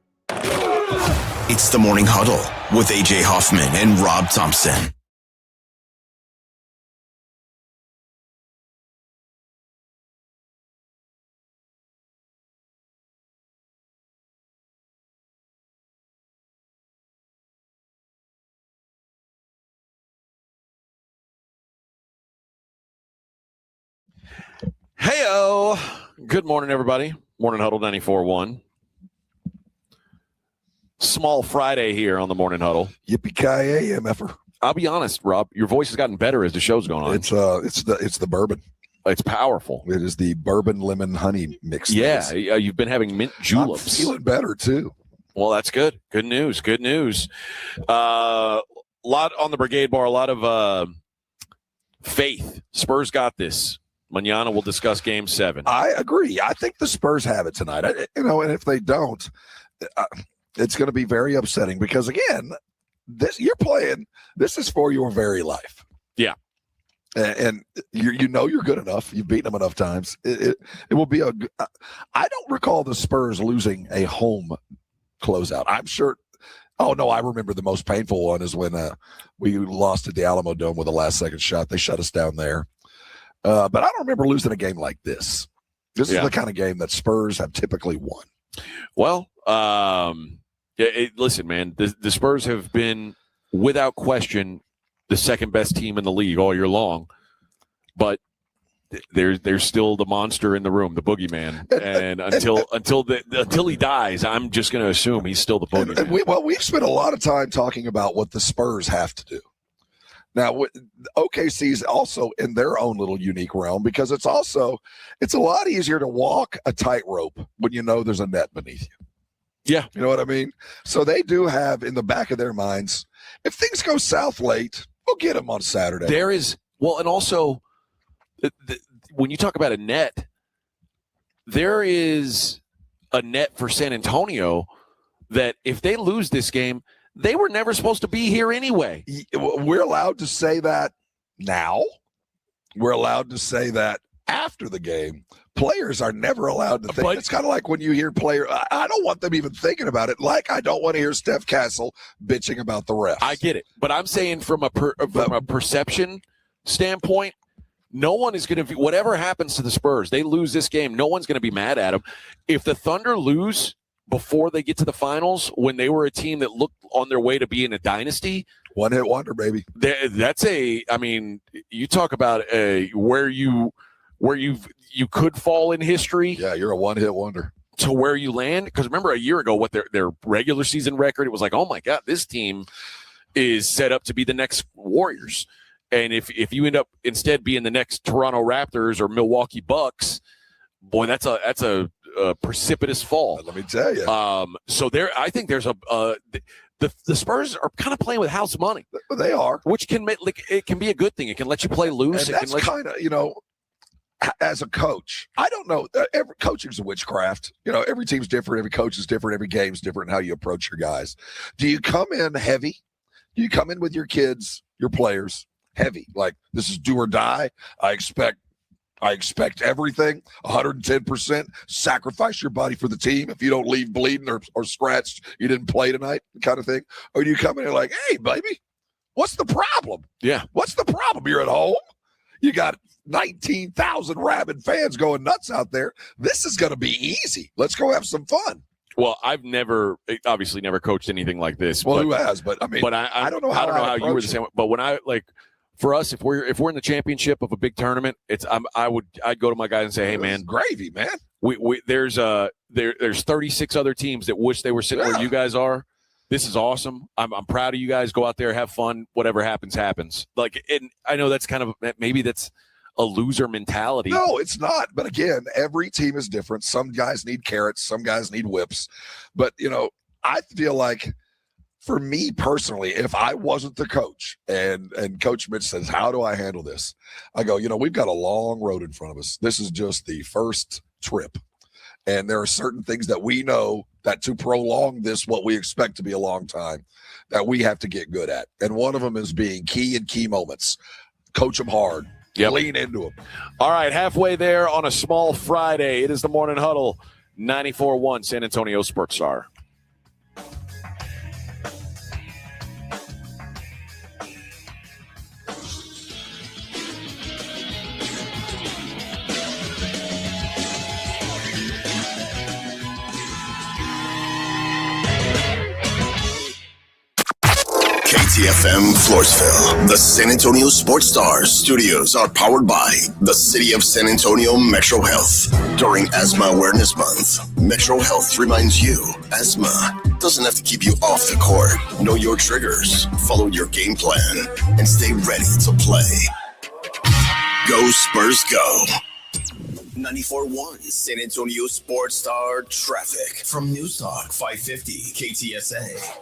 It's the Morning Huddle with AJ Hoffman and Rob Thompson. Heyo! Good morning, everybody. Morning Huddle 94.1. Small Friday here on the Morning Huddle. Yippee-ki-yay, MFer. I'll be honest, Rob, your voice has gotten better as the show's going on. It's the bourbon. It's powerful. It is the bourbon lemon honey mix. Yeah, you've been having mint juleps. I'm feeling better too. Well, that's good. Good news. Good news. Lot on the Brigade Bar. A lot of faith. Spurs got this. Mañana we'll discuss Game 7. I agree. I think the Spurs have it tonight. And if they don't, it's going to be very upsetting because again, you're playing. This is for your very life. Yeah, and you know you're good enough. You've beaten them enough times. It will be a. I don't recall the Spurs losing a home closeout. I'm sure. Oh no, I remember the most painful one is when we lost at the Alamo Dome with a last-second shot. They shut us down there. But I don't remember losing a game like this. This is the kind of game that Spurs have typically won. Well, listen, man, the Spurs have been, without question, the second best team in the league all year long. But there's still the monster in the room, the boogeyman. And until he dies, I'm just going to assume he's still the boogeyman. We've spent a lot of time talking about what the Spurs have to do. Now, OKC's also in their own little unique realm because it's a lot easier to walk a tightrope when you know there's a net beneath you. Yeah. You know what I mean? So they do have in the back of their minds, if things go south late, we'll get them on Saturday. There is, well, and also when you talk about a net, there is a net for San Antonio that if they lose this game, they were never supposed to be here anyway. We're allowed to say that now. We're allowed to say that after the game. Players are never allowed to think. It's kind of like when you hear I don't want them even thinking about it. Like I don't want to hear Steph Castle bitching about the refs. I get it. But I'm saying from a perception standpoint, no one is going to – whatever happens to the Spurs, they lose this game, no one's going to be mad at them. If the Thunder lose – before they get to the finals, when they were a team that looked on their way to being a dynasty. One-hit wonder, baby. That's you talk about where you could fall in history. Yeah, you're a one-hit wonder. To where you land. Because remember a year ago what their regular season record, it was like, oh, my God, this team is set up to be the next Warriors. And if you end up instead being the next Toronto Raptors or Milwaukee Bucks, boy, that's a precipitous fall. Let me tell you. So I think there's the Spurs are kind of playing with house money. They are, which can it can be a good thing. It can let you play loose. And that's kind of as a coach, I don't know. Every coaching's a witchcraft. Every team's different. Every coach is different. Every game's different. How you approach your guys. Do you come in heavy? Do you come in with your kids, your players, heavy? Like this is do or die. I expect everything, 110%. Sacrifice your body for the team. If you don't leave bleeding or scratched, you didn't play tonight, kind of thing. Or do you come in and like, hey, baby, what's the problem? Yeah. What's the problem? You're at home. You got 19,000 rabid fans going nuts out there. This is going to be easy. Let's go have some fun. Well, I've obviously never coached anything like this. Well, who has? But I don't know how you were the same. But when for us, if we're in the championship of a big tournament, I'd go to my guys and say, "Hey, man, gravy, man. There's 36 other teams that wish they were sitting where you guys are. This is awesome. I'm proud of you guys. Go out there, have fun. Whatever happens, happens. And I know that's maybe that's a loser mentality. No, it's not. But again, every team is different. Some guys need carrots, some guys need whips. But I feel like, for me personally, if I wasn't the coach and Coach Mitch says, how do I handle this? I go, we've got a long road in front of us. This is just the first trip. And there are certain things that we know that to prolong this, what we expect to be a long time, that we have to get good at. And one of them is being key in key moments. Coach them hard. Yep. Lean into them. All right, halfway there on a small Friday. It is the Morning Huddle, 94.1 San Antonio Sports Star. KTFM Floresville. The San Antonio Sports Stars studios are powered by the City of San Antonio Metro Health. During Asthma Awareness Month, Metro Health reminds you asthma doesn't have to keep you off the court. Know your triggers, follow your game plan, and stay ready to play. Go Spurs go. 94.1 San Antonio Sports Star traffic from News Talk 550 KTSA.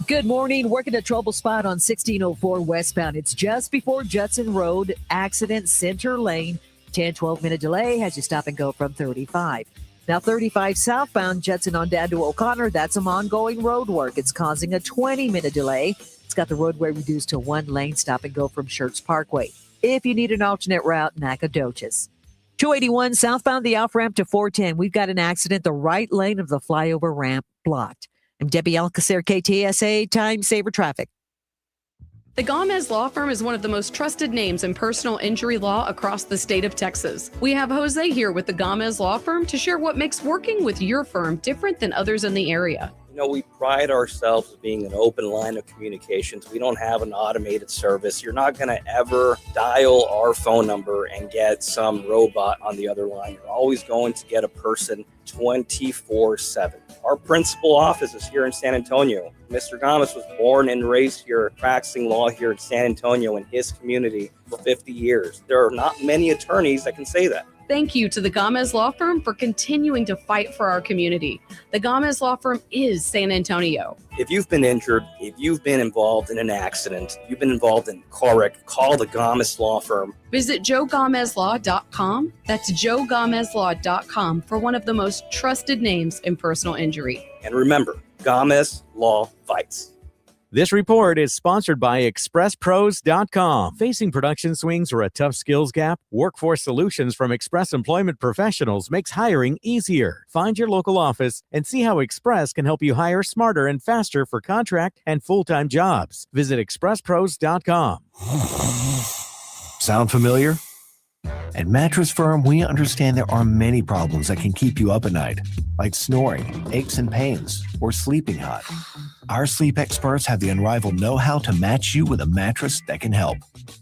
Good morning. Working a trouble spot on 1604 westbound. It's just before Judson Road, accident center lane. 10-12 minute delay has you stop and go from 35. Now 35 southbound Judson on down to O'Connor. That's some ongoing road work. It's causing a 20-minute delay. It's got the roadway reduced to one lane. Stop and go from Schertz Parkway. If you need an alternate route, Nacogdoches. 281 southbound, the off-ramp to 410. We've got an accident. The right lane of the flyover ramp blocked. I'm Debbie Alcacer, KTSA, Time Saver Traffic. The Game7 Law Firm is one of the most trusted names in personal injury law across the state of Texas. We have Jose here with the Game7 Law Firm to share what makes working with your firm different than others in the area. We pride ourselves as being an open line of communications. We don't have an automated service. You're not going to ever dial our phone number and get some robot on the other line. You're always going to get a person 24/7. Our principal office is here in San Antonio. Mr. Gomez was born and raised here, practicing law here in San Antonio in his community for 50 years. There are not many attorneys that can say that. Thank you to the Gomez Law Firm for continuing to fight for our community. The Gomez Law Firm is San Antonio. If you've been injured, if you've been involved in an accident, you've been involved in a car wreck, call the Gomez Law Firm. Visit joegomezlaw.com. That's joegomezlaw.com for one of the most trusted names in personal injury. And remember, Gomez Law fights. This report is sponsored by ExpressPros.com. Facing production swings or a tough skills gap? Workforce Solutions from Express Employment Professionals makes hiring easier. Find your local office and see how Express can help you hire smarter and faster for contract and full-time jobs. Visit ExpressPros.com. Sound familiar? At Mattress Firm, we understand there are many problems that can keep you up at night, like snoring, aches and pains, or sleeping hot. Our sleep experts have the unrivaled know-how to match you with a mattress that can help.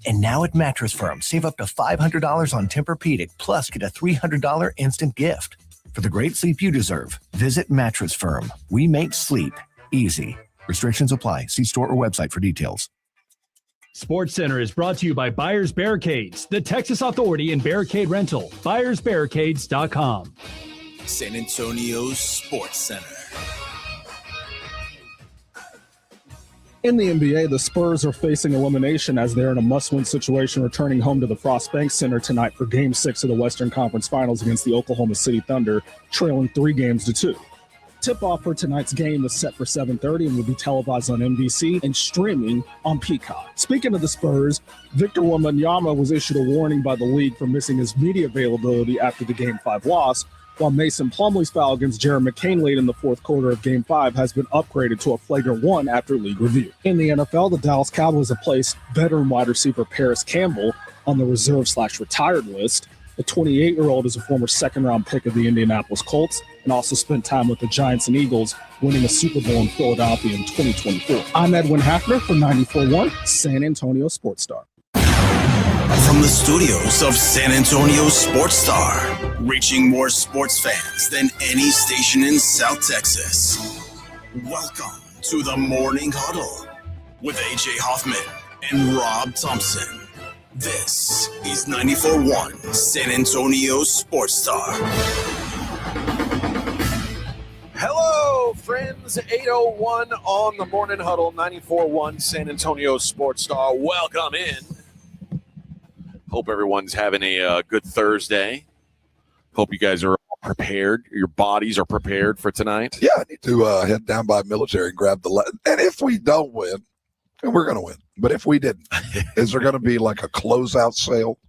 And now at Mattress Firm, save up to $500 on Tempur-Pedic, plus get a $300 instant gift. For the great sleep you deserve, visit Mattress Firm. We make sleep easy. Restrictions apply. See store or website for details. Sports Center is brought to you by Buyers Barricades, the Texas authority in barricade rental. BuyersBarricades.com. San Antonio Sports Center. In the NBA, the Spurs are facing elimination as they're in a must-win situation, returning home to the Frost Bank Center tonight for Game 6 of the Western Conference Finals against the Oklahoma City Thunder, trailing 3-2. Tip-off for tonight's game is set for 7:30 and will be televised on NBC and streaming on Peacock. Speaking of the Spurs, Victor Wembanyama was issued a warning by the league for missing his media availability after the Game 5 loss, while Mason Plumlee's foul against Jared McCain late in the fourth quarter of Game 5 has been upgraded to a flagrant 1 after league review. In the NFL, the Dallas Cowboys have placed veteran wide receiver Paris Campbell on the reserve/retired list. The 28-year-old is a former second-round pick of the Indianapolis Colts and also spent time with the Giants and Eagles, winning a Super Bowl in Philadelphia in 2024. I'm Edwin Hafner for 94.1 San Antonio Sports Star. From the studios of San Antonio Sports Star, reaching more sports fans than any station in South Texas. Welcome to the Morning Huddle with AJ Hoffman and Rob Thompson. This is 94.1 San Antonio Sports Star. Hello, friends. 8:01 on the Morning Huddle, 94.1 San Antonio Sports Star. Welcome in. Hope everyone's having a good Thursday. Hope you guys are all prepared. Your bodies are prepared for tonight. Yeah, I need to head down by military and grab the and if we don't win, and we're going to win, but if we didn't, is there going to be like a closeout sale?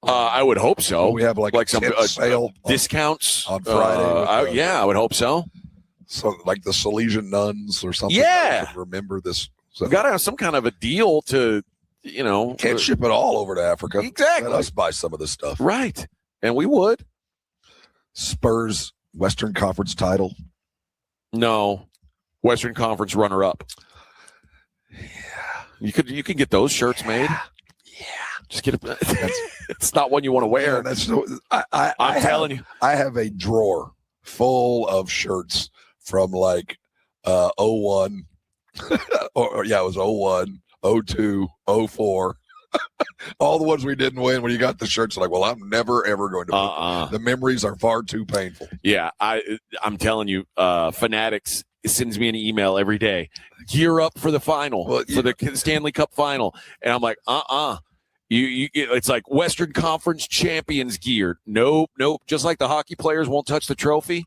I would hope so. We have like some sale discounts on Friday. Yeah, I would hope so. So like the Salesian nuns or something. Yeah, remember this. So. We've got to have some kind of a deal to, can't ship it all over to Africa. Exactly. Let us buy some of this stuff. Right, and we would. Spurs Western Conference title. No, Western Conference runner-up. You could get those shirts made. Yeah. Just get it. It's not one you want to wear. I'm telling you. I have a drawer full of shirts from like 01. or yeah, it was 01, 02, 04. All the ones we didn't win. When you got the shirts, like, well, I'm never ever going to. The memories are far too painful. Yeah, I'm telling you, Fanatics sends me an email every day. Gear up for the final, for the Stanley Cup final, and I'm like, You it's like Western Conference champions gear. Nope. Just like the hockey players won't touch the trophy.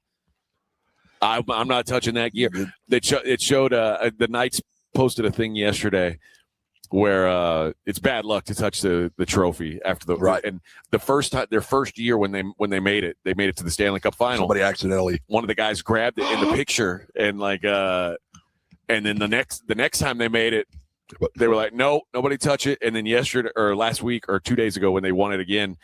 I'm not touching that gear. It showed the Knights posted a thing yesterday where it's bad luck to touch the trophy after the right. And the their first year when they made it to the Stanley Cup final. Somebody accidentally, one of the guys grabbed it in the picture and and then the next time they made it, they were like, no, nobody touch it. And then yesterday or last week or 2 days ago when they won it again,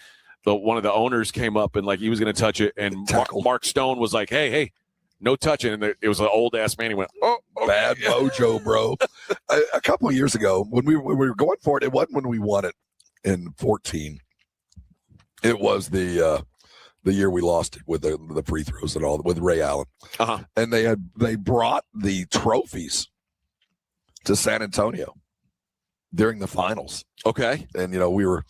one of the owners came up and he was going to touch it. And Mark Stone was like, hey, no touching. And it was an old-ass man. He went, oh, bad mojo, bro. A couple of years ago, when we were going for it, it wasn't when we won it in 14. It was the year we lost it with the free throws and all, with Ray Allen. Uh-huh. And they brought the trophies to San Antonio during the finals. Okay. And, we were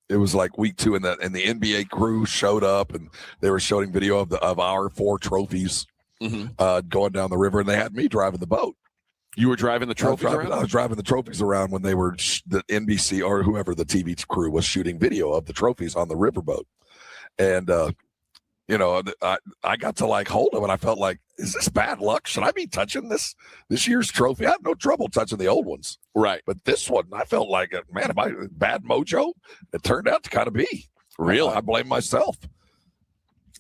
it was like week 2, and the NBA crew showed up, and they were showing video of our 4 trophies going down the river, and they had me driving the boat. You were driving the trophies around? I was driving the trophies around when they were the NBC or whoever the TV crew was shooting video of the trophies on the riverboat. And, I got to hold them, and I felt like, is this bad luck? Should I be touching this year's trophy? I had no trouble touching the old ones. Right. But this one, I felt like, man, am I bad mojo? It turned out to kind of be. Really? I blame myself.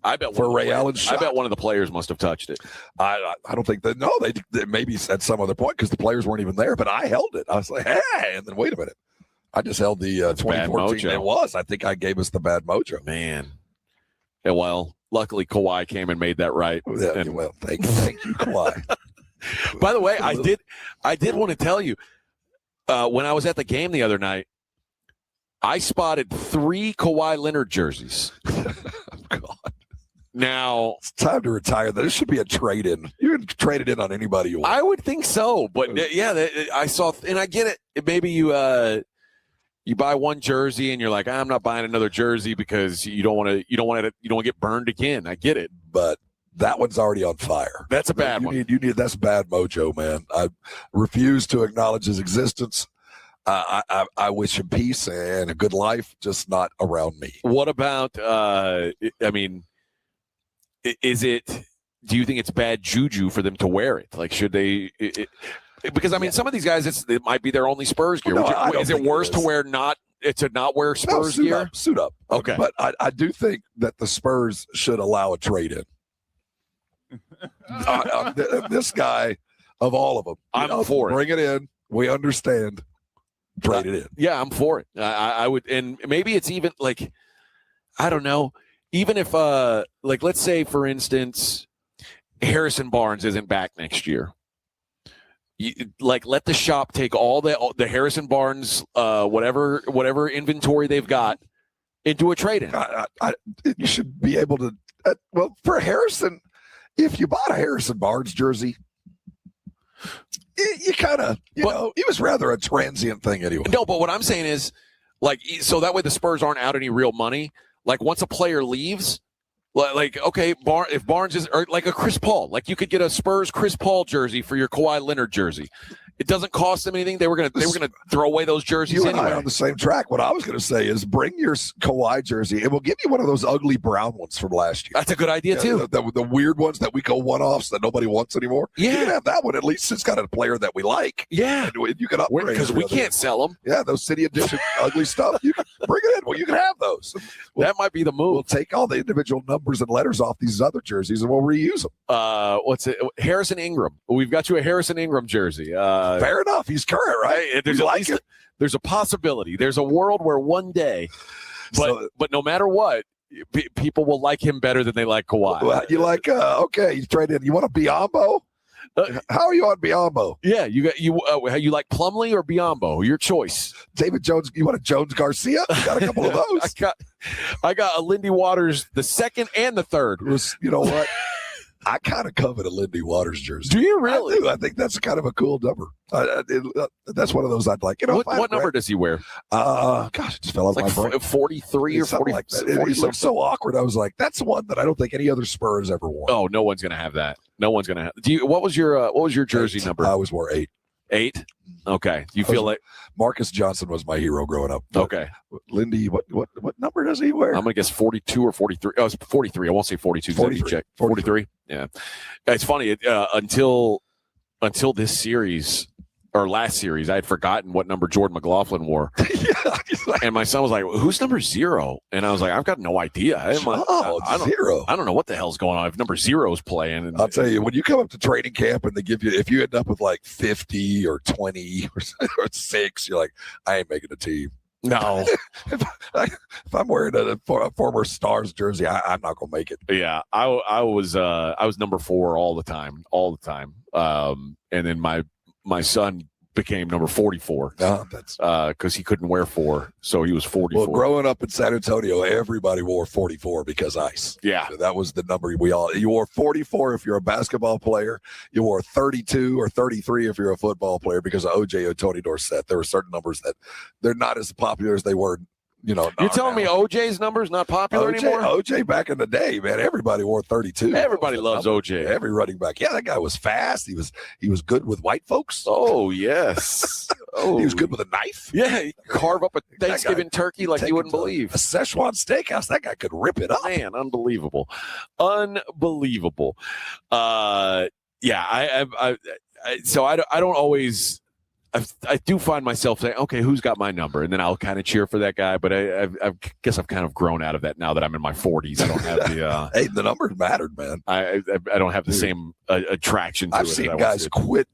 I bet for Ray Allen's shot. I bet one of the players must have touched it. I don't think that. No, they maybe at some other point because the players weren't even there. But I held it. I was like, hey, and then wait a minute. I just held the 2014. It was. I think I gave us the bad mojo. Man. Yeah, well, luckily Kawhi came and made that right. Yeah, well, thank you, Kawhi. By the way, I did want to tell you when I was at the game the other night, I spotted 3 Kawhi Leonard jerseys. God. Now it's time to retire. There should be a trade-in. You can trade it in on anybody you want. I would think so, but yeah, I saw, and I get it. Maybe you buy one jersey and you're like, I'm not buying another jersey because you don't want to get burned again. I get it, but that one's already on fire. That's a bad one. That's bad mojo, man. I refuse to acknowledge his existence. I wish him peace and a good life, just not around me. What about? Do you think it's bad juju for them to wear it? Like, should they? Because some of these guys, it might be their only Spurs gear. Is it worse to not wear Spurs gear? Suit up. Okay, but I do think that the Spurs should allow a trade in. This guy, of all of them, I'm for it. Bring it in. We understand. Trade it in. Yeah, I'm for it. I would, and maybe it's even like, I don't know. Even if, let's say, for instance, Harrison Barnes isn't back next year. Let the shop take all the Harrison Barnes, whatever inventory they've got, into a trade-in. You should be able to. For Harrison, if you bought a Harrison Barnes jersey, you kind of, it was rather a transient thing anyway. No, but what I'm saying is, so that way the Spurs aren't out any real money. Like, once a player leaves, if Barnes is, or like a Chris Paul, like you could get a Spurs Chris Paul jersey for your Kawhi Leonard jersey. It doesn't cost them anything. They were gonna throw away those jerseys you anyway. And I are on the same track. What I was going to say is bring your Kawhi jersey, and we'll give you one of those ugly brown ones from last year. That's a good idea too. The weird ones that we go one-offs that nobody wants anymore. Yeah, you can have that one. At least it's got a player that we like. Yeah, and you can upgrade because we can't sell them. Yeah, those city edition ugly stuff. You can bring it in. Well, you can have those. That might be the move. We'll take all the individual numbers and letters off these other jerseys, and we'll reuse them. What's it? Harrison Ingram. We've got you a Harrison Ingram jersey. Fair enough. He's current, right? There's a possibility. There's a world where one day, but no matter what, people will like him better than they like Kawhi. Well, you like okay, you trade in. You want a Biyombo? How are you on Biyombo? Yeah, you like Plumlee or Biyombo? Your choice. David Jones. You want a Jones Garcia? You got a couple of those. I got a Lindy Waters, the second and the third. You know what? I kind of covet a Lindy Waters jersey. Do you really? I do. I think that's kind of a cool number. That's one of those I'd like. What number does he wear? Gosh, it just fell out of my brain. 43 or 40. Like that. He looked so awkward. I was like, that's one that I don't think any other Spurs ever wore. Oh, no one's gonna have that. No one's gonna have. What was your jersey number? I always wore 8. 8. Okay. You feel like Marcus Johnson was my hero growing up. Okay. Lindy, what number does he wear? I'm gonna guess 42 or 43. Oh, it's 43. I won't say 42. 43. Check. 43. Yeah. It's funny. Until this series or last series, I had forgotten what number Jordan McLaughlin wore. And my son was like, "Who's number 0?" And I was like, "I've got no idea. I don't 0. I don't know what the hell's going on if number 0's playing." And I'll tell you, when you come up to training camp and they give you, if you end up with like 50 or 20 or 6, you're like, I ain't making a team. No. if I'm wearing a former Stars jersey, I'm not gonna make it. Yeah, I was number 4 all the time. And then my son became number 44. That's because he couldn't wear 4, so he was 44. Well, growing up in San Antonio, everybody wore 44 because ice. Yeah, that was the number you wore 44 if you're a basketball player. You wore 32 or 33 if you're a football player because of OJ or Tony Dorsett. There were certain numbers that they're not as popular as they were. You're telling me OJ's number's not popular anymore? OJ back in the day, man, everybody wore 32. Everybody loves OJ. Every running back. Yeah, that guy was fast. He was good with white folks. Oh, yes. He was good with a knife. Yeah, he'd carve up a Thanksgiving turkey like you wouldn't believe. A Szechuan steakhouse, that guy could rip it up. Man, unbelievable. Unbelievable. So I don't always – I do find myself saying, okay, who's got my number? And then I'll kind of cheer for that guy. But I guess I've kind of grown out of that now that I'm in my 40s. I don't have the hey, the numbers mattered, man. I don't have the same attraction to it. I've seen guys quit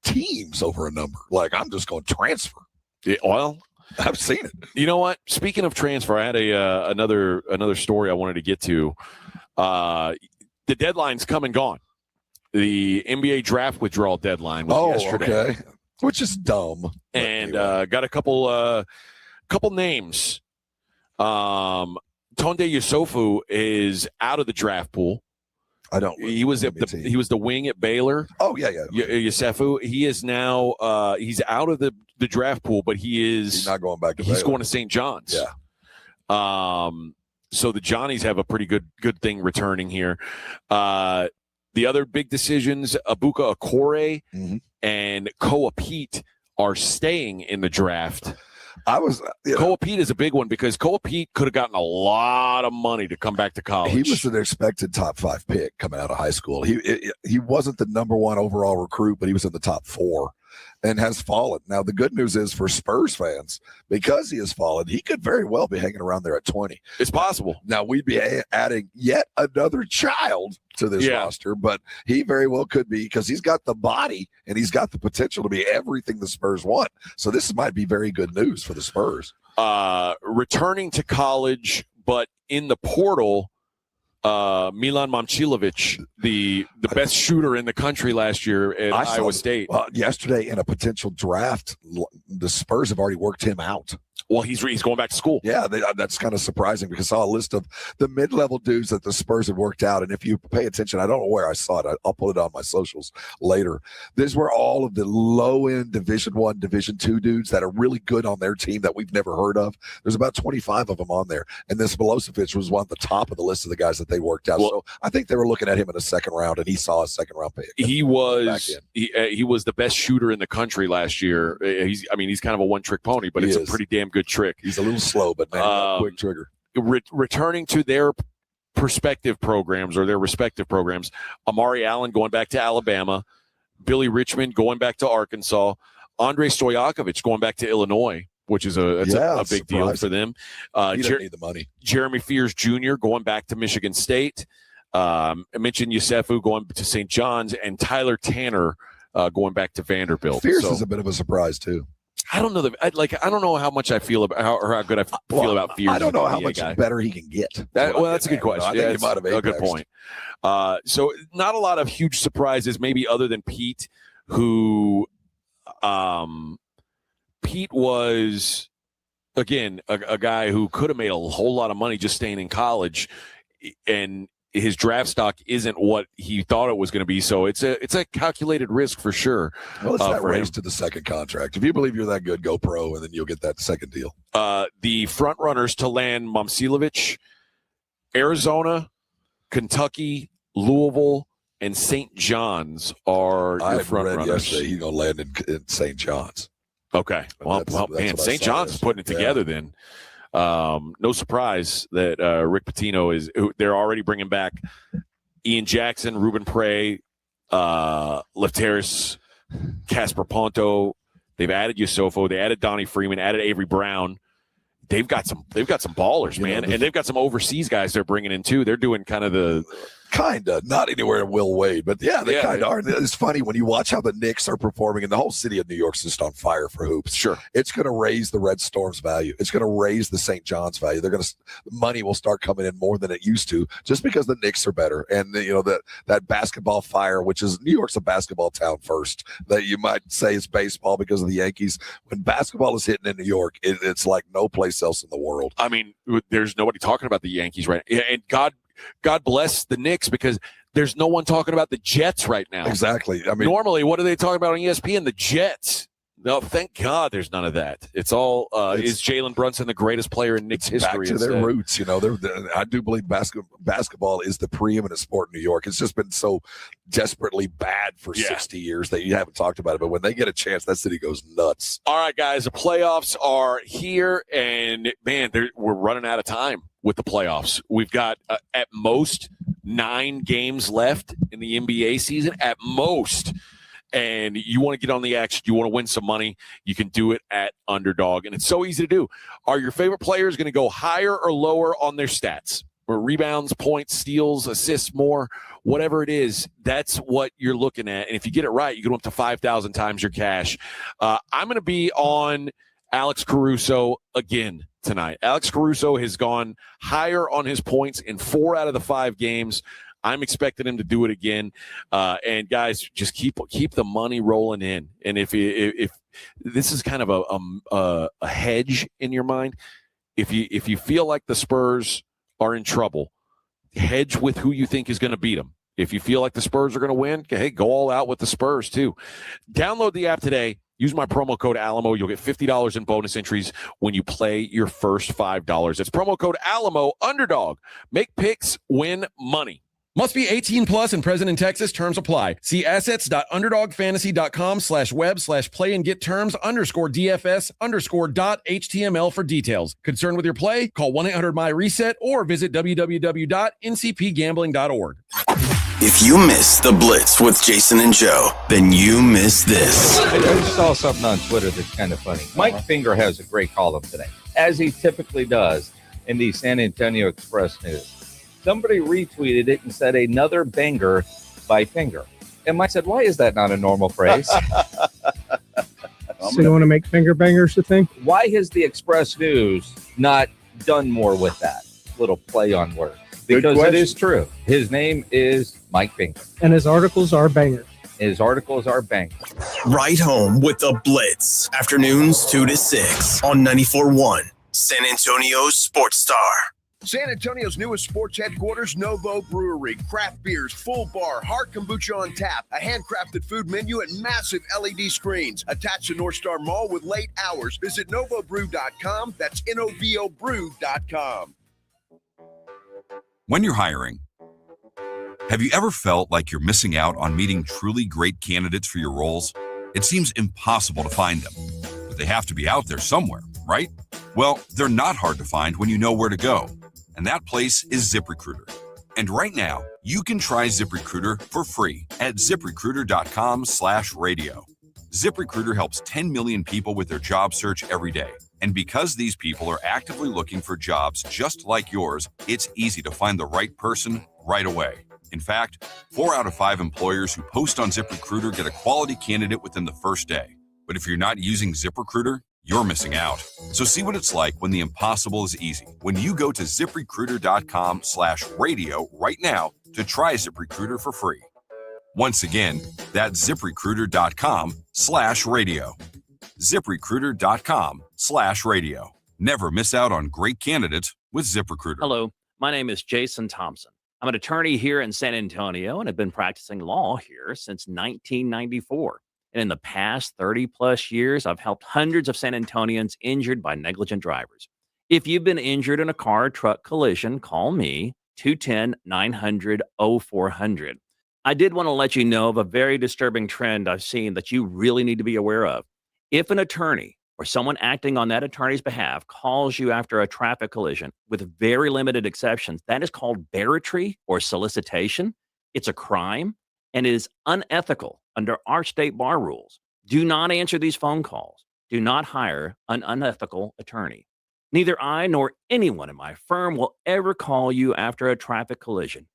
teams over a number. Like, I'm just going to transfer. Yeah, well, I've seen it. You know what? Speaking of transfer, I had another story I wanted to get to. The deadline's come and gone. The NBA draft withdrawal deadline was yesterday. Okay. Which is dumb. And got a couple names. Tonde Yusufu is out of the draft pool. I don't. He was the wing at Baylor. Oh yeah. Yusufu. He is now he's out of the draft pool, but he's not going back to He's Baylor. going to St. John's. Yeah. So the Johnnies have a pretty good thing returning here. The other big decisions, Abuka Okore and Koa Pete are staying in the draft. Koa Pete is a big one because Koa Pete could have gotten a lot of money to come back to college. He was an expected top 5 pick coming out of high school. He wasn't the number 1 overall recruit, but he was in the top 4 and has fallen. Now, the good news is for Spurs fans, because he has fallen, he could very well be hanging around there at 20. It's possible. Now, we'd be adding yet another child to this roster, but he very well could be because he's got the body and he's got the potential to be everything the Spurs want. So this might be very good news for the Spurs. Returning to college, but in the portal, Milan Momcilovic, the best shooter in the country last year at Iowa State. Yesterday in a potential draft, the Spurs have already worked him out. Well, he's going back to school. Yeah, that's kind of surprising because I saw a list of the mid-level dudes that the Spurs had worked out. And if you pay attention, I don't know where I saw it. I'll put it on my socials later. These were all of the low-end Division I, Division II dudes that are really good on their team that we've never heard of. There's about 25 of them on there. And this Milosevic was one at the top of the list of the guys that they worked out. So I think they were looking at him in a second round, and he saw a second-round pick. He was the best shooter in the country last year. He's kind of a one-trick pony, but it's a pretty damn good trick. He's a little slow, but man, quick trigger. Returning to their respective programs, Amari Allen going back to Alabama, Billy Richmond going back to Arkansas, Andrei Stojakovic going back to Illinois, which is a big deal for them. He didn't need the money. Jeremy Fears Jr. going back to Michigan State. I mentioned Yusufu going to St. John's, and Tyler Tanner going back to Vanderbilt. Fears is a bit of a surprise too. I don't know I don't know how much I feel about how good I feel about Fears. I don't know how much better he can get. That's a good question. I think he might have a good point. So not a lot of huge surprises, maybe other than Pete, who Pete was again a guy who could have made a whole lot of money just staying in college, and his draft stock isn't what he thought it was going to be. So it's a calculated risk for sure. Well, it's that race to the second contract. If you believe you're that good, go pro, and then you'll get that second deal. The front runners to land Momcilovic, Arizona, Kentucky, Louisville, and St. John's are your front runners. Yesterday he's going to land in St. John's. Okay. Well, man, St. John's is putting it together then. No surprise that Rick Pitino they're already bringing back Ian Jackson, Ruben Prey, Lefteris, Casper Ponto. They've added Yusufu. They added Donnie Freeman, added Avery Brown. They've got some ballers, man. And they've got some overseas guys they're bringing in too. They're doing kind of the Kinda, not anywhere Will Wade, but yeah, they kind of are. It's funny when you watch how the Knicks are performing, and the whole city of New York's just on fire for hoops. Sure, it's going to raise the Red Storm's value. It's going to raise the St. John's value. Money will start coming in more than it used to, just because the Knicks are better, and that basketball fire, which is New York's a basketball town first. That you might say it's baseball because of the Yankees. When basketball is hitting in New York, it's like no place else in the world. I mean, there's nobody talking about the Yankees right now, and God bless the Knicks, because there's no one talking about the Jets right now. Exactly. I mean, normally, what are they talking about on ESPN? The Jets. No, thank God there's none of that. It's all, is Jalen Brunson the greatest player in Knicks history? Back to their roots, I do believe basketball is the preeminent sport in New York. It's just been so desperately bad for 60 years that you haven't talked about it. But when they get a chance, that city goes nuts. All right, guys, the playoffs are here, and, man, we're running out of time with the playoffs. We've got, at most, 9 games left in the NBA season, at most. And you want to get on the action, you want to win some money, you can do it at Underdog. And it's so easy to do. Are your favorite players going to go higher or lower on their stats? Or rebounds, points, steals, assists, more, whatever it is, that's what you're looking at. And if you get it right, you go up to 5,000 times your cash. I'm going to be on Alex Caruso again tonight. Alex Caruso has gone higher on his points in 4 out of the 5 games. I'm expecting him to do it again. And guys, just keep the money rolling in. And if this is kind of a hedge in your mind, if you feel like the Spurs are in trouble, hedge with who you think is going to beat them. If you feel like the Spurs are going to win, hey, go all out with the Spurs too. Download the app today. Use my promo code Alamo. You'll get $50 in bonus entries when you play your first $5. It's promo code Alamo, Underdog. Make picks, win money. Must be 18 plus and present in Texas. Terms apply. See assets.underdogfantasy.com/web/play and get terms _DFS_.html for details. Concerned with your play? Call 1-800-MY-RESET or visit www.ncpgambling.org. If you miss the Blitz with Jason and Joe, then you miss this. I just saw something on Twitter that's kind of funny. Mike Finger has a great column today, as he typically does in the San Antonio Express News. Somebody retweeted it and said, another banger by Finger. And Mike said, why is that not a normal phrase? So you want to make finger bangers, you think? Why has the Express News not done more with that little play on words? Because it is true. His name is Mike Finger. And his articles are bangers. His articles are bangers. Right home with the Blitz. Afternoons 2 to 6 on 94.1 San Antonio Sports Star. San Antonio's newest sports headquarters, Novo Brewery. Craft beers, full bar, hard kombucha on tap, a handcrafted food menu, and massive LED screens. Attached to North Star Mall with late hours. Visit novobrew.com. That's novobrew.com. When you're hiring, have you ever felt like you're missing out on meeting truly great candidates for your roles? It seems impossible to find them, but they have to be out there somewhere, right? Well, they're not hard to find when you know where to go. And that place is ZipRecruiter. And right now, you can try ZipRecruiter for free at ZipRecruiter.com/radio. ZipRecruiter helps 10 million people with their job search every day. And because these people are actively looking for jobs just like yours, it's easy to find the right person right away. In fact, 4 out of 5 employers who post on ZipRecruiter get a quality candidate within the first day. But if you're not using ZipRecruiter, you're missing out. So see what it's like when the impossible is easy. When you go to ZipRecruiter.com/radio right now to try ZipRecruiter for free. Once again, that's ZipRecruiter.com/radio. ZipRecruiter.com/radio. Never miss out on great candidates with ZipRecruiter. Hello, my name is Jason Thompson. I'm an attorney here in San Antonio and have been practicing law here since 1994. And in the past 30 plus years, I've helped hundreds of San Antonians injured by negligent drivers. If you've been injured in a car or truck collision, call me 210-900-0400. I did want to let you know of a very disturbing trend I've seen that you really need to be aware of. If an attorney or someone acting on that attorney's behalf calls you after a traffic collision, with very limited exceptions, that is called barratry or solicitation. It's a crime and it is unethical under our state bar rules. Do not answer these phone calls. Do not hire an unethical attorney. Neither I nor anyone in my firm will ever call you after a traffic collision.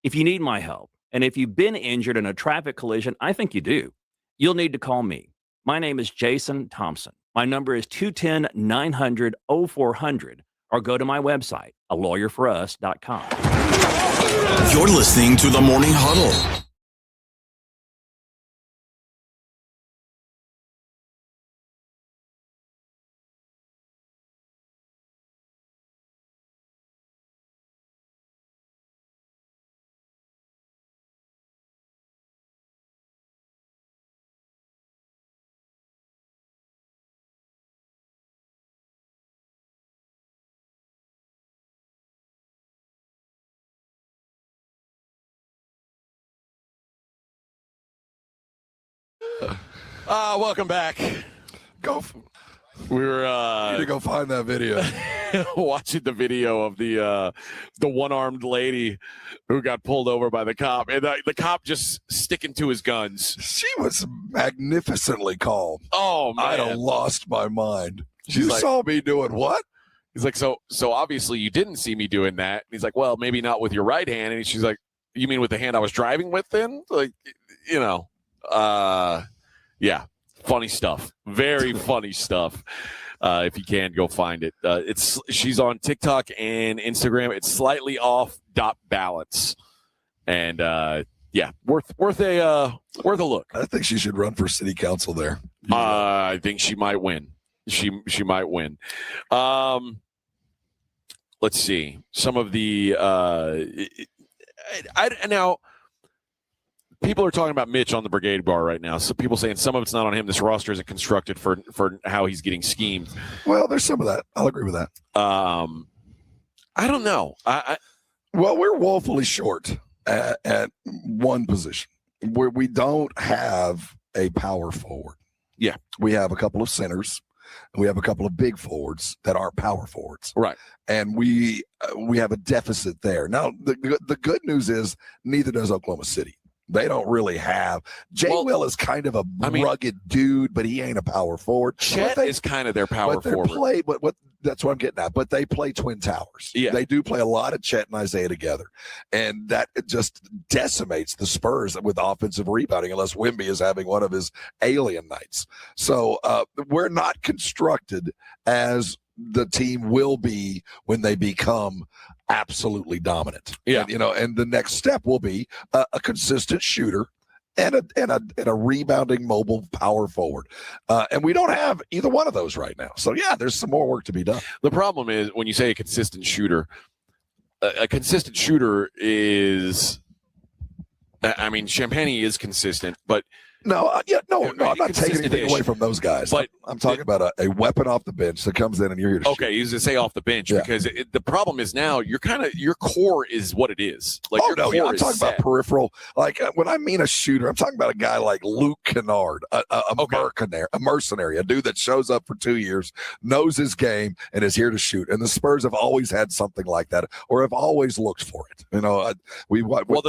If you need my help, and if you've been injured in a traffic collision, I think you do, you'll need to call me. My name is Jason Thompson. My number is 210-900-0400, or go to my website, alawyerforus.com. You're listening to the Morning Huddle. Welcome back. We were need to go find that video. watching the video of the one-armed lady who got pulled over by the cop, and the cop just sticking to his guns. She was magnificently calm. Oh man, I'd have lost my mind. You saw me doing what? He's like, so obviously you didn't see me doing that. And he's like, well, maybe not with your right hand. And she's like, you mean with the hand I was driving with then? Like, yeah, funny stuff. Very funny stuff. If you can, go find it. She's on TikTok and Instagram. It's slightly off balance. And worth a look. I think she should run for city council there. I think she might win. She might win. Let's see. Some of the now people are talking about Mitch on the brigade bar right now. So people saying some of it's not on him. This roster isn't constructed for how he's getting schemed. Well, there's some of that. I'll agree with that. I don't know. Well, we're woefully short at one position where we don't have a power forward. Yeah. We have a couple of centers. And we have a couple of big forwards that aren't power forwards. Right. And we have a deficit there. Now, the good news is neither does Oklahoma City. They don't really have. Will is kind of a rugged dude, but he ain't a power forward. Chet is kind of their power forward. But that's what I'm getting at. But they play Twin Towers. Yeah. They do play a lot of Chet and Isaiah together. And that just decimates the Spurs with offensive rebounding unless Wemby is having one of his alien nights. So we're not constructed as the team will be when they become absolutely dominant. Yeah. And the next step will be a consistent shooter and a rebounding mobile power forward. And we don't have either one of those right now. So yeah, there's some more work to be done. The problem is when you say a consistent shooter is, Champagne is consistent, but No, I'm not taking anything away from those guys. But I'm talking about a weapon off the bench that comes in and you're here to shoot. Okay, you say off the bench because the problem is now your core is what it is. I'm talking about peripheral. Like when I mean a shooter, I'm talking about a guy like Luke Kennard, a mercenary, a dude that shows up for 2 years, knows his game, and is here to shoot. And the Spurs have always had something like that, or have always looked for it. The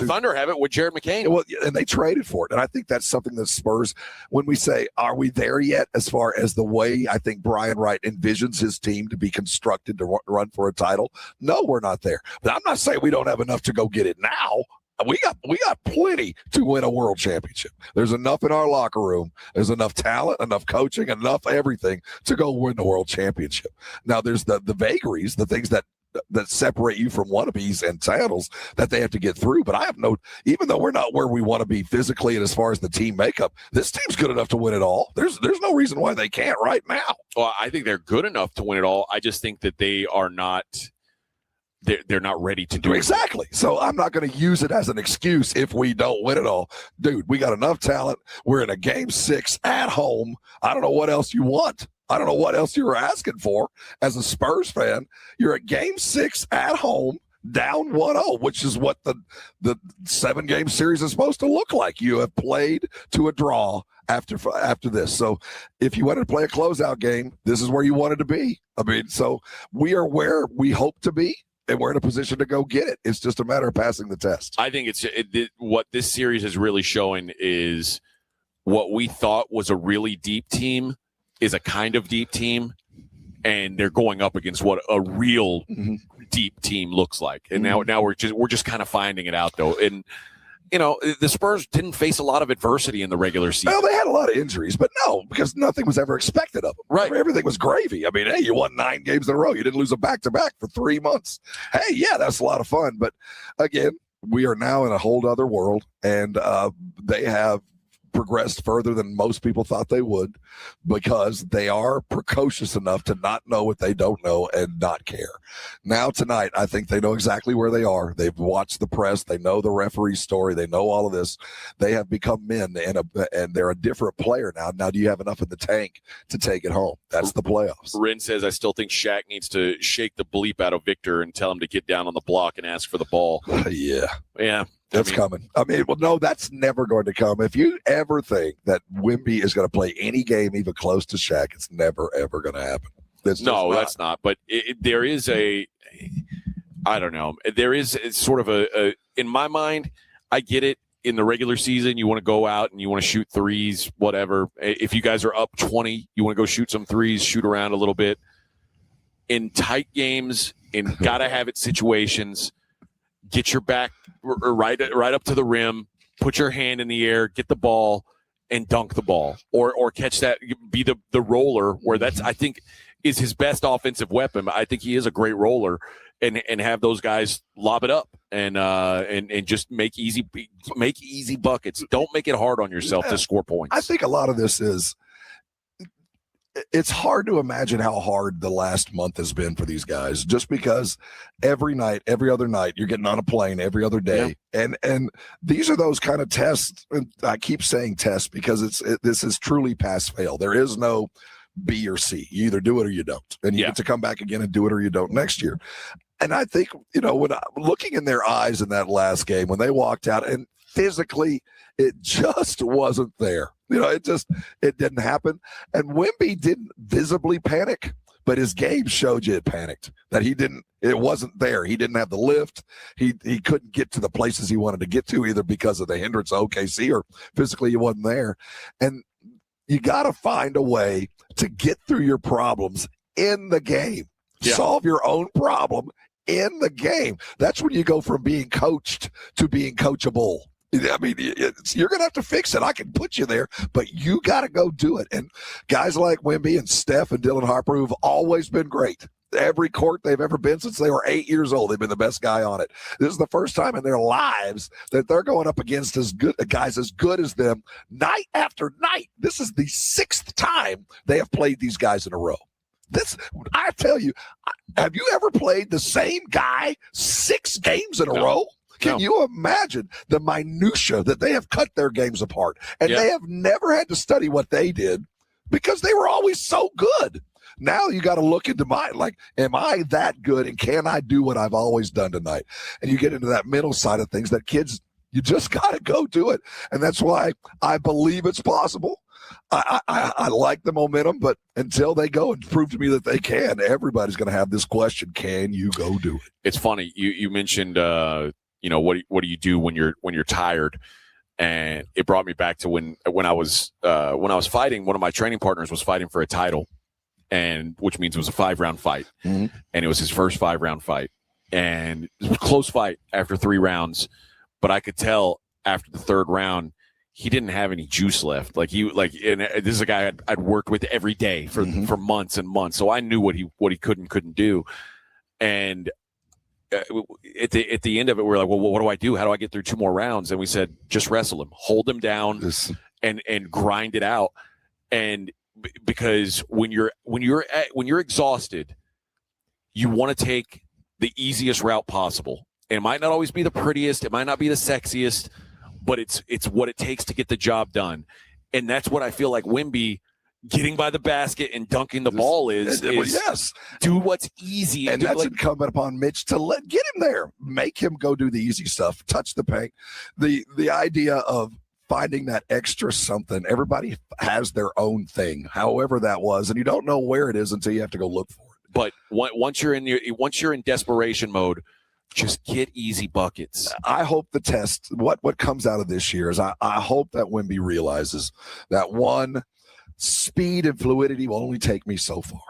Thunder have it with Jared McCain. Well, and they traded for it, and I think that's something that Spurs, when we say, are we there yet as far as the way I think Brian Wright envisions his team to be constructed to run for a title? No, we're not there. But I'm not saying we don't have enough to go get it now. We got plenty to win a world championship. There's enough in our locker room. There's enough talent, enough coaching, enough everything to go win the world championship. Now there's the vagaries, the things that separate you from wannabes and titles that they have to get through. But I have even though we're not where we want to be physically and as far as the team makeup, this team's good enough to win it all. There's no reason why they can't right now. Well, I think they're good enough to win it all. I just think that they are not. They're not ready to do it. Exactly. So I'm not going to use it as an excuse if we don't win it all. Dude, we got enough talent. We're in a Game 6 at home. I don't know what else you want. I don't know what else you were asking for as a Spurs fan. You're at Game 6 at home, down 1-0, which is what the 7-game series is supposed to look like. You have played to a draw after this. So if you wanted to play a closeout game, this is where you wanted to be. So we are where we hope to be, and we're in a position to go get it. It's just a matter of passing the test. I think what this series is really showing is what we thought was a really deep team is a kind of deep team, and they're going up against what a real deep team looks like. And now we're just kind of finding it out, though. And the Spurs didn't face a lot of adversity in the regular season. Well, they had a lot of injuries, but no, because nothing was ever expected of them. Right. Everything was gravy. I mean, hey, you won 9 games in a row. You didn't lose a back-to-back for 3 months. Hey, yeah, that's a lot of fun. But again, we are now in a whole other world, and they have progressed further than most people thought they would, because they are precocious enough to not know what they don't know and not care. Now tonight, I think they know exactly where they are. They've watched the press. They know the referee's story. They know all of this. They have become men, and they're a different player now. Now, do you have enough in the tank to take it home? That's the playoffs. Rin says, I still think Shaq needs to shake the bleep out of Victor and tell him to get down on the block and ask for the ball. Yeah. That's coming. I mean, well, no, that's never going to come. If you ever think that Wemby is going to play any game even close to Shaq, it's never, ever going to happen. That's not. But there is I don't know. There is sort of in my mind, I get it. In the regular season, you want to go out and you want to shoot threes, whatever. If you guys are up 20, you want to go shoot some threes, shoot around a little bit. In tight games, in gotta-have-it situations, get your back right up to the rim, put your hand in the air, get the ball, and dunk the ball, or catch that, be the roller, where that's, I think, is his best offensive weapon. I think he is a great roller, and have those guys lob it up and just make easy buckets. Don't make it hard on yourself to score points. I think a lot of this is, it's hard to imagine how hard the last month has been for these guys, just because every night, every other night, you're getting on a plane every other day. Yeah. And these are those kind of tests. And I keep saying tests because this is truly pass fail. There is no B or C. You either do it or you don't. And you get to come back again and do it or you don't next year. And I think, when I'm looking in their eyes in that last game, when they walked out, and physically it just wasn't there. It didn't happen. And Wemby didn't visibly panic, but his game showed you it panicked, that it wasn't there. He didn't have the lift. He couldn't get to the places he wanted to get to, either because of the hindrance of OKC or physically he wasn't there. And you got to find a way to get through your problems in the game. Yeah. Solve your own problem in the game. That's when you go from being coached to being coachable. I mean, you're going to have to fix it. I can put you there, but you got to go do it. And guys like Wemby and Steph and Dylan Harper, who've always been great. Every court they've ever been since they were 8 years old, they've been the best guy on it. This is the first time in their lives that they're going up against guys as good as them night after night. This is the 6th time they have played these guys in a row. I tell you, have you ever played the same guy 6 games in a row? Can you imagine the minutia that they have cut their games apart? And they have never had to study what they did because they were always so good. Now you got to look into am I that good, and can I do what I've always done tonight? And you get into that mental side of things that kids, you just got to go do it. And that's why I believe it's possible. I like the momentum, but until they go and prove to me that they can, everybody's going to have this question: can you go do it? It's funny. You mentioned, what do you do when you're tired? And it brought me back to when I was fighting. One of my training partners was fighting for a title, and which means it was a 5-round fight, and it was his first 5-round fight, and it was a close fight after 3 rounds, but I could tell after the 3rd round he didn't have any juice left. And this is a guy I'd worked with every day for months and months, so I knew what he could and couldn't do. And at the end of it, we're like, well, what do I do? How do I get through 2 more rounds? And we said, just wrestle him, hold him down, and grind it out. And because when you're exhausted, you want to take the easiest route possible. And it might not always be the prettiest, it might not be the sexiest, but it's what it takes to get the job done. And that's what I feel like Wemby getting by the basket and dunking the ball is do what's easy. And that's incumbent upon Mitch to get him there. Make him go do the easy stuff, touch the paint. The idea of finding that extra something, everybody has their own thing, however that was, and you don't know where it is until you have to go look for it. But once you're in desperation mode, just get easy buckets. I hope the test, what comes out of this year is I hope that Wemby realizes that, one, speed and fluidity will only take me so far.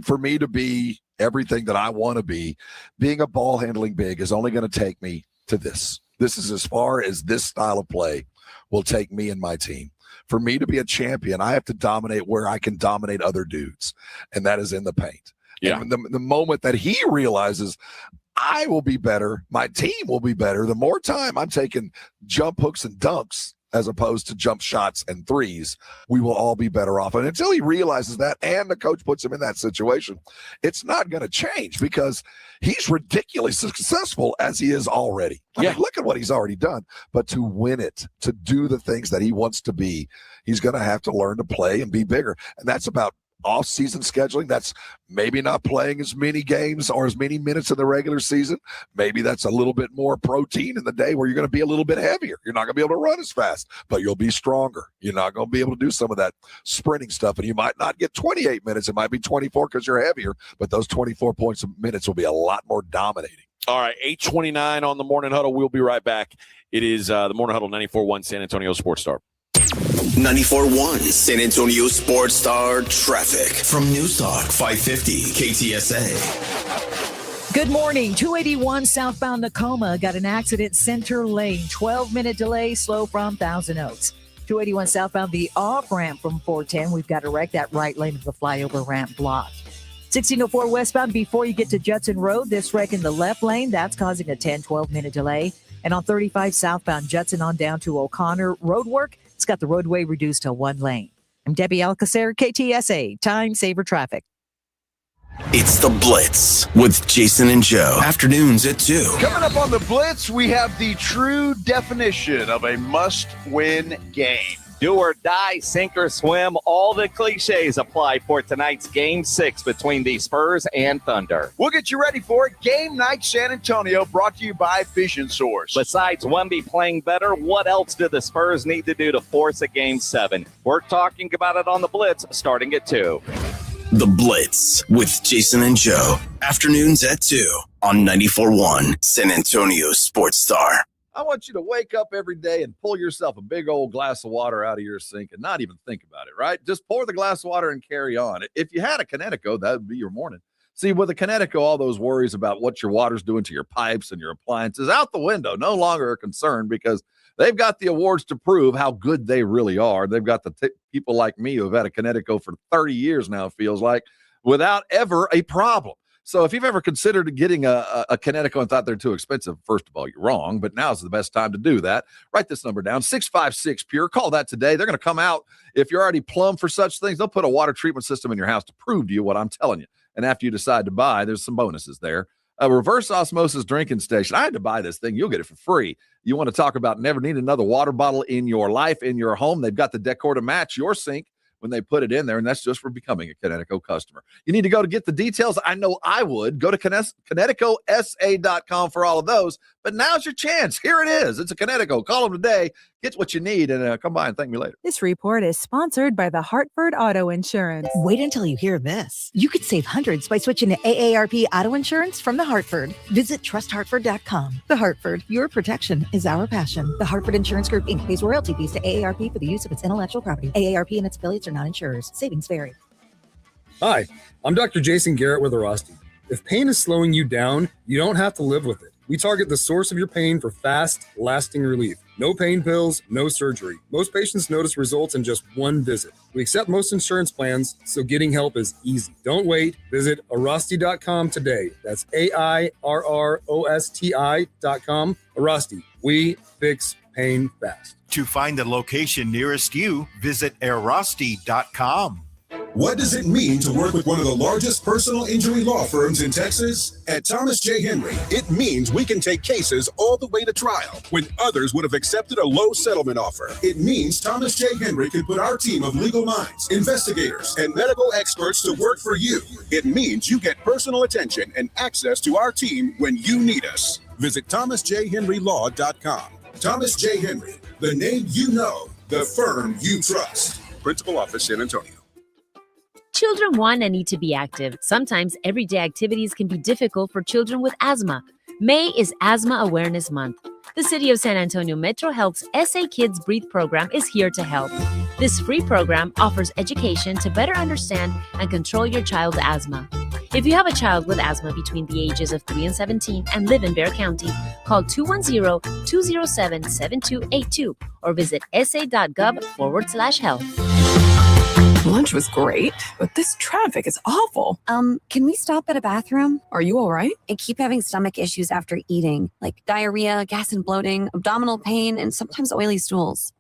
For me to be everything that I want to be, being a ball handling big is only going to take me to this. This is as far as this style of play will take me and my team. For me to be a champion, I have to dominate where I can dominate other dudes, and that is in the paint. Yeah. And the moment that he realizes I will be better, my team will be better, the more time I'm taking jump hooks and dunks as opposed to jump shots and threes, we will all be better off. And until he realizes that and the coach puts him in that situation, it's not going to change because he's ridiculously successful as he is already. I mean, look at what he's already done. But to win it, to do the things that he wants to be, he's going to have to learn to play and be bigger. And that's about off-season scheduling. That's maybe not playing as many games or as many minutes in the regular season. Maybe that's a little bit more protein in the day where you're going to be a little bit heavier. You're not going to be able to run as fast, but you'll be stronger. You're not going to be able to do some of that sprinting stuff, and you might not get 28 minutes. It might be 24 because you're heavier, but those 24 points of minutes will be a lot more dominating. All right, 8:29 on the Morning Huddle. We'll be right back. It is the Morning Huddle 94.1 San Antonio Sports Star. 94.1 San Antonio Sports Star traffic from News Talk 550 KTSA. Good morning. 281 southbound Tacoma got an accident center lane. 12-minute delay, slow from Thousand Oaks. 281 southbound the off-ramp from 410. We've got a wreck that right lane of the flyover ramp blocked. 1604 westbound before you get to Judson Road. This wreck in the left lane, that's causing a 12-minute delay. And on 35 southbound Judson on down to O'Connor road work. It's got the roadway reduced to one lane. I'm Debbie Alcacer, KTSA, Time Saver Traffic. It's The Blitz with Jason and Joe. Afternoons at 2. Coming up on The Blitz, we have the true definition of a must-win game. Do or die, sink or swim, all the cliches apply for tonight's Game 6 between the Spurs and Thunder. We'll get you ready for it. Game Night San Antonio, brought to you by Vision Source. Besides Wemby playing better, what else do the Spurs need to do to force a Game 7? We're talking about it on The Blitz, starting at 2. The Blitz with Jason and Joe. Afternoons at 2 on 94.1 San Antonio Sports Star. I want you to wake up every day and pull yourself a big old glass of water out of your sink and not even think about it, right? Just pour the glass of water and carry on. If you had a Connecticut, that would be your morning. See, with a Connecticut, all those worries about what your water's doing to your pipes and your appliances out the window, no longer a concern because they've got the awards to prove how good they really are. They've got the people like me who have had a Connecticut for 30 years now, feels like, without ever a problem. So if you've ever considered getting a Connecticut and thought they're too expensive, first of all, you're wrong, but now's the best time to do that. Write this number down, 656-PURE. Call that today. They're going to come out. If you're already plumb for such things, they'll put a water treatment system in your house to prove to you what I'm telling you. And after you decide to buy, there's some bonuses there. A reverse osmosis drinking station. I had to buy this thing. You'll get it for free. You want to talk about never need another water bottle in your life, in your home. They've got the decor to match your sink when they put it in there, and that's just for becoming a Connecticut customer. You need to go to get the details. I know I would. Go to ConnecticutSA.com for all of those, but now's your chance. Here it is. It's a Connecticut. Call them today. Get what you need, and come by and thank me later. This report is sponsored by the Hartford Auto Insurance. Wait until you hear this. You could save hundreds by switching to AARP Auto Insurance from The Hartford. Visit trusthartford.com. The Hartford, your protection is our passion. The Hartford Insurance Group, Inc. pays royalty fees to AARP for the use of its intellectual property. AARP and its affiliates are not insurers. Savings vary. Hi, I'm Dr. Jason Garrett with Arasti. If pain is slowing you down, you don't have to live with it. We target the source of your pain for fast, lasting relief. No pain pills, no surgery. Most patients notice results in just one visit. We accept most insurance plans, so getting help is easy. Don't wait. Visit Arasti.com today. That's AIRROSTI.com. Arasti. We fix pain fast. To find the location nearest you, visit Arasti.com. What does it mean to work with one of the largest personal injury law firms in Texas? At Thomas J. Henry, it means we can take cases all the way to trial when others would have accepted a low settlement offer. It means Thomas J. Henry can put our team of legal minds, investigators, and medical experts to work for you. It means you get personal attention and access to our team when you need us. Visit thomasjhenrylaw.com. Thomas J. Henry, the name you know, the firm you trust. Principal Office, San Antonio. Children want and need to be active. Sometimes everyday activities can be difficult for children with asthma. May is Asthma Awareness Month. The City of San Antonio Metro Health's SA Kids Breathe program is here to help. This free program offers education to better understand and control your child's asthma. If you have a child with asthma between the ages of 3 and 17 and live in Bexar County, call 210-207-7282 or visit sa.gov/health. Lunch was great, but this traffic is awful. Can we stop at a bathroom? Are you all right? I keep having stomach issues after eating, like diarrhea, gas and bloating, abdominal pain, and sometimes oily stools.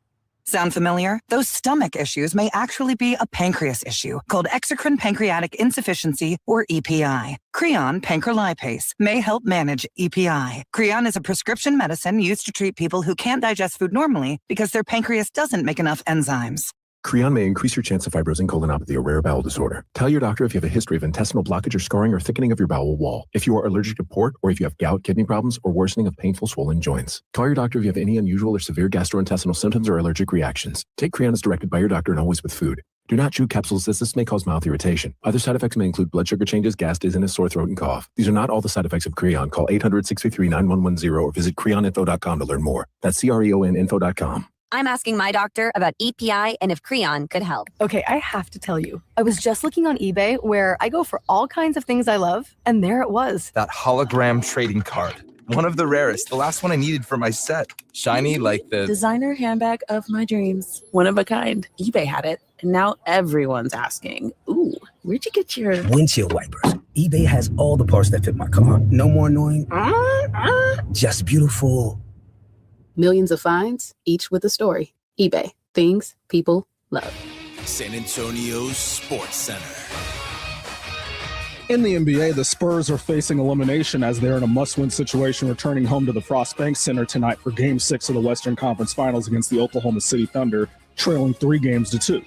Sound familiar? Those stomach issues may actually be a pancreas issue called exocrine pancreatic insufficiency, or EPI. Creon pancrelipase may help manage EPI. Creon is a prescription medicine used to treat people who can't digest food normally because their pancreas doesn't make enough enzymes. Creon may increase your chance of fibrosing colonopathy, or rare bowel disorder. Tell your doctor if you have a history of intestinal blockage or scarring or thickening of your bowel wall, if you are allergic to pork, or if you have gout, kidney problems, or worsening of painful swollen joints. Call your doctor if you have any unusual or severe gastrointestinal symptoms or allergic reactions. Take Creon as directed by your doctor and always with food. Do not chew capsules, as this may cause mouth irritation. Other side effects may include blood sugar changes, gas, dizziness, sore throat, and cough. These are not all the side effects of Creon. Call 800-633-9110 or visit creoninfo.com to learn more. That's creoninfo.com. I'm asking my doctor about EPI and if Creon could help. Okay, I have to tell you. I was just looking on eBay where I go for all kinds of things I love, and there it was. That hologram trading card. One of the rarest. The last one I needed for my set. Shiny like the designer handbag of my dreams. One of a kind. eBay had it, and now everyone's asking, ooh, where'd you get your windshield wipers? eBay has all the parts that fit my car. No more annoying. Just beautiful. Millions of finds, each with a story. eBay. Things people love. San Antonio's Sports Center. In the NBA, the Spurs are facing elimination as they're in a must-win situation, returning home to the Frost Bank Center tonight for Game 6 of the Western Conference Finals against the Oklahoma City Thunder, trailing 3-2.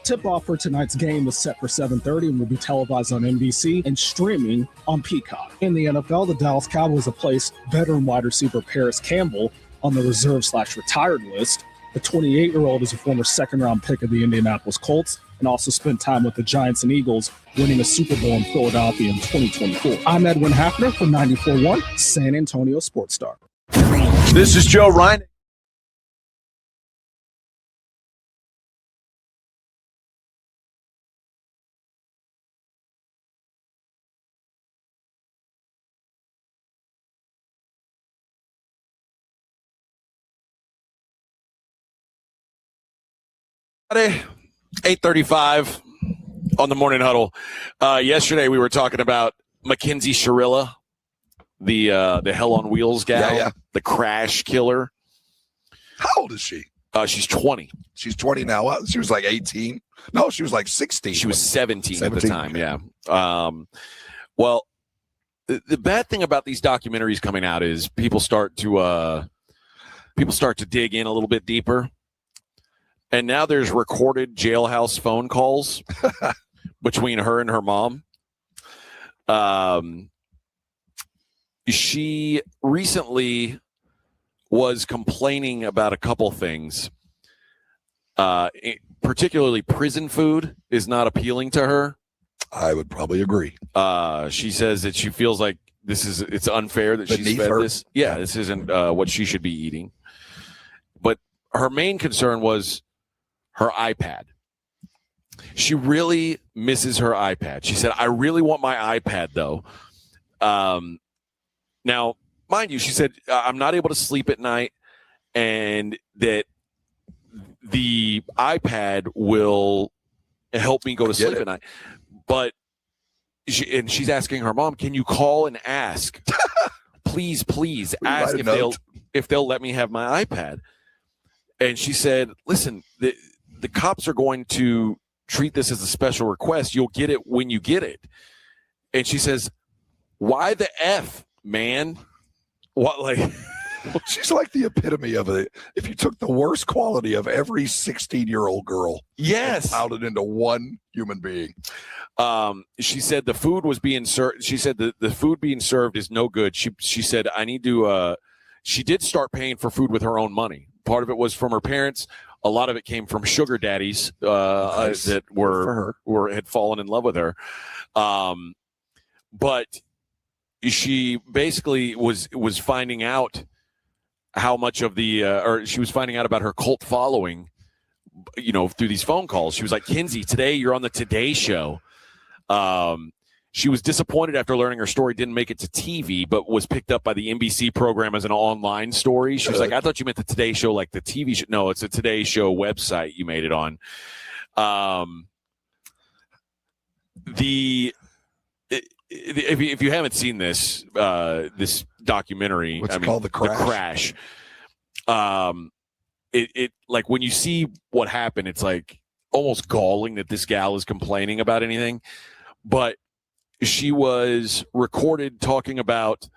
Tip-off for tonight's game is set for 7:30 and will be televised on NBC and streaming on Peacock. In the NFL, the Dallas Cowboys have placed veteran wide receiver Paris Campbell on the reserve/retired list. The 28-year-old is a former second-round pick of the Indianapolis Colts and also spent time with the Giants and Eagles, winning a Super Bowl in Philadelphia in 2024. I'm Edwin Hafner for 94.1 San Antonio Sports Star. This is Joe Ryan. Friday, 8:35 on the Morning Huddle. Yesterday we were talking about Mackenzie Shirilla, the Hell on Wheels gal, the crash killer. How old is she? She's 20. She's 20 now. She was like 18. No, she was like 16. She was 17 at the time. Yeah. Well, the bad thing about these documentaries coming out is people start to dig in a little bit deeper. And now there's recorded jailhouse phone calls between her and her mom. She recently was complaining about a couple things. Particularly prison food is not appealing to her. I would probably agree. She says that she feels like it's unfair that she's fed this. Yeah, this isn't what she should be eating. But her main concern was her iPad. She really misses her iPad. She said, I really want my iPad, though. Now, mind you, she said, I'm not able to sleep at night, and that the iPad will help me go to sleep at night. But she's asking her mom, can you call and ask? Please ask if they'll let me have my iPad. And she said, listen, the cops are going to treat this as a special request. You'll get it when you get it. And she says, why the F, man? What, like? She's like the epitome of it. If you took the worst quality of every 16-year-old girl, yes, and piled it into one human being. She said the food was being served. She said the food being served is no good. She said, I need to, she did start paying for food with her own money. Part of it was from her parents. A lot of it came from sugar daddies that had fallen in love with her. But she basically was finding out how much of the or she was finding out about her cult following, through these phone calls. She was like, Kinsey, today you're on the Today Show. She was disappointed after learning her story didn't make it to TV, but was picked up by the NBC program as an online story. She was like, I thought you meant the Today Show, like the TV show. No, it's a Today Show website you made it on. If you haven't seen this documentary, what's it called? The Crash. It like when you see what happened, it's like almost galling that this gal is complaining about anything. But she was recorded talking about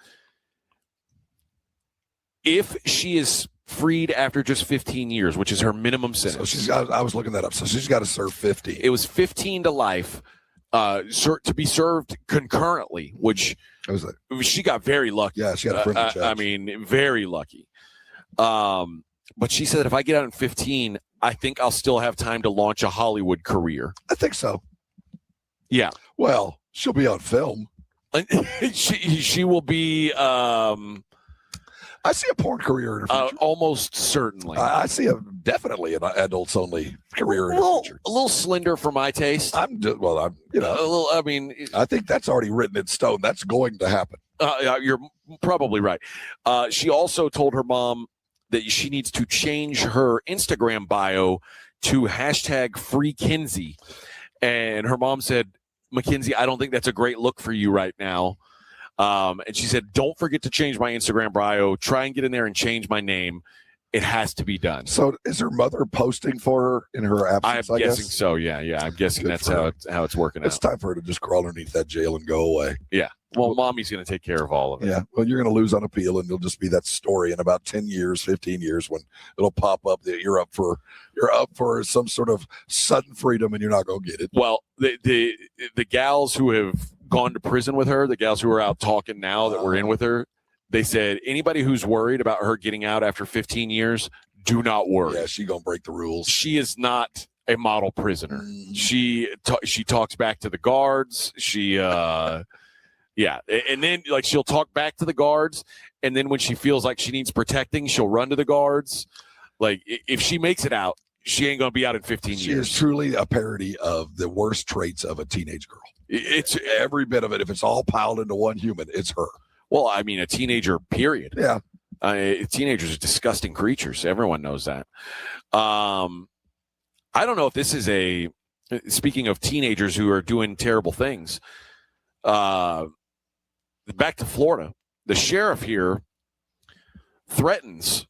if she is freed after just 15 years, which is her minimum sentence. So I was looking that up. So she's got to serve 50. It was 15 to life. To be served concurrently, which she got very lucky. Yeah, she got a friendly judge. I mean, very lucky. But she said, if I get out in 15, I think I'll still have time to launch a Hollywood career. I think so. Yeah. Well, she'll be on film. she will be. I see a porn career in her future. Almost certainly. I see definitely an adults only career in her future. A little slender for my taste. A little. I mean, I think that's already written in stone. That's going to happen. You're probably right. She also told her mom that she needs to change her Instagram bio to #FreeKinsey. And her mom said, Mackenzie, I don't think that's a great look for you right now. And she said, don't forget to change my Instagram bio. Try and get in there and change my name. It has to be done. So is her mother posting for her in her absence? I'm guessing so. Yeah. I'm guessing that's how it's working out. It's time for her to just crawl underneath that jail and go away. Yeah. Well, mommy's going to take care of all of it. Yeah. Well, you're going to lose on appeal, and it'll just be that story in about 10 years, 15 years, when it'll pop up that you're up for some sort of sudden freedom, and you're not going to get it. Well, the gals who have gone to prison with her, the gals who are out talking now that we're in with her, they said anybody who's worried about her getting out after 15 years, do not worry. Yeah, she's going to break the rules. She is not a model prisoner. She talks back to the guards. Yeah, and then like she'll talk back to the guards, and then when she feels like she needs protecting, she'll run to the guards. Like if she makes it out, she ain't gonna be out in 15 years. She is truly a parody of the worst traits of a teenage girl. It's every bit of it. If it's all piled into one human, it's her. Well, I mean, a teenager, period. Yeah. Teenagers are disgusting creatures. Everyone knows that. I don't know if this is speaking of teenagers who are doing terrible things. Back to Florida, the sheriff here threatens.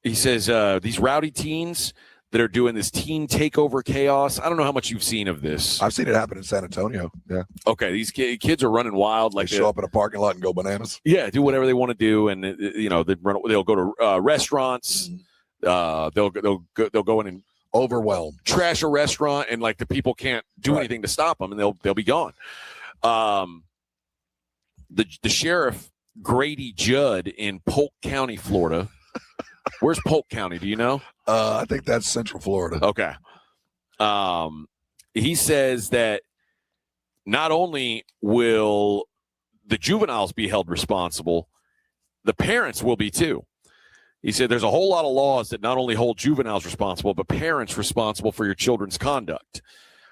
He says these rowdy teens that are doing this teen takeover chaos. I don't know how much you've seen of this. I've seen it happen in San Antonio. Yeah. Okay, these kids are running wild. Like they show up in a parking lot and go bananas. Yeah, do whatever they want to do, and they'll go to restaurants. They'll go in and overwhelm, trash a restaurant, and like the people can't do anything to stop them, and they'll be gone. The sheriff, Grady Judd in Polk County, Florida. Where's Polk County? Do you know? I think that's Central Florida. Okay. He says that not only will the juveniles be held responsible, the parents will be too. He said there's a whole lot of laws that not only hold juveniles responsible, but parents responsible for your children's conduct.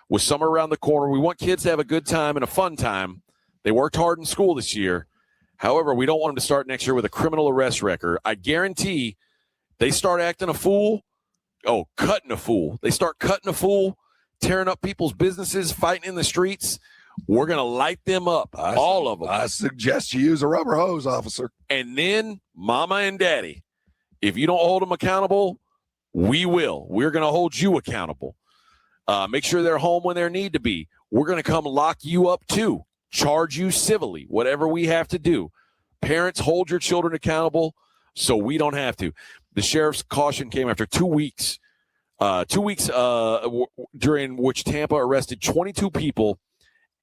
With summer around the corner, we want kids to have a good time and a fun time. They worked hard in school this year. However, we don't want them to start next year with a criminal arrest record. I guarantee they start acting a fool. Oh, cutting a fool. They start cutting a fool, tearing up people's businesses, fighting in the streets. We're going to light them up, all of them. I suggest you use a rubber hose, officer. And then mama and daddy, if you don't hold them accountable, we will. We're going to hold you accountable. Make sure they're home when they need to be. We're going to come lock you up too. Charge you civilly, whatever we have to do. Parents, hold your children accountable so we don't have to. The sheriff's caution came after 2 weeks. 2 weeks during which Tampa arrested 22 people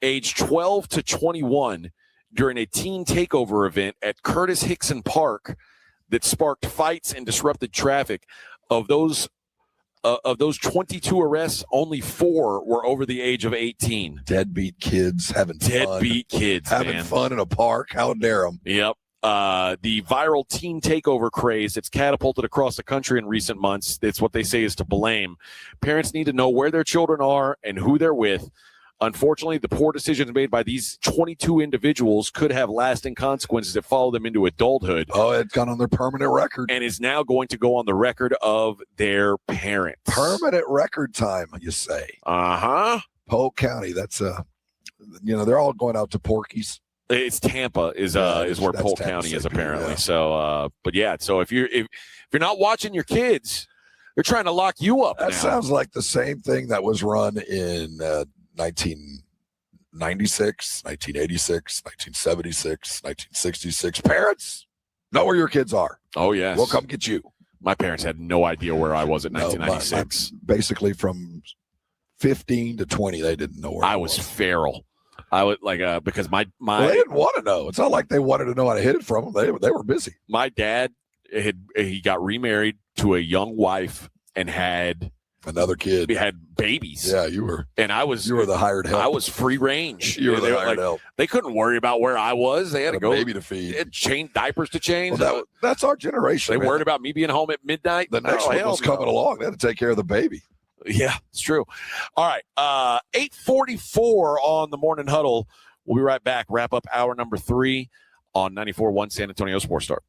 aged 12 to 21 during a teen takeover event at Curtis Hickson Park that sparked fights and disrupted traffic. Of those of those 22 arrests, only 4 were over the age of 18. Deadbeat kids having fun in a park. How dare them? Yep. The viral teen takeover craze that's catapulted across the country in recent months, it's what they say is to blame. Parents need to know where their children are and who they're with. Unfortunately, the poor decisions made by these 22 individuals could have lasting consequences that follow them into adulthood. Oh, it's gone on their permanent record. And is now going to go on the record of their parents. Permanent record time, you say? Uh-huh. Polk County, that's, they're all going out to Porky's. It's Tampa is where Polk County is apparently. Yeah. So, but yeah, so if you're not watching your kids, they're trying to lock you up. That sounds like the same thing that was run in 1996, 1986, 1976, 1966. Parents, know where your kids are. Oh, yes. We'll come get you. My parents had no idea where I was in 1996. Basically from 15 to 20, they didn't know where I was. Feral. I would because my they didn't want to know. It's not like they wanted to know how to hit it from them. They were busy. My dad he got remarried to a young wife and had another kid. We had babies. Yeah, you were. And you were the hired help. I was free range. You were the hired help. They couldn't worry about where I was. They had to go baby to feed. They had diapers to change. Well, that's our generation. They worried about me being home at midnight. The next one was coming along. They had to take care of the baby. Yeah, it's true. All right. 8:44 on the Morning Huddle. We'll be right back. Wrap up hour number 3 on 94.1 San Antonio Sports Star.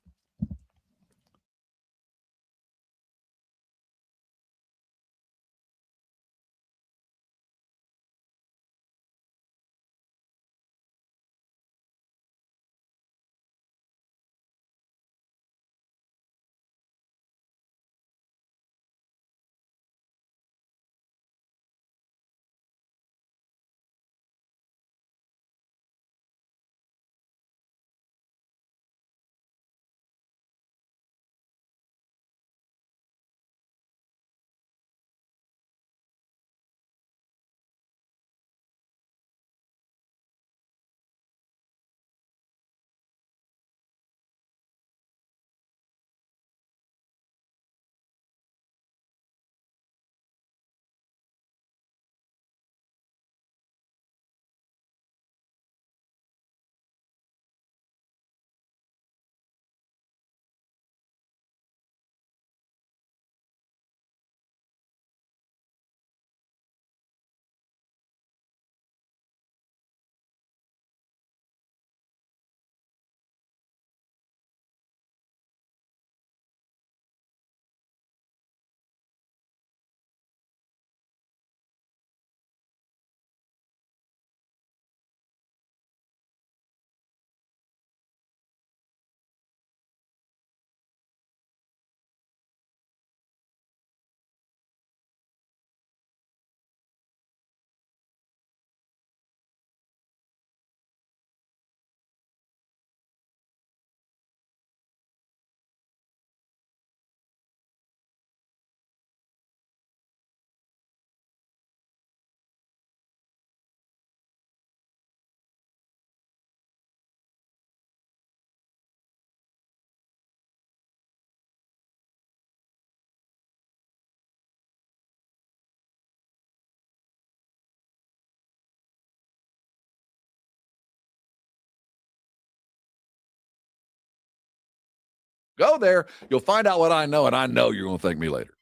Go there. You'll find out what I know, and I know you're going to thank me later.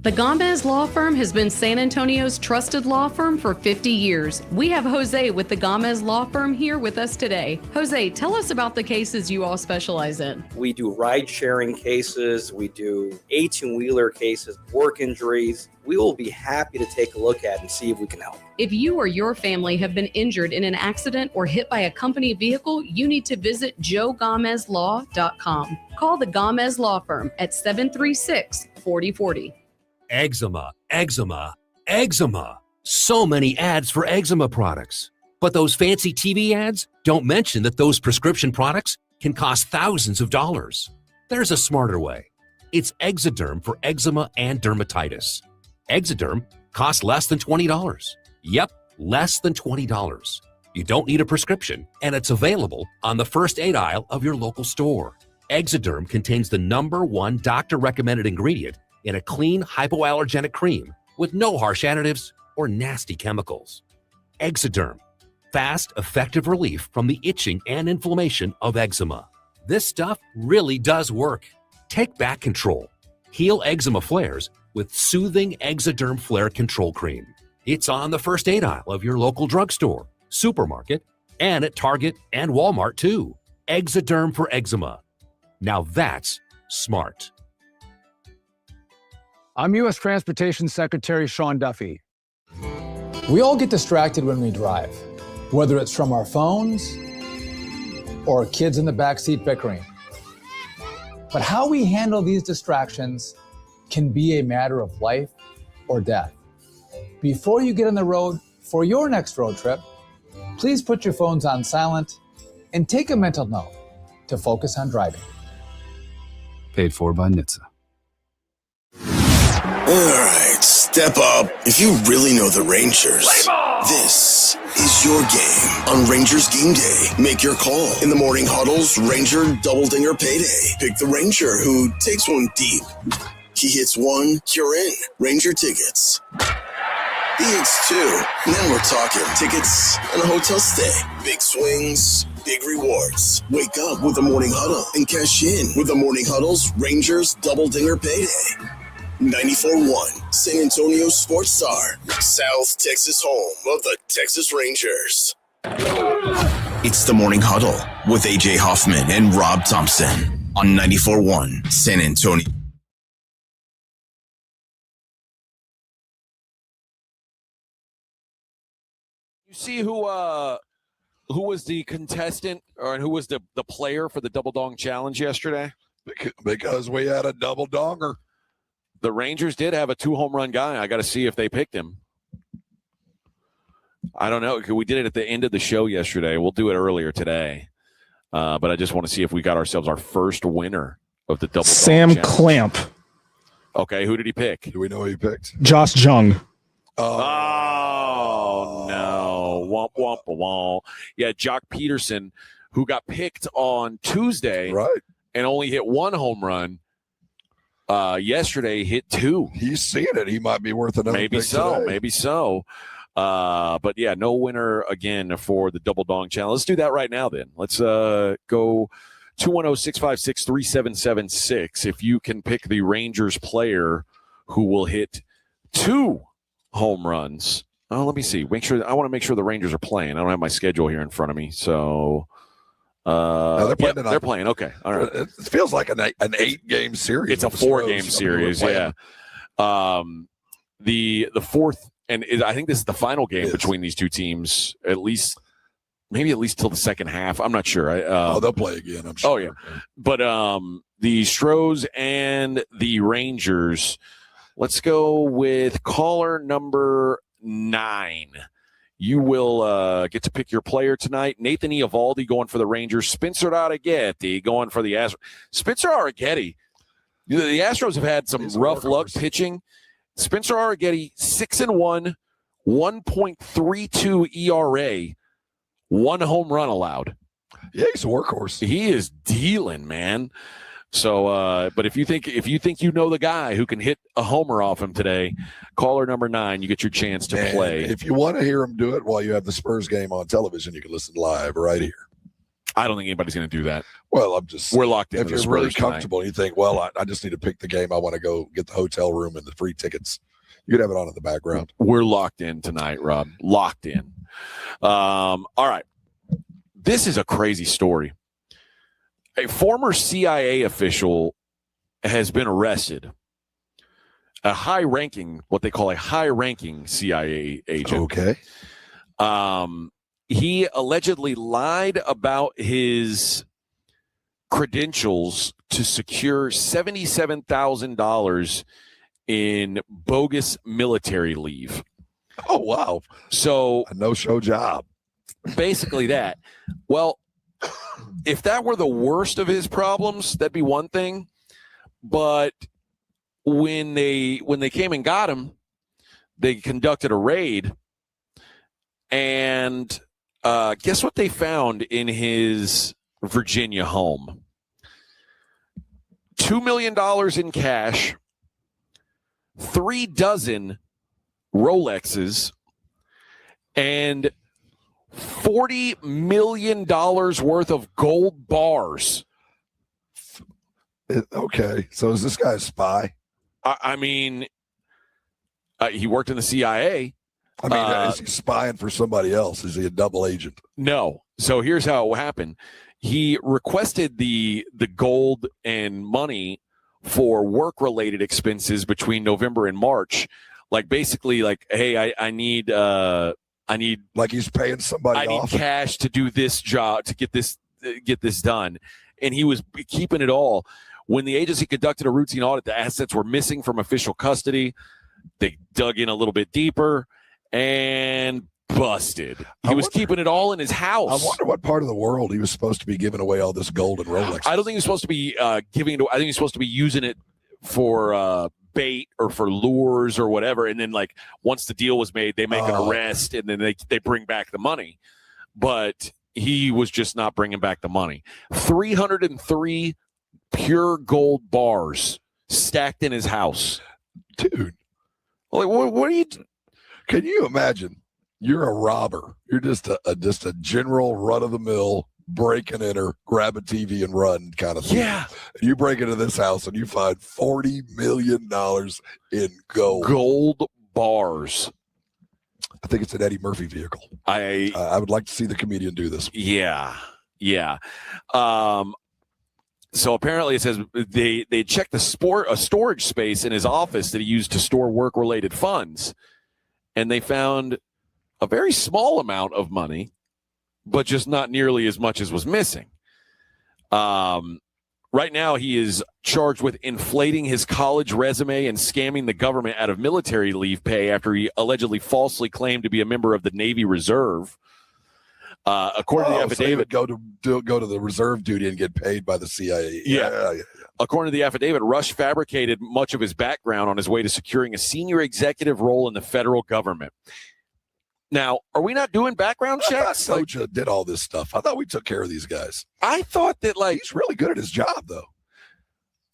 The Gomez Law Firm has been San Antonio's trusted law firm for 50 years. We have Jose with the Gomez Law Firm here with us today. Jose, tell us about the cases you all specialize in. We do ride-sharing cases. We do 18-wheeler cases, work injuries. We will be happy to take a look at and see if we can help. If you or your family have been injured in an accident or hit by a company vehicle, you need to visit joegomezlaw.com. Call the Gomez Law Firm at 736-4040. Eczema, eczema, eczema. So many ads for eczema products. But those fancy TV ads don't mention that those prescription products can cost thousands of dollars. There's a smarter way. It's Exoderm for eczema and dermatitis. Exoderm costs less than $20. Yep, less than $20. You don't need a prescription, and it's available on the first aid aisle of your local store. Exoderm contains the #1 doctor-recommended ingredient in a clean, hypoallergenic cream with no harsh additives or nasty chemicals. Exoderm. Fast, effective relief from the itching and inflammation of eczema. This stuff really does work. Take back control. Heal eczema flares with soothing Exoderm Flare Control Cream. It's on the first aid aisle of your local drugstore, supermarket, and at Target and Walmart too. Exoderm for eczema. Now that's smart. I'm U.S. Transportation Secretary Sean Duffy. We all get distracted when we drive, whether it's from our phones or kids in the backseat bickering. But how we handle these distractions can be a matter of life or death. Before you get on the road for your next road trip, please put your phones on silent and take a mental note to focus on driving. Paid for by NHTSA. All right, step up. If you really know the Rangers, this is your game on Rangers Game Day. Make your call in the morning huddles, Ranger Double Dinger Payday. Pick the Ranger who takes one deep. He hits one, you're in. Ranger tickets. He hits two, and then we're talking tickets and a hotel stay. Big swings, big rewards. Wake up with the morning huddle and cash in with the morning huddles, Rangers Double Dinger Payday. 94.1 San Antonio Sports Star, South Texas home of the Texas Rangers. It's the Morning Huddle with AJ Hoffman and Rob Thompson on 94.1 San Antonio. You see who was the contestant or who was the player for the Double Dong Challenge yesterday? Because we had a double donger. The Rangers did have a 2-home run guy. I got to see if they picked him. I don't know. We did it at the end of the show yesterday. We'll do it earlier today. But I just want to see if we got ourselves our first winner of the Double Dong Sam Challenge. Clamp. Okay, who did he pick? Do we know who he picked? Josh Jung. Oh, no. Womp, womp, womp. Yeah, Jock Peterson, who got picked on Tuesday and only hit 1 home run. Yesterday hit 2. He's seeing it. He might be worth another maybe pick so today. Maybe so. But yeah, no winner again for the Double Dong Challenge. Let's do that right now then. Let's go 210-656-3776 if you can pick the Rangers player who will hit 2 home runs. Oh, let me see. I want to make sure the Rangers are playing. I don't have my schedule here in front of me. So no, they're playing tonight. They're playing. Okay. All right. It feels like an 8-game series. It's a 4-game series. Yeah. The fourth, and I think this is the final game between these two teams, maybe at least till the second half. I'm not sure. They'll play again, I'm sure. Oh, yeah. But the Stros and the Rangers, let's go with caller number 9. You will get to pick your player tonight. Nathan Eovaldi going for the Rangers. Spencer Arrighetti going for the Astros. Spencer Arrighetti, the Astros have had some rough luck pitching. Spencer Arrighetti, 6-1, 1.32 ERA, 1 home run allowed. Yeah, he's a workhorse. He is dealing, man. So, but if you think you know the guy who can hit a homer off him today, caller number 9, you get your chance to play. If you want to hear him do it while you have the Spurs game on television, you can listen live right here. I don't think anybody's going to do that. Well, we're locked in. If you're really comfortable, and you think, well, I just need to pick the game. I want to go get the hotel room and the free tickets. You could have it on in the background. We're locked in tonight, Rob. Locked in. All right. This is a crazy story. A former CIA official has been arrested. What they call a high-ranking CIA agent. Okay. He allegedly lied about his credentials to secure $77,000 in bogus military leave. Oh, wow. So a no-show job. Basically that. Well, if that were the worst of his problems, that'd be one thing. But when they came and got him, they conducted a raid, and guess what they found in his Virginia home? $2 million in cash, 36 Rolexes and $40 million worth of gold bars. Okay, so is this guy a spy? I mean, he worked in the CIA. I mean, is he spying for somebody else? Is he a double agent? No. So here's how it happened. He requested the gold and money for work-related expenses between November and March. Like basically, like, hey, I need like he's paying somebody. I need cash to do this job to get this done, and he was keeping it all. When the agency conducted a routine audit, the assets were missing from official custody. They dug in a little bit deeper and busted. He was keeping it all in his house. I wonder what part of the world he was supposed to be giving away all this gold and Rolex. I don't think he was supposed to be giving it away. I think he was supposed to be using it for bait or for lures or whatever. And then, like, once the deal was made, they make an arrest and then they bring back the money. But he was just not bringing back the money. 303 pure gold bars stacked in his house. Dude. Like, what are you... Can you imagine? You're a robber. You're just a general run-of-the-mill break and enter, grab a TV and run kind of thing. Yeah. And you break into this house and you find $40 million in gold. Gold bars. I think it's an Eddie Murphy vehicle. I would like to see the comedian do this. Yeah. So apparently it says they checked a storage space in his office that he used to store work-related funds, and they found a very small amount of money, but just not nearly as much as was missing. Right now, he is charged with inflating his college resume and scamming the government out of military leave pay after he allegedly falsely claimed to be a member of the Navy Reserve. According to the affidavit, so go to the reserve duty and get paid by the CIA. Yeah. According to the affidavit, Rush fabricated much of his background on his way to securing a senior executive role in the federal government. Now, are we not doing background checks? I thought Socha did all this stuff. I thought we took care of these guys. I thought that, like, he's really good at his job, though.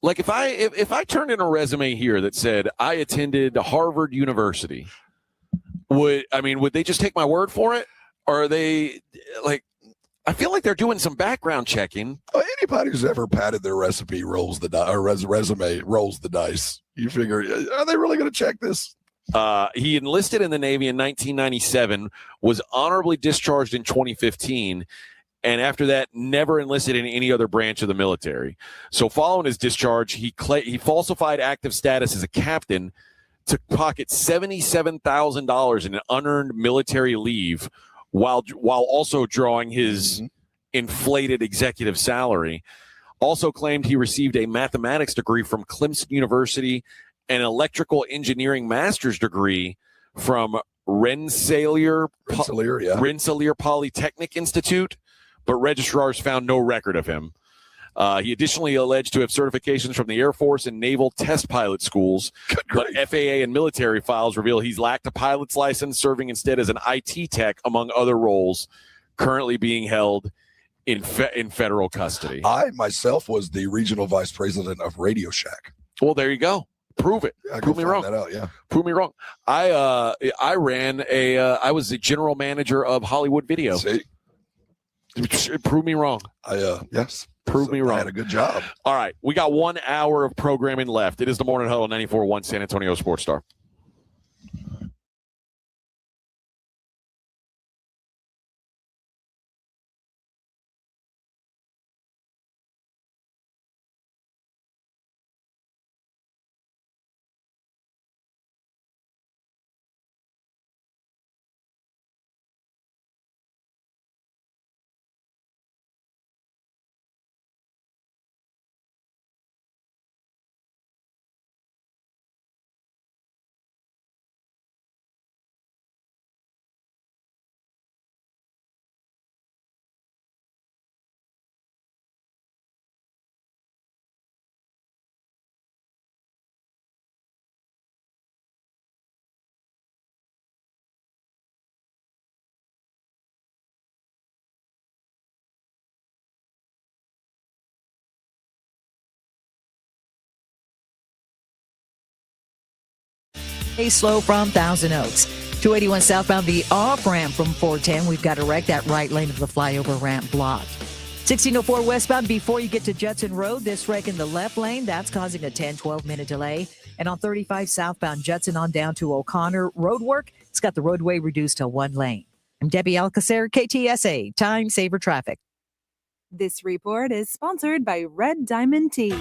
Like, if I turned in a resume here that said I attended Harvard University, would they just take my word for it? Or are they, like, I feel like they're doing some background checking. Well, anybody who's ever padded their recipe rolls the resume rolls the dice. You figure, are they really going to check this? He enlisted in the Navy in 1997, was honorably discharged in 2015, and after that, never enlisted in any other branch of the military. So following his discharge, he falsified active status as a captain to pocket $77,000 in unearned military leave while also drawing his inflated executive salary. Also claimed he received a mathematics degree from Clemson University, an electrical engineering master's degree from Rensselaer Polytechnic Institute, but registrars found no record of him. He additionally alleged to have certifications from the Air Force and Naval test pilot schools, but FAA and military files reveal he's lacked a pilot's license, serving instead as an IT tech, among other roles, currently being held in federal custody. I myself was the regional vice president of Radio Shack. Well, there you go. Prove it. Yeah, Prove me wrong. That out, yeah. Prove me wrong. I ran I was the general manager of Hollywood Video. See? Prove me wrong. Yes. Prove me wrong. I had a good job. All right. We got 1 hour of programming left. It is the Morning Huddle 94.1 San Antonio Sports Star. slow from Thousand Oaks. 281 southbound, the off-ramp from 410. We've got a wreck. That right lane of the flyover ramp blocked. 1604 westbound before you get to Judson Road. This wreck in the left lane, that's causing a 10-12 minute delay. And on 35 southbound Judson on down to O'Connor, road work. It's got the roadway reduced to one lane. I'm Debbie Alcacer, KTSA, Time Saver Traffic. This report is sponsored by Red Diamond Tea.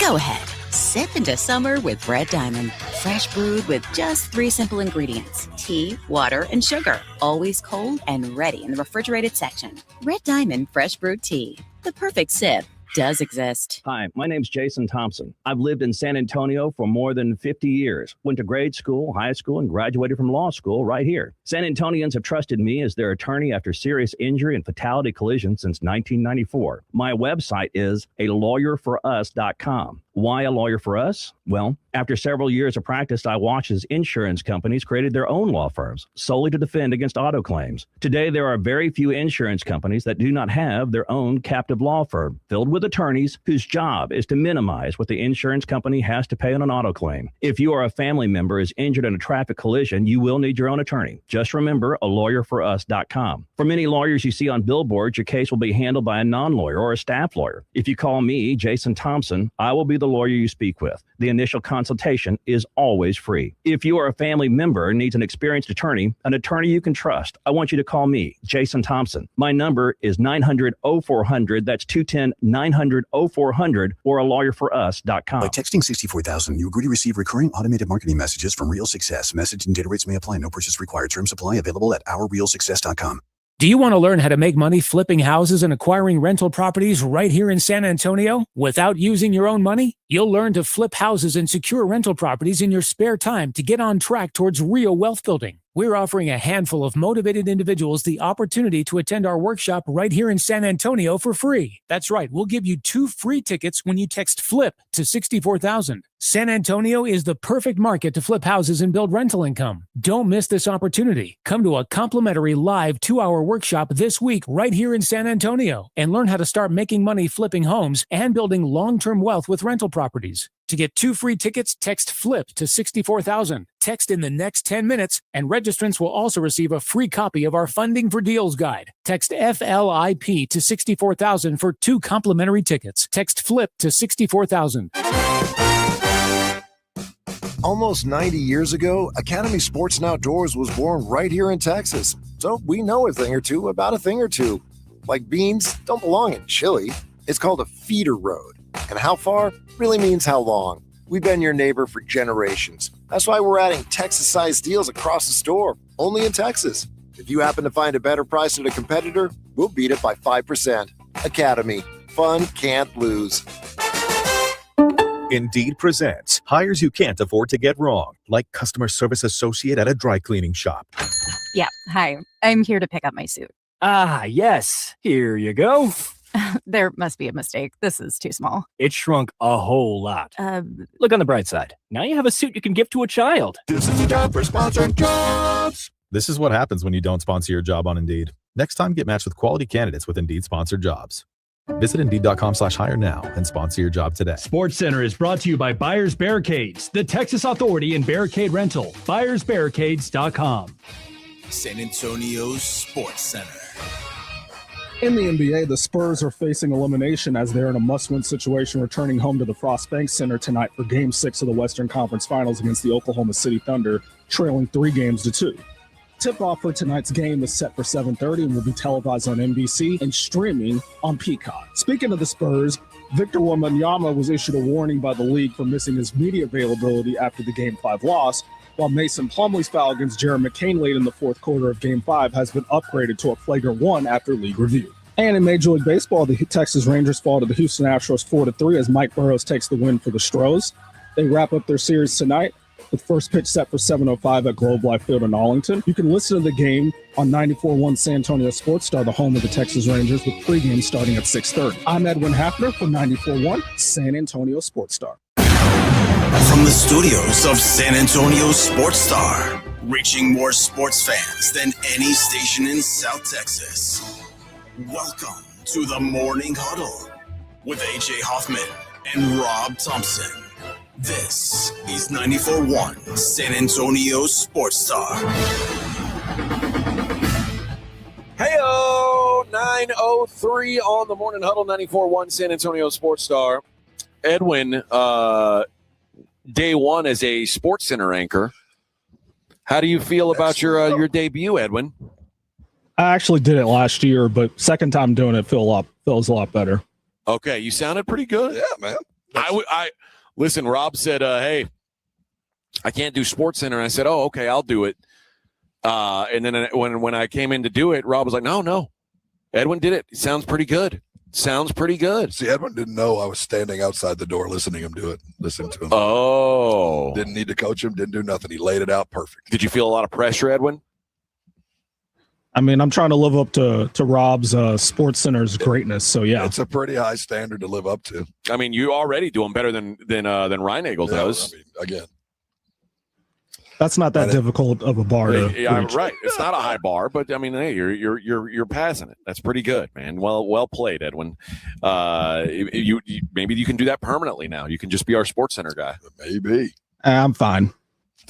Go ahead, sip into summer with Red Diamond. Fresh brewed with just 3 simple ingredients: tea, water, and sugar. Always cold and ready in the refrigerated section. Red Diamond Fresh Brewed Tea. The perfect sip does exist. Hi, my name's Jason Thompson. I've lived in San Antonio for more than 50 years. Went to grade school, high school, and graduated from law school right here. San Antonians have trusted me as their attorney after serious injury and fatality collision since 1994. My website is alawyerforus.com. Why a lawyer for us? Well, after several years of practice, I watched as insurance companies created their own law firms solely to defend against auto claims. Today, there are very few insurance companies that do not have their own captive law firm filled with attorneys whose job is to minimize what the insurance company has to pay on an auto claim. If you or a family member is injured in a traffic collision, you will need your own attorney. Just remember alawyerforus.com. For many lawyers you see on billboards, your case will be handled by a non-lawyer or a staff lawyer. If you call me, Jason Thompson, I will be the lawyer you speak with. The initial consultation is always free. If you or a family member needs an experienced attorney you can trust, I want you to call me, Jason Thompson. My number is 900-0400. That's 210-900-0400 or alawyerforus.com. By texting 64,000, you agree to receive recurring automated marketing messages from Real Success. Message and data rates may apply. No purchase required. Terms apply. Available at ourrealsuccess.com. Do you want to learn how to make money flipping houses and acquiring rental properties right here in San Antonio without using your own money? You'll learn to flip houses and secure rental properties in your spare time to get on track towards real wealth building. We're offering a handful of motivated individuals the opportunity to attend our workshop right here in San Antonio for free. That's right, we'll give you 2 free tickets when you text FLIP to 64,000. San Antonio is the perfect market to flip houses and build rental income. Don't miss this opportunity. Come to a complimentary live 2-hour workshop this week right here in San Antonio and learn how to start making money flipping homes and building long-term wealth with rental properties. To get 2 free tickets, text FLIP to 64,000. Text in the next 10 minutes, and registrants will also receive a free copy of our Funding for Deals guide. Text FLIP to 64,000 for 2 complimentary tickets. Text FLIP to 64,000. Almost 90 years ago, Academy Sports and Outdoors was born right here in Texas. So we know a thing or two about a thing or two. Like beans don't belong in chili. It's called a feeder road. And how far really means how long. We've been your neighbor for generations. That's why we're adding Texas-sized deals across the store, only in Texas. If you happen to find a better price at a competitor, we'll beat it by 5%. Academy. Fun can't lose. Indeed presents hires you can't afford to get wrong, like customer service associate at a dry cleaning shop. Yeah, hi. I'm here to pick up my suit. Ah, yes. Here you go. There must be a mistake. This is too small. It shrunk a whole lot. Look on the bright side. Now you have a suit you can give to a child. This is a job for sponsored jobs. This is what happens when you don't sponsor your job on Indeed. Next time, get matched with quality candidates with Indeed sponsored jobs. Visit Indeed.com/hire now and sponsor your job today. SportsCenter is brought to you by Buyers Barricades, the Texas authority in barricade rental. BuyersBarricades.com. San Antonio's Sports Center. In the NBA, the Spurs are facing elimination as they're in a must-win situation, returning home to the Frost Bank Center tonight for Game 6 of the Western Conference Finals against the Oklahoma City Thunder, trailing 3-2. Tip-off for tonight's game is set for 7:30 and will be televised on NBC and streaming on Peacock. Speaking of the Spurs, Victor Wembanyama was issued a warning by the league for missing his media availability after the Game 5 loss, while Mason Plumlee's foul against Jared McCain late in the fourth quarter of Game 5 has been upgraded to a flagrant 1 after league review. And in Major League Baseball, the Texas Rangers fall to the Houston Astros 4-3 as Mike Burrows takes the win for the Stros. They wrap up their series tonight with first pitch set for 7:05 at Globe Life Field in Arlington. You can listen to the game on 94.1 San Antonio Sports Star, the home of the Texas Rangers, with pregame starting at 6:30. I'm Edwin Hafner for 94.1 San Antonio Sports Star. From the studios of San Antonio Sports Star, reaching more sports fans than any station in South Texas. Welcome to the Morning Huddle with AJ Hoffman and Rob Thompson. This is 94.1 San Antonio Sports Star. Heyo, 9:03 on the Morning Huddle, 94.1 San Antonio Sports Star. Edwin, day one as a Sports Center anchor. How do you feel about your debut, Edwin? I actually did it last year, but second time doing it feels a lot better. Okay, you sounded pretty good. Yeah, man. I listen. Rob said, "Hey, I can't do Sports Center." I said, "Oh, okay, I'll do it." And then when I came in to do it, Rob was like, "No, Edwin did it. It sounds pretty good. Sounds pretty good." See, Edwin didn't know I was standing outside the door listening to him do it. Listening to him. Oh, didn't need to coach him. Didn't do nothing. He laid it out perfect. Did you feel a lot of pressure, Edwin? I mean, I'm trying to live up to Rob's Sports Center's greatness. So yeah, it's a pretty high standard to live up to. I mean, you already doing better than Reinagel does. I mean, again, that's not that difficult of a bar to reach. Right. It's not a high bar, but I mean, hey, you're passing it. That's pretty good, man. Well played, Edwin. You maybe you can do that permanently now. You can just be our Sports Center guy. Maybe. I'm fine.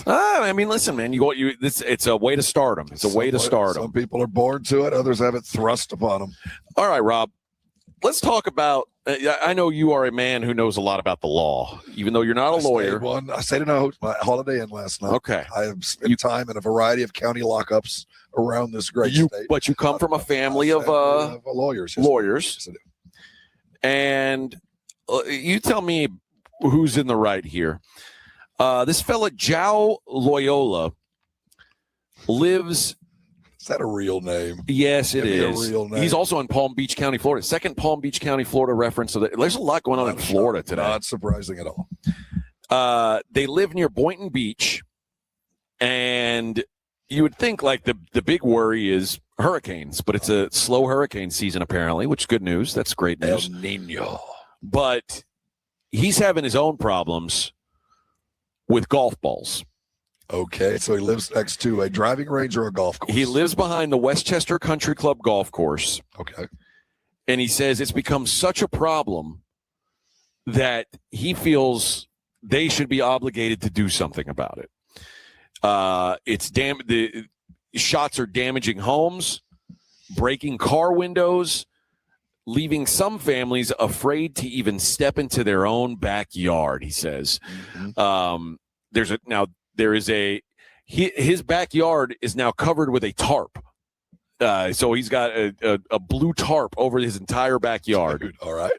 I mean, listen, man. It's a way to start them. It's a way to start them. Some people are born to it. Others have it thrust upon them. All right, Rob. Let's talk about. I know you are a man who knows a lot about the law, even though you're not a lawyer. I stayed in a Holiday Inn last night. Okay. I have spent time in a variety of county lockups around this great state. But you come from a family of lawyers. Lawyers. And you tell me who's in the right here. This fella, João Loyola, lives. Is that a real name? Yes, it is. A real name. He's also in Palm Beach County, Florida. Second Palm Beach County, Florida reference. So there's a lot going on in Florida today. Not surprising at all. They live near Boynton Beach, and you would think like the big worry is hurricanes, but it's a slow hurricane season apparently, which is good news. That's great news. El Nino. But he's having his own problems with golf balls. Okay, so he lives next to a driving range or a golf course? He lives behind the Westchester Country Club golf course. Okay. And he says it's become such a problem that he feels they should be obligated to do something about it. The shots are damaging homes, breaking car windows, leaving some families afraid to even step into their own backyard, he says. Mm-hmm. His backyard is now covered with a tarp. So he's got a blue tarp over his entire backyard. Dude, all right.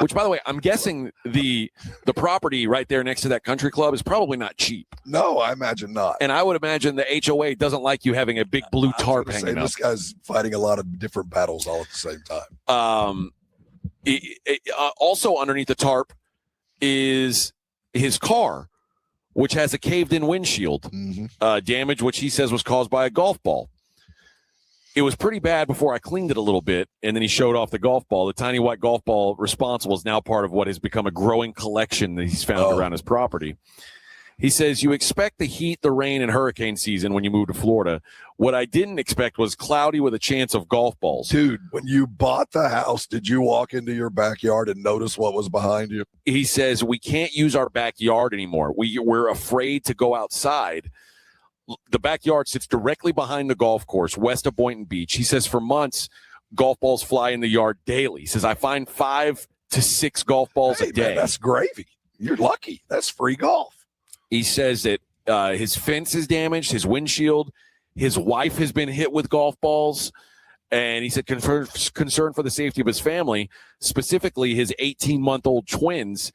Which, by the way, I'm guessing the property right there next to that country club is probably not cheap. No, I imagine not. And I would imagine the HOA doesn't like you having a big blue tarp hanging up. This guy's fighting a lot of different battles all at the same time. Also underneath the tarp is his car, which has a caved-in windshield, damage which he says was caused by a golf ball. It was pretty bad before I cleaned it a little bit, and then he showed off the golf ball. The tiny white golf ball responsible is now part of what has become a growing collection that he's found around his property. He says, you expect the heat, the rain, and hurricane season when you move to Florida. What I didn't expect was cloudy with a chance of golf balls. Dude, when you bought the house, did you walk into your backyard and notice what was behind you? He says, we can't use our backyard anymore. We're afraid to go outside. The backyard sits directly behind the golf course, west of Boynton Beach. He says for months, golf balls fly in the yard daily. He says, I find 5 to 6 golf balls a day. Man, that's gravy. You're lucky. That's free golf. He says that his fence is damaged, his windshield. His wife has been hit with golf balls. And he said concern for the safety of his family, specifically his 18-month-old twins.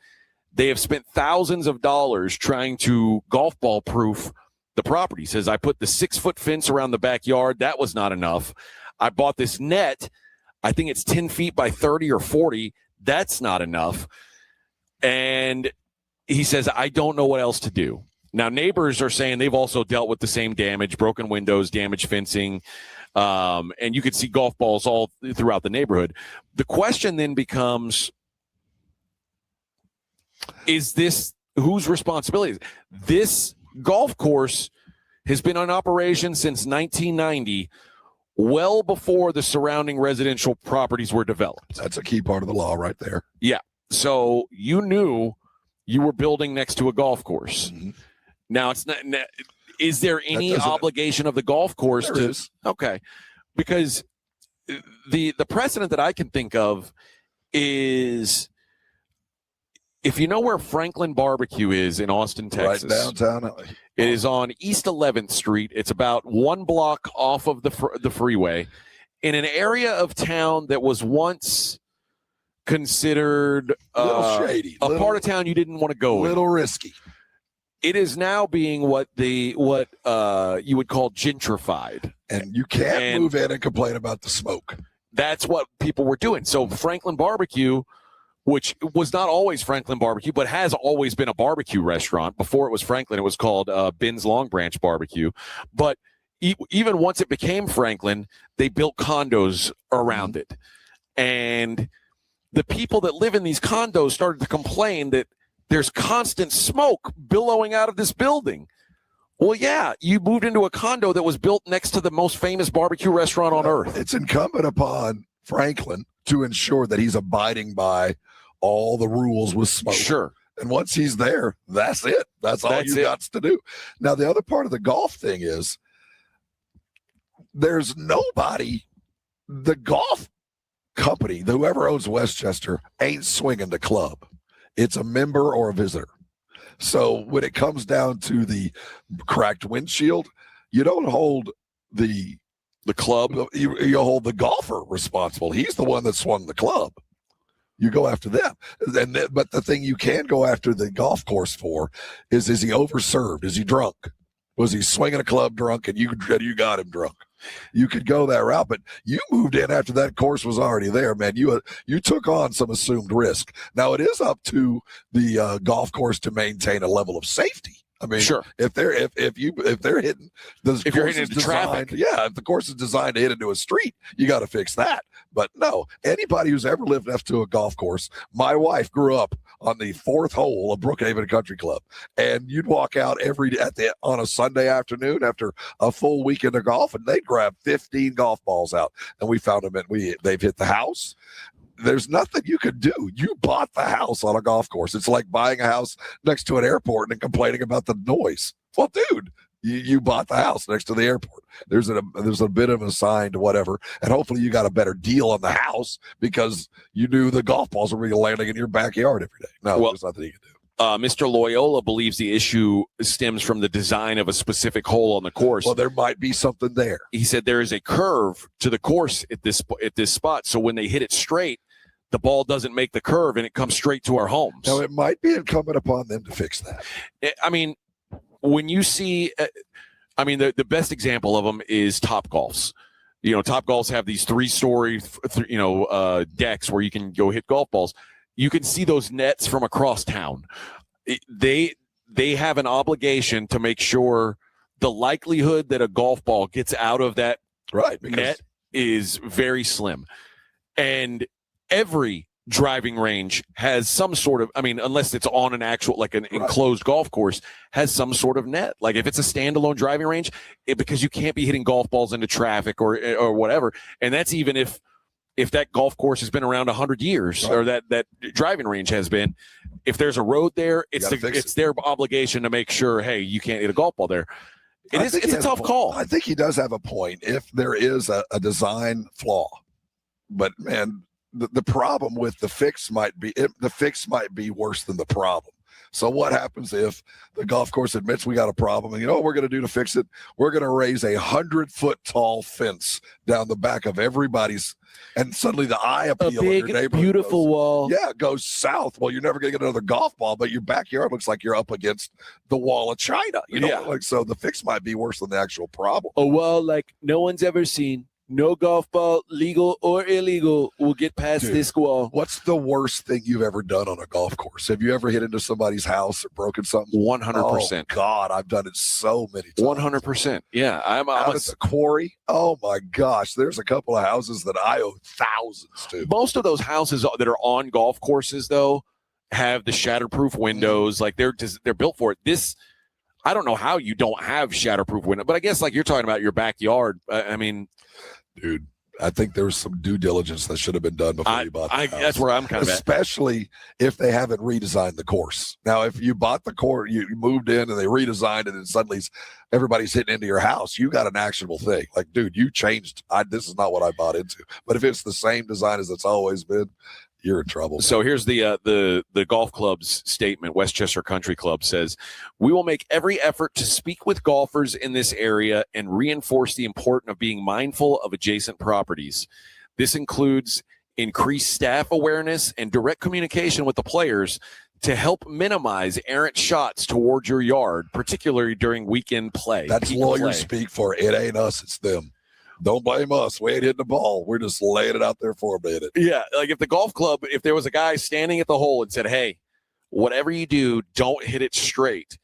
They have spent thousands of dollars trying to golf ball proof the property. He says, I put the 6-foot fence around the backyard. That was not enough. I bought this net. I think it's 10 feet by 30 or 40. That's not enough. And he says, I don't know what else to do. Now, neighbors are saying they've also dealt with the same damage, broken windows, damaged fencing, and you could see golf balls all throughout the neighborhood. The question then becomes, is this whose responsibility? This golf course has been in operation since 1990, well before the surrounding residential properties were developed. That's a key part of the law right there. Yeah. So you knew you were building next to a golf course. Mm-hmm. Now, it's not. Is there any obligation of the golf course there to? is. Okay, because the precedent that I can think of is if you know where Franklin Barbecue is in Austin, Texas, right downtown. It is on East 11th Street. It's about 1 block off of the freeway, in an area of town that was once considered little shady, part of town you didn't want to go. Little risky. It is now being what you would call gentrified, and you can't move in and complain about the smoke. That's what people were doing. So Franklin Barbecue, which was not always Franklin Barbecue, but has always been a barbecue restaurant. Before it was Franklin, it was called Ben's Long Branch Barbecue. But even once it became Franklin, they built condos around it. And the people that live in these condos started to complain that there's constant smoke billowing out of this building. Well, yeah, you moved into a condo that was built next to the most famous barbecue restaurant on earth. It's incumbent upon Franklin to ensure that he's abiding by all the rules with smoke. Sure. And once he's there, that's it. That's all you got to do. Now, the other part of the golf thing is there's nobody, the golf company, whoever owns Westchester, ain't swinging the club. It's a member or a visitor. So when it comes down to the cracked windshield, you don't hold the club. You hold the golfer responsible. He's the one that swung the club. You go after them. But the thing you can go after the golf course for is he overserved? Is he drunk? Was he swinging a club drunk and you got him drunk? You could go that route, but you moved in after that course was already there, man. You took on some assumed risk. Now it is up to the golf course to maintain a level of safety. I mean, sure. If they're hitting if you're hitting into traffic, if the course is designed to hit into a street, you got to fix that. But no, anybody who's ever lived next to a golf course, my wife grew up on the 4th hole of Brookhaven Country Club, and you'd walk out on a Sunday afternoon after a full weekend of golf, and they'd grab 15 golf balls out, and we found them. They've hit the house. There's nothing you could do. You bought the house on a golf course. It's like buying a house next to an airport and complaining about the noise. Well, dude, you bought the house next to the airport. There's a bit of a sign to whatever, and hopefully you got a better deal on the house because you knew the golf balls were really landing in your backyard every day. No, there's nothing you can do. Mr. Loyola believes the issue stems from the design of a specific hole on the course. Well, there might be something there. He said there is a curve to the course at this spot, so when they hit it straight, the ball doesn't make the curve and it comes straight to our homes. Now, it might be incumbent upon them to fix that. I mean, when you see, the best example of them is Topgolfs. Topgolfs have these 3-story, decks where you can go hit golf balls. You can see those nets from across town. They have an obligation to make sure the likelihood that a golf ball gets out of that net is very slim. And every driving range has some sort of, unless it's on an actual, like an enclosed golf course, has some sort of net. Like if it's a standalone driving range, because you can't be hitting golf balls into traffic or whatever. And that's even if that golf course has been around 100 years, or that driving range has been. If there's a road there, it's their obligation to make sure, hey, you can't hit a golf ball there. It's a tough call. I think he does have a point if there is a design flaw. But man, the problem with the fix might be worse than the problem. So what happens if the golf course admits we got a problem, and you know what we're going to do to fix it? We're going to raise a 100-foot tall fence down the back of everybody's, and suddenly the eye appeal of your neighborhood beautiful wall. Yeah, it goes south. Well, you're never going to get another golf ball, but your backyard looks like you're up against the wall of China. So the fix might be worse than the actual problem. A wall like no one's ever seen. No golf ball, legal or illegal, will get past this wall. What's the worst thing you've ever done on a golf course? Have you ever hit into somebody's house or broken something? 100%. Oh, God, I've done it so many times. 100%. Yeah. I'm at the quarry. Oh, my gosh. There's a couple of houses that I owe thousands to. Most of those houses that are on golf courses, though, have the shatterproof windows. Like they're built for it. I don't know how you don't have shatterproof window, but I guess like you're talking about your backyard. Dude, I think there was some due diligence that should have been done before you bought the house. That's where I'm kind of at. Especially if they haven't redesigned the course. Now, if you bought the course, you moved in and they redesigned it, and suddenly everybody's hitting into your house, you got an actionable thing. Like, dude, you changed. This is not what I bought into. But if it's the same design as it's always been, you're in trouble. So here's the golf club's statement. Westchester Country Club says, "We will make every effort to speak with golfers in this area and reinforce the importance of being mindful of adjacent properties. This includes increased staff awareness and direct communication with the players to help minimize errant shots towards your yard, particularly during weekend play." That's lawyers speak for it. Ain't us, it's them. Don't blame us. We ain't hitting the ball. We're just laying it out there for them to hit it. Yeah, like if the golf club, if there was a guy standing at the hole and said, "Hey, whatever you do, don't hit it straight,"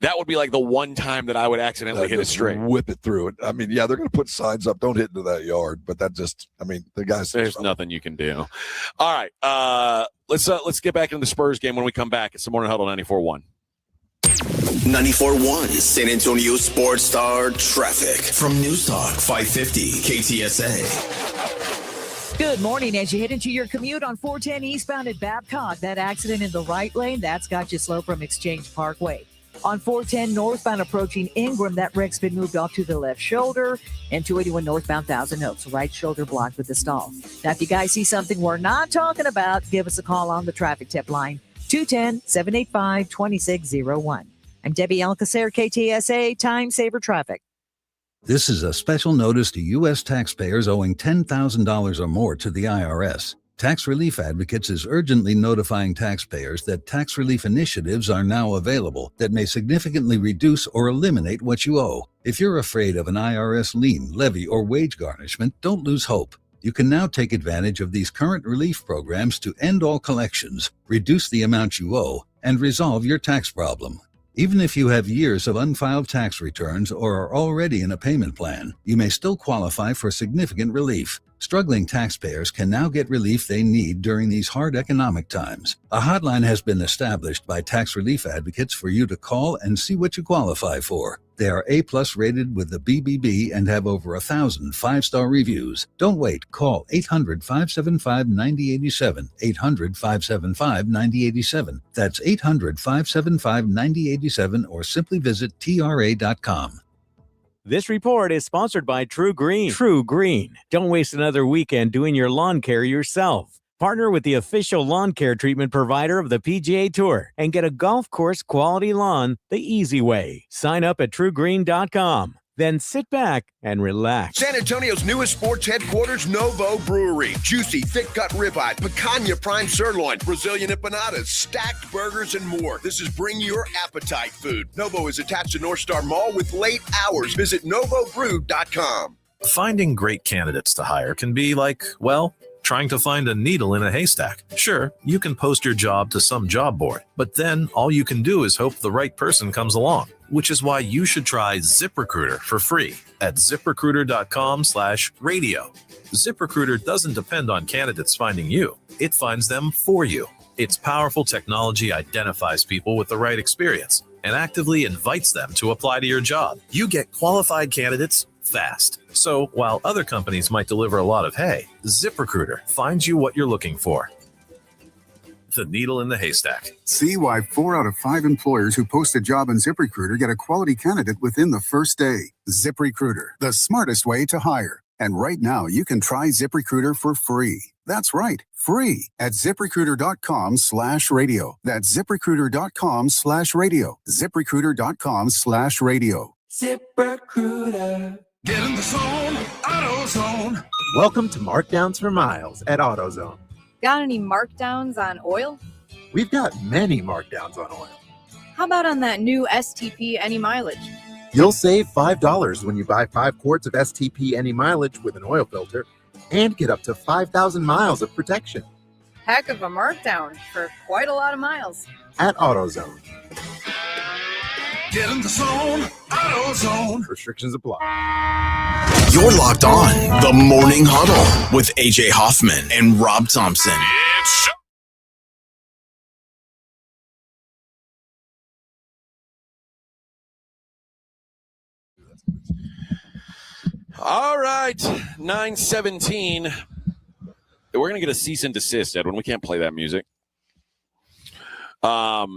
that would be like the one time that I would accidentally hit it straight. Whip it through it. I mean, yeah, they're going to put signs up, don't hit into that yard. But that just, I mean, the guys. There's nothing you can do. All right, let's get back into the Spurs game when we come back. It's the Morning Huddle 94.1. 94.1 San Antonio Sports Star traffic from News Talk 550 KTSA. Good morning. As you head into your commute on 410 eastbound at Babcock, that accident in the right lane, that's got you slow from Exchange Parkway. On 410 northbound approaching Ingram, that wreck's been moved off to the left shoulder. And 281 northbound Thousand Oaks, right shoulder blocked with the stall. Now, if you guys see something we're not talking about, give us a call on the traffic tip line, 210-785-2601. I'm Debbie Alcacer, KTSA, Time Saver Traffic. This is a special notice to U.S. taxpayers owing $10,000 or more to the IRS. Tax Relief Advocates is urgently notifying taxpayers that tax relief initiatives are now available that may significantly reduce or eliminate what you owe. If you're afraid of an IRS lien, levy, or wage garnishment, don't lose hope. You can now take advantage of these current relief programs to end all collections, reduce the amount you owe, and resolve your tax problem. Even if you have years of unfiled tax returns or are already in a payment plan, you may still qualify for significant relief. Struggling taxpayers can now get relief they need during these hard economic times. A hotline has been established by Tax Relief Advocates for you to call and see what you qualify for. They are A+ rated with the BBB and have over 1,000 5-star reviews. Don't wait. Call 800-575-9087. 800-575-9087. That's 800-575-9087 or simply visit TRA.com. This report is sponsored by True Green. True Green. Don't waste another weekend doing your lawn care yourself. Partner with the official lawn care treatment provider of the PGA Tour and get a golf course quality lawn the easy way. Sign up at truegreen.com. Then sit back and relax. San Antonio's newest sports headquarters, Novo Brewery. Juicy, thick-cut ribeye, picanha prime sirloin, Brazilian empanadas, stacked burgers, and more. This is bring your appetite food. Novo is attached to North Star Mall with late hours. Visit novobrew.com. Finding great candidates to hire can be like, well, trying to find a needle in a haystack. Sure, you can post your job to some job board, but then all you can do is hope the right person comes along, which is why you should try ZipRecruiter for free at ZipRecruiter.com/radio. ZipRecruiter doesn't depend on candidates finding you. It finds them for you. Its powerful technology identifies people with the right experience and actively invites them to apply to your job. You get qualified candidates fast. So while other companies might deliver a lot of hay, ZipRecruiter finds you what you're looking for. The needle in the haystack. See why 4 out of 5 employers who post a job on ZipRecruiter get a quality candidate within the first day. ZipRecruiter, the smartest way to hire. And right now, you can try ZipRecruiter for free. That's right, free at ZipRecruiter.com/radio. That's ZipRecruiter.com/radio. ZipRecruiter.com/radio. ZipRecruiter. Get in the zone, AutoZone. Welcome to Markdowns for Miles at AutoZone. Got any markdowns on oil? We've got many markdowns on oil. How about on that new STP Any Mileage? You'll save $5 when you buy 5 quarts of STP Any Mileage with an oil filter and get up to 5,000 miles of protection. Heck of a markdown for quite a lot of miles. At AutoZone. Get in the zone, AutoZone. Restrictions apply. You're locked on the Morning Huddle with AJ Hoffman and Rob Thompson. It's All right, 9:17. We're going to get a cease and desist, Edwin. We can't play that music. How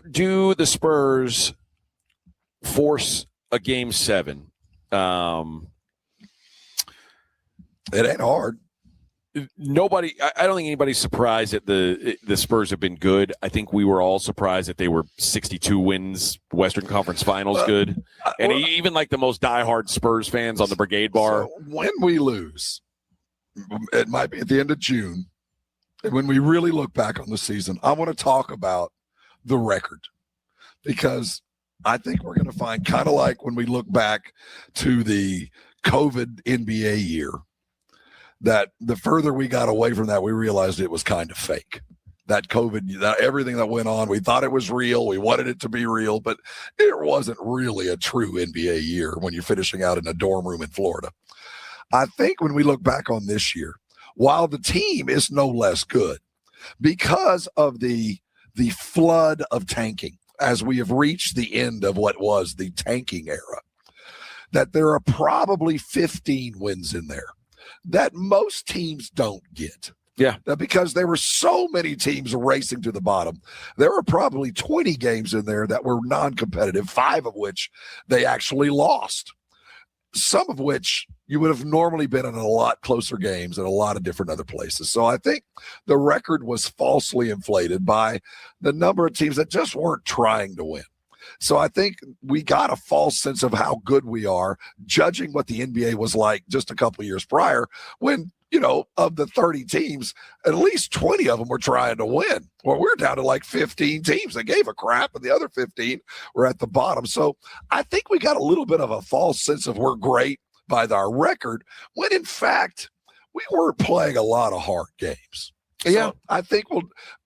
do the Spurs force a Game 7? It ain't hard. Nobody, I don't think anybody's surprised that the Spurs have been good. I think we were all surprised that they were 62 wins, Western Conference Finals good. And even like the most diehard Spurs fans on the Brigade Bar. So when we lose, it might be at the end of June, and when we really look back on the season, I want to talk about the record, because I think we're going to find, kind of like when we look back to the COVID NBA year, that the further we got away from that, we realized it was kind of fake. That COVID, everything that went on, we thought it was real. We wanted it to be real, but it wasn't really a true NBA year when you're finishing out in a dorm room in Florida. I think when we look back on this year, while the team is no less good, because of the flood of tanking, as we have reached the end of what was the tanking era, that there are probably 15 wins in there that most teams don't get. Yeah. Because there were so many teams racing to the bottom. There were probably 20 games in there that were non-competitive, 5 of which they actually lost. Some of which you would have normally been in a lot closer games in a lot of different other places. So I think the record was falsely inflated by the number of teams that just weren't trying to win. So I think we got a false sense of how good we are, judging what the NBA was like just a couple of years prior, when, of the 30 teams, at least 20 of them were trying to win. Well, we're down to like 15 teams that gave a crap, and the other 15 were at the bottom. So I think we got a little bit of a false sense of we're great by our record, when in fact we weren't playing a lot of hard games. Yeah, so I think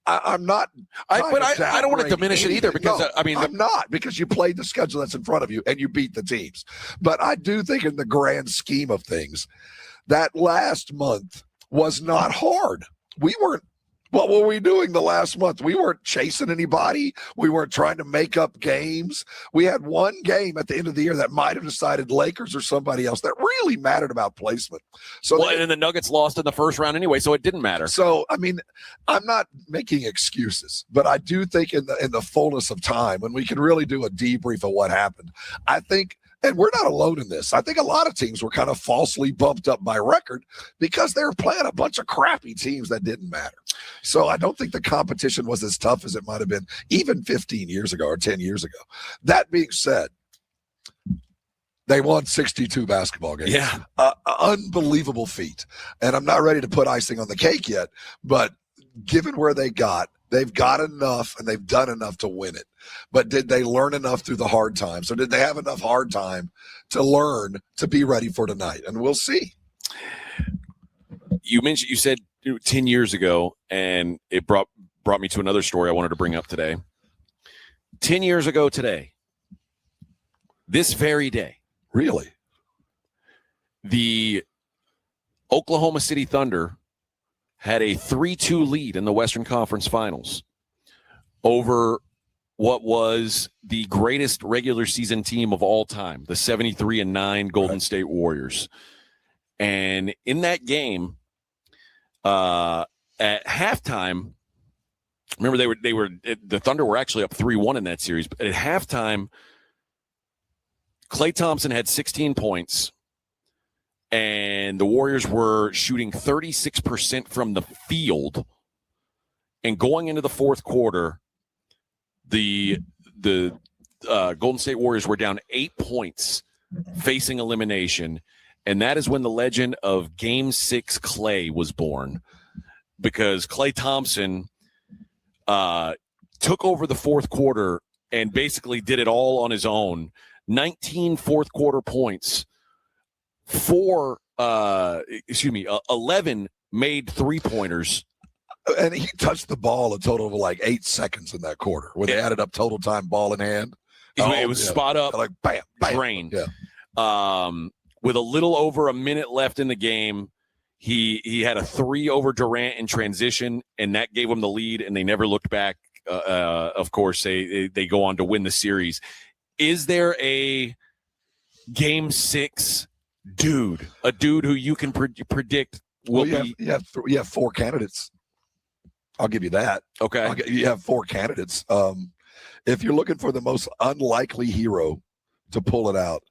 I'm not. I don't want to diminish it either, because I'm not, because you played the schedule that's in front of you and you beat the teams. But I do think, in the grand scheme of things, that last month was not hard. We weren't. What were we doing the last month? We weren't chasing anybody. We weren't trying to make up games. We had one game at the end of the year that might have decided Lakers or somebody else that really mattered about placement. So and then the Nuggets lost in the first round anyway, so it didn't matter. So, I'm not making excuses, but I do think in the fullness of time, when we can really do a debrief of what happened, I think, and we're not alone in this, I think a lot of teams were kind of falsely bumped up by record because they were playing a bunch of crappy teams that didn't matter. So I don't think the competition was as tough as it might have been even 15 years ago or 10 years ago. That being said, they won 62 basketball games. Yeah. Unbelievable feat. And I'm not ready to put icing on the cake yet, but given where they've got enough and they've done enough to win it. But did they learn enough through the hard times? Or did they have enough hard time to learn to be ready for tonight? And we'll see. You said 10 years ago, and it brought me to another story I wanted to bring up today. 10 years ago today, this very day. Really? The Oklahoma City Thunder had a 3-2 lead in the Western Conference Finals over what was the greatest regular season team of all time, the 73-9 Golden State Warriors. And in that game, at halftime, remember the Thunder were actually up 3-1 in that series, but at halftime, Klay Thompson had 16 points. And the Warriors were shooting 36% from the field. And going into the fourth quarter, the Golden State Warriors were down 8 points, facing elimination. And that is when the legend of Game 6 Klay was born, because Klay Thompson took over the fourth quarter and basically did it all on his own. 19 fourth quarter points. 11 made 3-pointers. And he touched the ball a total of like 8 seconds in that quarter, where they added up total time ball in hand. It was spot up, like bam, bam. drain. Yeah. With a little over a minute left in the game, he had a 3 over Durant in transition, and that gave him the lead, and they never looked back. Of course, they go on to win the series. Is there a Game 6 dude, a dude who you can predict will be. You have 4 candidates. I'll give you that. Okay. You have 4 candidates. If you're looking for the most unlikely hero to pull it out,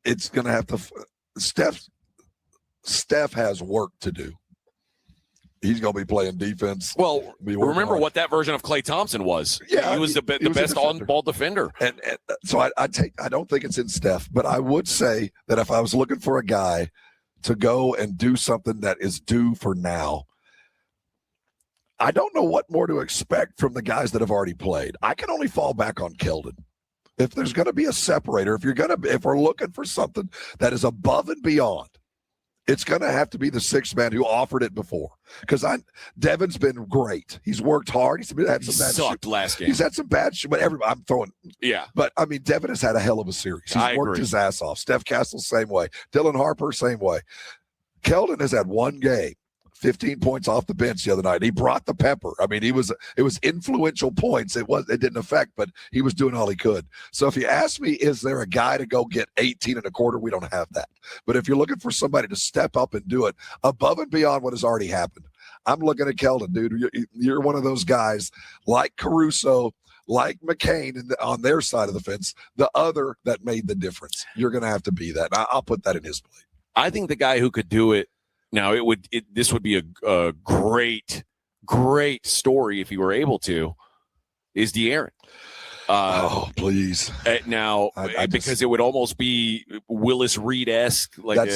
it's going to have to. Steph has work to do. He's going to be playing defense. Well, remember what that version of Klay Thompson was. Yeah, he was the best on-ball defender. And so I don't think it's in Steph, but I would say that if I was looking for a guy to go and do something that is due for now, I don't know what more to expect from the guys that have already played. I can only fall back on Keldon. If there's going to be a separator, if we're looking for something that is above and beyond, it's going to have to be the 6th man who offered it before. Because Devin's been great. He's worked hard. He's had some bad sucked last game. He's had some bad shit, but I'm throwing. Yeah. But, I mean, Devin has had a hell of a series. He's worked his ass off. Steph Castle, same way. Dylan Harper, same way. Keldon has had one game. 15 points off the bench the other night. He brought the pepper. I mean, it was influential points. It didn't affect, but he was doing all he could. So if you ask me, is there a guy to go get 18 and a quarter? We don't have that. But if you're looking for somebody to step up and do it above and beyond what has already happened, I'm looking at Keldon, dude. You're one of those guys like Caruso, like McCain on their side of the fence, the other that made the difference. You're going to have to be that. I'll put that in his plate. I think the guy who could do it. Now, this would be a great story if he were able to, is De'Aaron. Please. Now, because it would almost be Willis Reed-esque, like,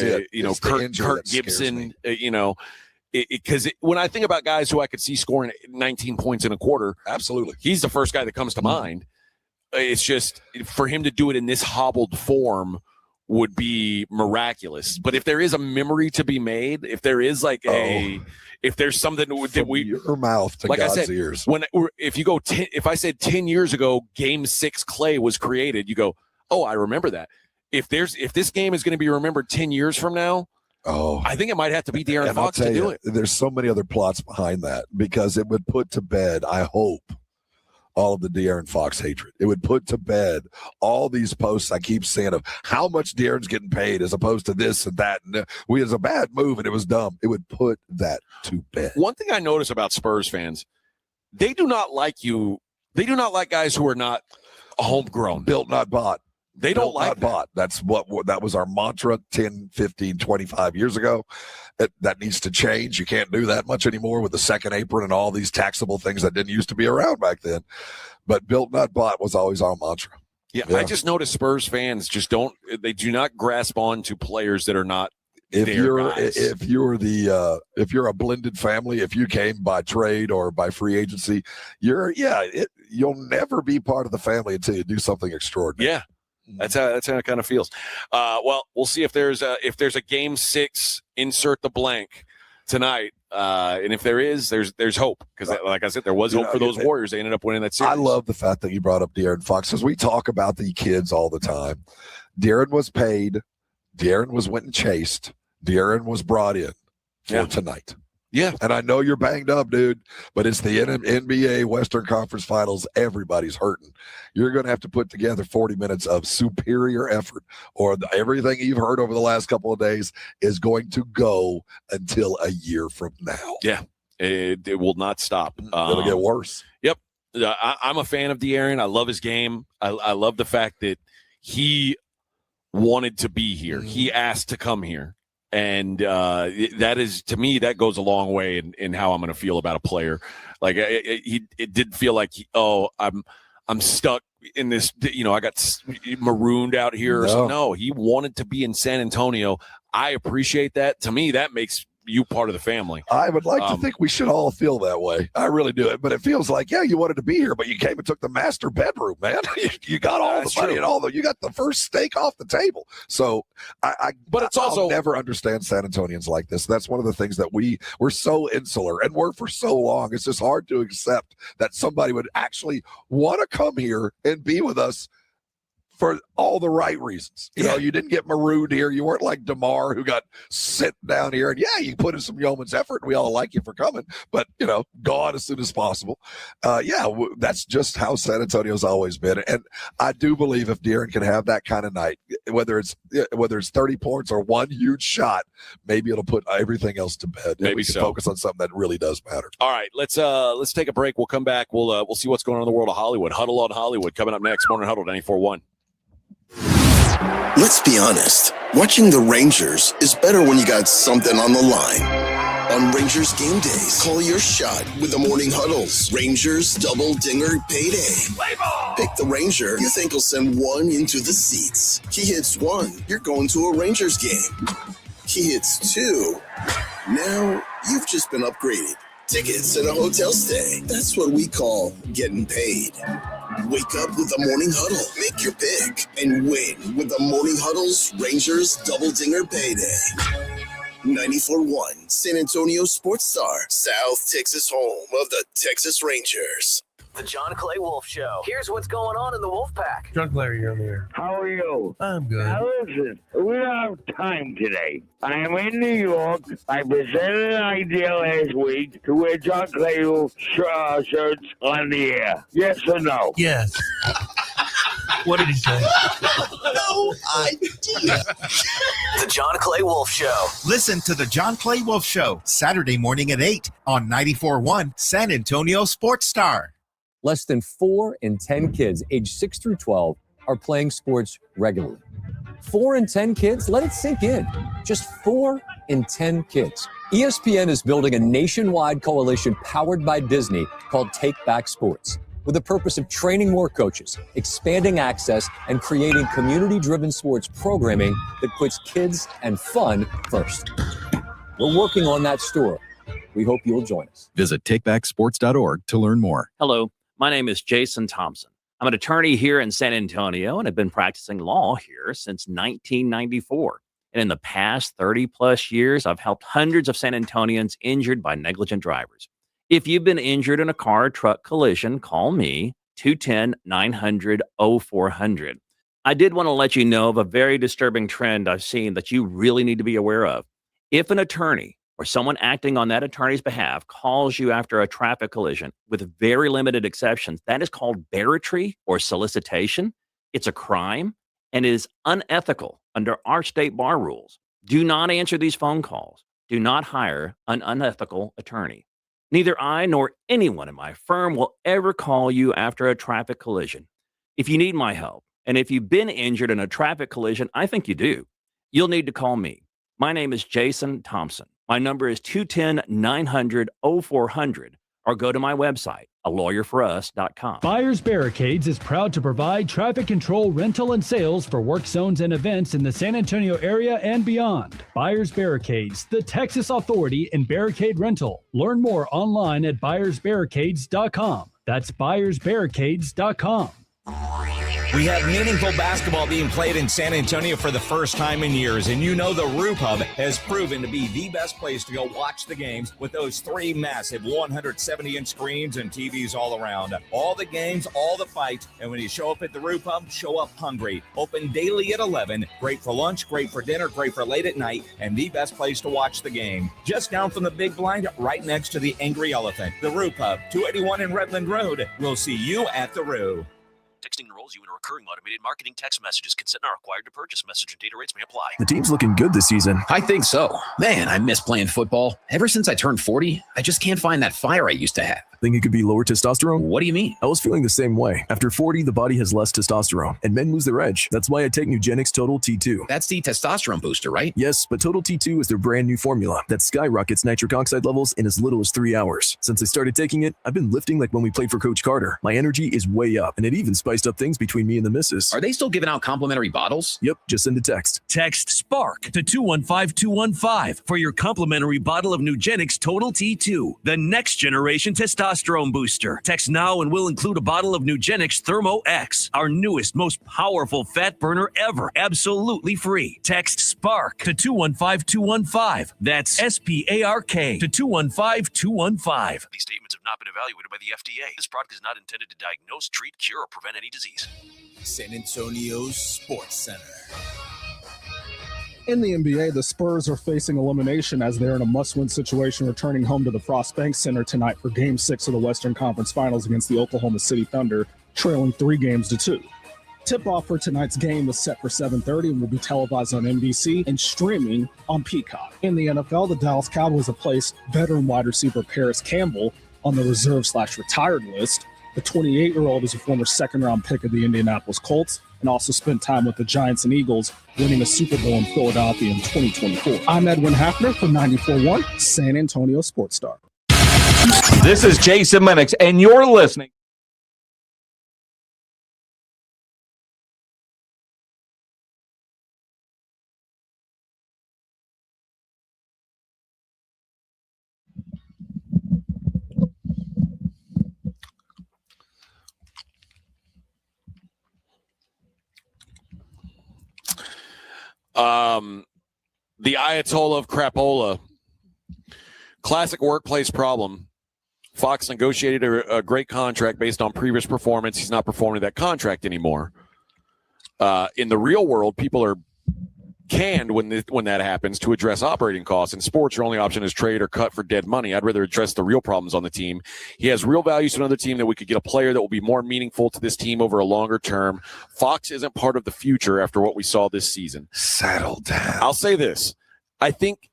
Kirk Gibson, because when I think about guys who I could see scoring 19 points in a quarter, absolutely, he's the first guy that comes to mind. It's just for him to do it in this hobbled form would be miraculous. But if there is a memory to be made, if there is if there's something that we your mouth to like God's I said, ears. If I said 10 years ago, Game 6 Klay was created, you go, oh, I remember that. If this game is going to be remembered 10 years from now, I think it might have to be De'Aaron Fox to do it. There's so many other plots behind that because it would put to bed, I hope, all of the De'Aaron Fox hatred. It would put to bed all these posts I keep seeing of how much De'Aaron's getting paid as opposed to this and that. And it was a bad move and it was dumb. It would put that to bed. One thing I notice about Spurs fans, they do not like you. They do not like guys who are not homegrown. Built, not bought. They don't like that. Bought. That's that was our mantra 10, 15, 25 years ago. That needs to change. You can't do that much anymore with the second apron and all these taxable things that didn't used to be around back then. But built, not bought was always our mantra. Yeah. I just noticed Spurs fans they do not grasp on to players that are not if you're a blended family, if you came by trade or by free agency, you'll never be part of the family until you do something extraordinary. Yeah. That's how it kind of feels. Well, we'll see if there's a Game 6 insert the blank tonight, and if there is, there's hope because, like I said, there was hope for those Warriors. They ended up winning that series. I love the fact that you brought up De'Aaron Fox because we talk about the kids all the time. De'Aaron was paid. De'Aaron went and chased. De'Aaron was brought in for tonight. Yeah. And I know you're banged up, dude, but it's the NBA Western Conference Finals. Everybody's hurting. You're going to have to put together 40 minutes of superior effort, or everything you've heard over the last couple of days is going to go until a year from now. Yeah. It will not stop. It'll get worse. Yep. I'm a fan of De'Aaron. I love his game. I love the fact that he wanted to be here. He asked to come here. And that is, to me, that goes a long way in how I'm going to feel about a player. Like it did feel like, I'm stuck in this, I got marooned out here. No, he wanted to be in San Antonio. I appreciate that. To me, that makes you part of the family. I would like to think we should all feel that way. I really do it. But it feels like, you wanted to be here, but you came and took the master bedroom, man. You got all the money and you got the first steak off the table. So I'll never understand San Antonians like this. That's one of the things that we're so insular and were for so long. It's just hard to accept that somebody would actually want to come here and be with us for all the right reasons. You know, you didn't get marooned here. You weren't like DeMar, who got sent down here. And yeah, you put in some yeoman's effort. We all like you for coming, but you know, gone as soon as possible. That's just how San Antonio's always been. And I do believe if De'Aaron can have that kind of night, whether it's 30 points or one huge shot, maybe it'll put everything else to bed. Maybe we can so. focus on something that really does matter. All right, let's take a break. We'll come back. We'll see what's going on in the world of Hollywood. Huddle on Hollywood coming up next. Morning Huddle 94.1. Let's be honest. Watching the Rangers is better when you got something on the line. On Rangers game days, call your shot with the Morning Huddles. Rangers Double Dinger Payday. Pick the Ranger you think will send one into the seats. He hits one, you're going to a Rangers game. He hits two. Now you've just been upgraded. Tickets and a hotel stay. That's what we call getting paid. Wake up with the Morning Huddle. Make your pick and win with the Morning Huddle's Rangers Double Dinger Payday. 94.1 San Antonio Sports Star, South Texas home of the Texas Rangers. The John Clay Wolf Show. Here's what's going on in the Wolf Pack. John Clay, you're on the air. How are you? I'm good. Now listen, we don't have time today. I am in New York. I presented an idea last week to wear John Clay Wolf shirts on the air. Yes or no? Yes. What did he say? No idea. The John Clay Wolf Show. Listen to the John Clay Wolf Show, Saturday morning at 8 on 94.1 San Antonio Sports Star. Less than 4 in 10 kids aged 6 through 12 are playing sports regularly. 4 in 10 kids? Let it sink in. Just 4 in 10 kids. ESPN is building a nationwide coalition powered by Disney called Take Back Sports, with the purpose of training more coaches, expanding access, and creating community-driven sports programming that puts kids and fun first. We're working on that story. We hope you'll join us. Visit takebacksports.org to learn more. Hello, my name is Jason Thompson. I'm an attorney here in San Antonio, and I've been practicing law here since 1994. And in the past 30-plus years, I've helped hundreds of San Antonians injured by negligent drivers. If you've been injured in a car-truck collision, call me, 210-900-0400. I did want to let you know of a very disturbing trend I've seen that you really need to be aware of. If an attorney or someone acting on that attorney's behalf calls you after a traffic collision, with very limited exceptions, that is called barratry or solicitation. It's a crime and is unethical under our state bar rules. Do not answer these phone calls. Do not hire an unethical attorney. Neither I nor anyone in my firm will ever call you after a traffic collision. If you need my help, and if you've been injured in a traffic collision, I think you do, you'll need to call me. My name is Jason Thompson. My number is 210-900-0400, or go to my website, alawyerforus.com. Buyers Barricades is proud to provide traffic control, rental, and sales for work zones and events in the San Antonio area and beyond. Buyers Barricades, the Texas authority in barricade rental. Learn more online at buyersbarricades.com. That's buyersbarricades.com. We have meaningful basketball being played in San Antonio for the first time in years, and you know the Roof Hub has proven to be the best place to go watch the games with those 3 massive 170-inch screens and TVs all around. All the games, all the fights, and when you show up at the Roof Hub, show up hungry. Open daily at 11, great for lunch, great for dinner, great for late at night, and the best place to watch the game. Just down from the big blind, right next to the Angry Elephant. The Roof Hub, 281 in Redland Road. We'll see you at the Roo. Texting enrolls you in a recurring automated marketing text messages. Consent not required to purchase. Message and data rates may apply. The team's looking good this season. I think so. Man, I miss playing football. Ever since I turned 40, I just can't find that fire I used to have. Think it could be lower testosterone? What do you mean? I was feeling the same way. After 40, the body has less testosterone, and men lose their edge. That's why I take Nugenix Total T2. That's the testosterone booster, right? Yes, but Total T2 is their brand new formula that skyrockets nitric oxide levels in as little as 3 hours. Since I started taking it, I've been lifting like when we played for Coach Carter. My energy is way up, and it even spiced up things between me and the missus. Are they still giving out complimentary bottles? Yep, just send a text. Text SPARK to 215-215 for your complimentary bottle of Nugenix Total T2, the next generation testosterone booster. Text now and we'll include a bottle of Nugenix Thermo X, our newest, most powerful fat burner ever, absolutely free. Text SPARK to 215-215. That's SPARK to 215-215. These statements have not been evaluated by the FDA. This product is not intended to diagnose, treat, cure, or prevent any disease. San Antonio's Sports Center. In the NBA, the Spurs are facing elimination as they're in a must-win situation, returning home to the Frost Bank Center tonight for Game 6 of the Western Conference Finals against the Oklahoma City Thunder, trailing 3-2. Tip-off for tonight's game is set for 7:30 and will be televised on NBC and streaming on Peacock. In the NFL, the Dallas Cowboys have placed veteran wide receiver Paris Campbell on the reserve/retired list. The 28-year-old is a former second-round pick of the Indianapolis Colts and also spent time with the Giants and Eagles, winning a Super Bowl in Philadelphia in 2024. I'm Edwin Hafner for 94.1 San Antonio Sports Star. This is Jason Minix, and you're listening. The Ayatollah of Crapola. Classic workplace problem. Fox negotiated a great contract based on previous performance. He's not performing that contract anymore. In the real world, people are canned when that happens to address operating costs. In sports, your only option is trade or cut for dead money. I'd rather address the real problems on the team. He has real value to another team that we could get a player that will be more meaningful to this team over a longer term. Fox isn't part of the future after what we saw this season. Settle down. I'll say this. I think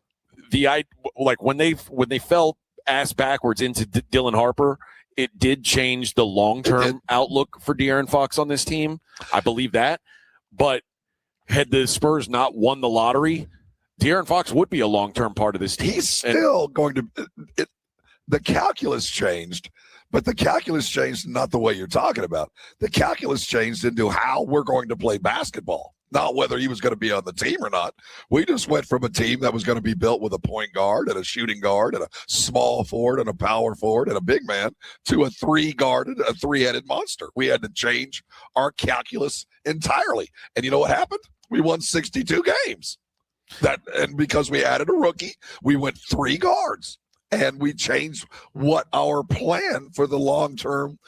when they fell ass backwards into Dylan Harper, it did change the long-term outlook for De'Aaron Fox on this team. I believe that. But had the Spurs not won the lottery, De'Aaron Fox would be a long-term part of this team. He's still going to the calculus changed, but the calculus changed not the way you're talking about. The calculus changed into how we're going to play basketball, not whether he was going to be on the team or not. We just went from a team that was going to be built with a point guard and a shooting guard and a small forward and a power forward and a big man to a three-headed monster. We had to change our calculus entirely. And you know what happened? We won 62 games. And because we added a rookie, we went 3 guards. And we changed what our plan for the long-term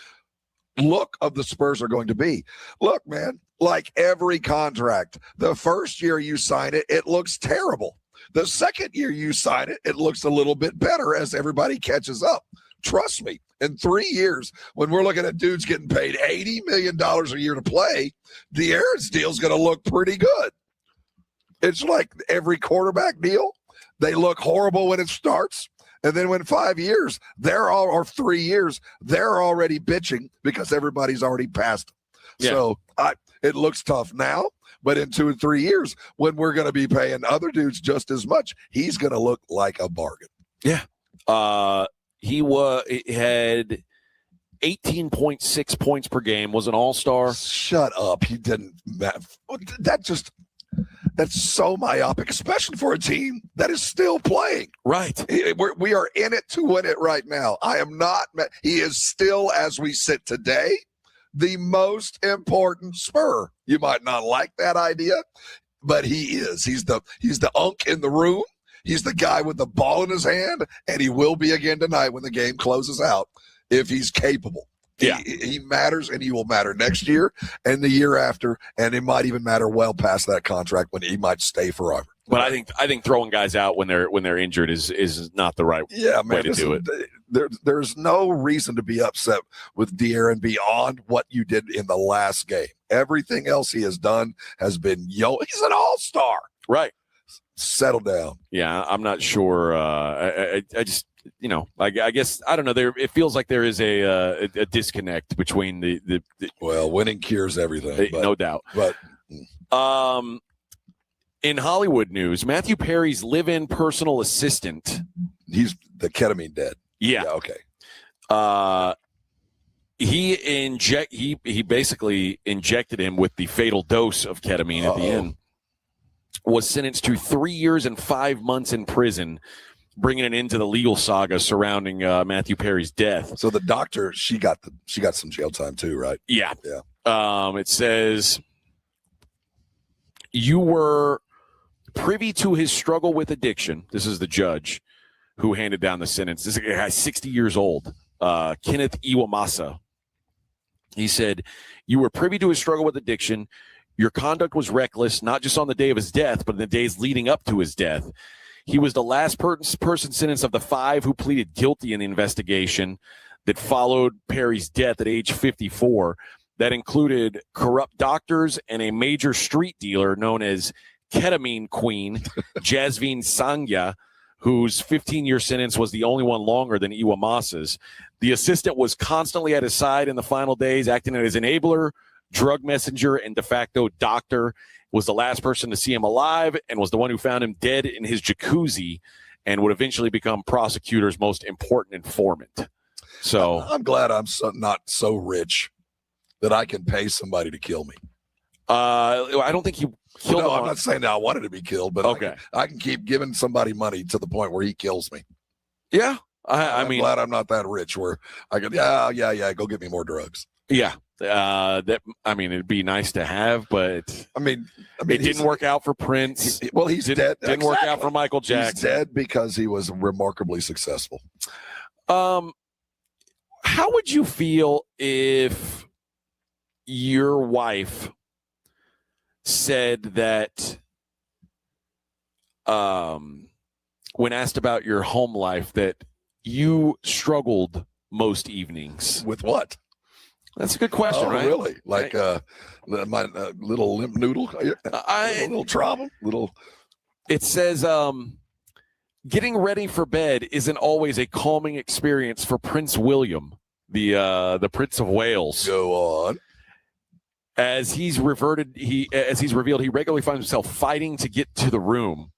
look of the Spurs are going to be. Look, man, like every contract, the first year you sign it, it looks terrible. The second year you sign it, it looks a little bit better as everybody catches up. Trust me, in 3 years, when we're looking at dudes getting paid $80 million a year to play, the De'Aaron's deal is going to look pretty good. It's like every quarterback deal. They look horrible when it starts. And then when 5 years, or 3 years, they're already bitching because everybody's already passed. Yeah. So it looks tough now, but in 2 or 3 years, when we're going to be paying other dudes just as much, he's going to look like a bargain. Yeah. He had 18.6 points per game, was an all-star. Shut up. He didn't. That's so myopic, especially for a team that is still playing. Right. We are in it to win it right now. I am not. He is still, as we sit today, the most important Spur. You might not like that idea, but he is. He's the unk in the room. He's the guy with the ball in his hand, and he will be again tonight when the game closes out if he's capable. Yeah. He matters, and he will matter next year and the year after, and it might even matter well past that contract when he might stay forever. But I think throwing guys out when they're injured is not the right way to do it. There's no reason to be upset with De'Aaron beyond what you did in the last game. Everything else he has done has been he's an all-star. Right. Settle down. Yeah, I'm not sure. I just, I guess, I don't know. It feels like there is a disconnect between the winning cures everything. No doubt. But in Hollywood news, Matthew Perry's live-in personal assistant. He's the ketamine dead. Yeah. Okay. He basically injected him with the fatal dose of ketamine at the end. Was sentenced to 3 years and 5 months in prison, bringing an end to the legal saga surrounding Matthew Perry's death. So the doctor, she got some jail time too, right? Yeah. Yeah. It says you were privy to his struggle with addiction. This is the judge who handed down the sentence. This is a guy 60 years old, Kenneth Iwamasa. He said, "You were privy to his struggle with addiction. Your conduct was reckless, not just on the day of his death, but in the days leading up to his death. He was the last person sentenced of the 5 who pleaded guilty in the investigation that followed Perry's death at age 54. That included corrupt doctors and a major street dealer known as Ketamine Queen, Jasveen Sangya, whose 15-year sentence was the only one longer than Iwamasa's. The assistant was constantly at his side in the final days, acting as enabler, drug messenger, and de facto doctor. Was the last person to see him alive and was the one who found him dead in his jacuzzi and would eventually become prosecutor's most important informant." So I'm glad I'm not so rich that I can pay somebody to kill me. I don't think he killed him. I'm not saying that I wanted to be killed, but okay. I can keep giving somebody money to the point where he kills me. Yeah. I'm glad I'm not that rich where I could, yeah, go get me more drugs. Yeah. It'd be nice to have, but it didn't work out for Prince. He's dead. Didn't work out for Michael Jackson. He's dead because he was remarkably successful. How would you feel if your wife said that, when asked about your home life, that you struggled most evenings? With what? That's a good question, right? Really? Like my little limp noodle, little trauma, little. It says, getting ready for bed isn't always a calming experience for Prince William, the Prince of Wales. Go on. As he's revealed, he regularly finds himself fighting to get to the room.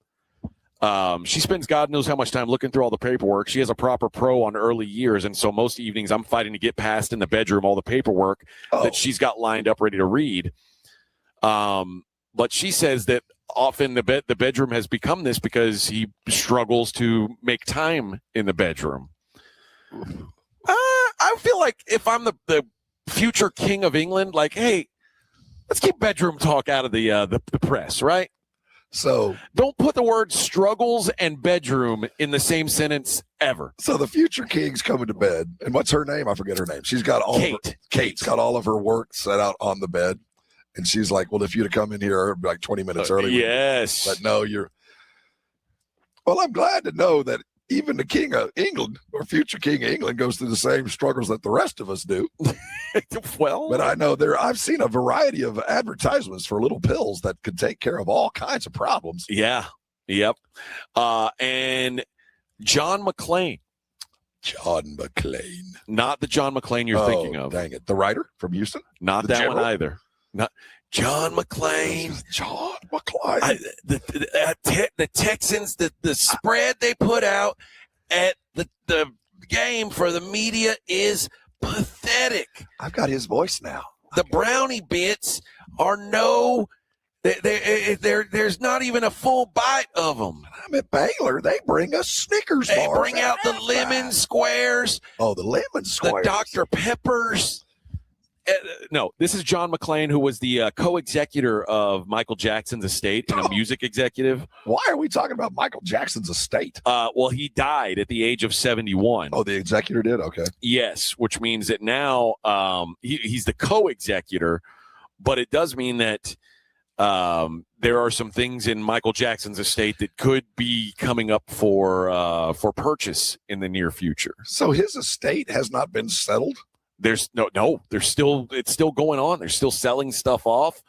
She spends God knows how much time looking through all the paperwork. She has a proper pro on early years, and so most evenings I'm fighting to get past in the bedroom all the paperwork that she's got lined up ready to read. But she says that often the bedroom has become this because he struggles to make time in the bedroom. I feel like if I'm the future king of England, like, hey, let's keep bedroom talk out of the press, right? So don't put the word struggles and bedroom in the same sentence ever. So the future king's coming to bed, and what's her name? I forget her name. She's got all Kate's got all of her work set out on the bed, and she's like, "Well, if you'd have come in here like 20 minutes early, yes." But no, you're. Well, I'm glad to know that even the king of England or future king of England goes through the same struggles that the rest of us do. Well, but I know I've seen a variety of advertisements for little pills that could take care of all kinds of problems. Yeah. Yep. And John McClane. John McClane. Not the John McClane you're thinking of. Dang it. The writer from Houston? Not that one either. Not John McClane. John McClane. The Texans, the spread they put out at the game for the media is pathetic. I've got his voice now. The brownie bits are there's not even a full bite of them. I'm at Baylor. They bring us Snickers bars. They bring out the lemon squares. Oh, the lemon squares. The Dr. Peppers. No, this is John McClane, who was the co-executor of Michael Jackson's estate and a music executive. Why are we talking about Michael Jackson's estate? Well, he died at the age of 71. Oh, the executor did? Okay. Yes, which means that now he's the co-executor, but it does mean that there are some things in Michael Jackson's estate that could be coming up for purchase in the near future. So his estate has not been settled? There's it's still going on. They're still selling stuff off.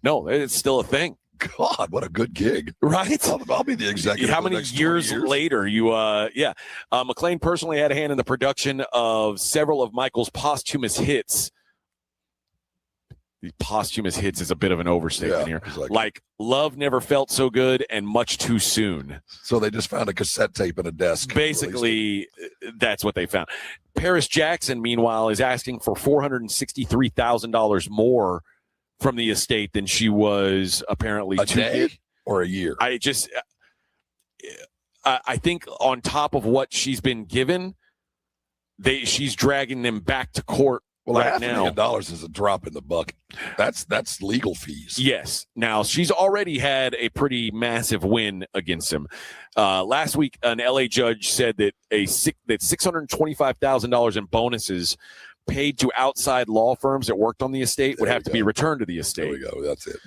No, it's still a thing. God, what a good gig. Right? I'll be the executive. How many years later McClane personally had a hand in the production of several of Michael's posthumous hits. The posthumous hits is a bit of an overstatement here. Like Love Never Felt So Good and Much Too Soon. So they just found a cassette tape in a desk. Basically, that's what they found. Paris Jackson, meanwhile, is asking for $463,000 more from the estate than she was apparently a day or a year. I think on top of what she's been given, she's dragging them back to court. Well, right now, $500,000 is a drop in the bucket. That's legal fees. Yes. Now, she's already had a pretty massive win against him. Last week, an LA judge said that $625,000 in bonuses paid to outside law firms that worked on the estate would have to be returned to the estate. There we go. That's it.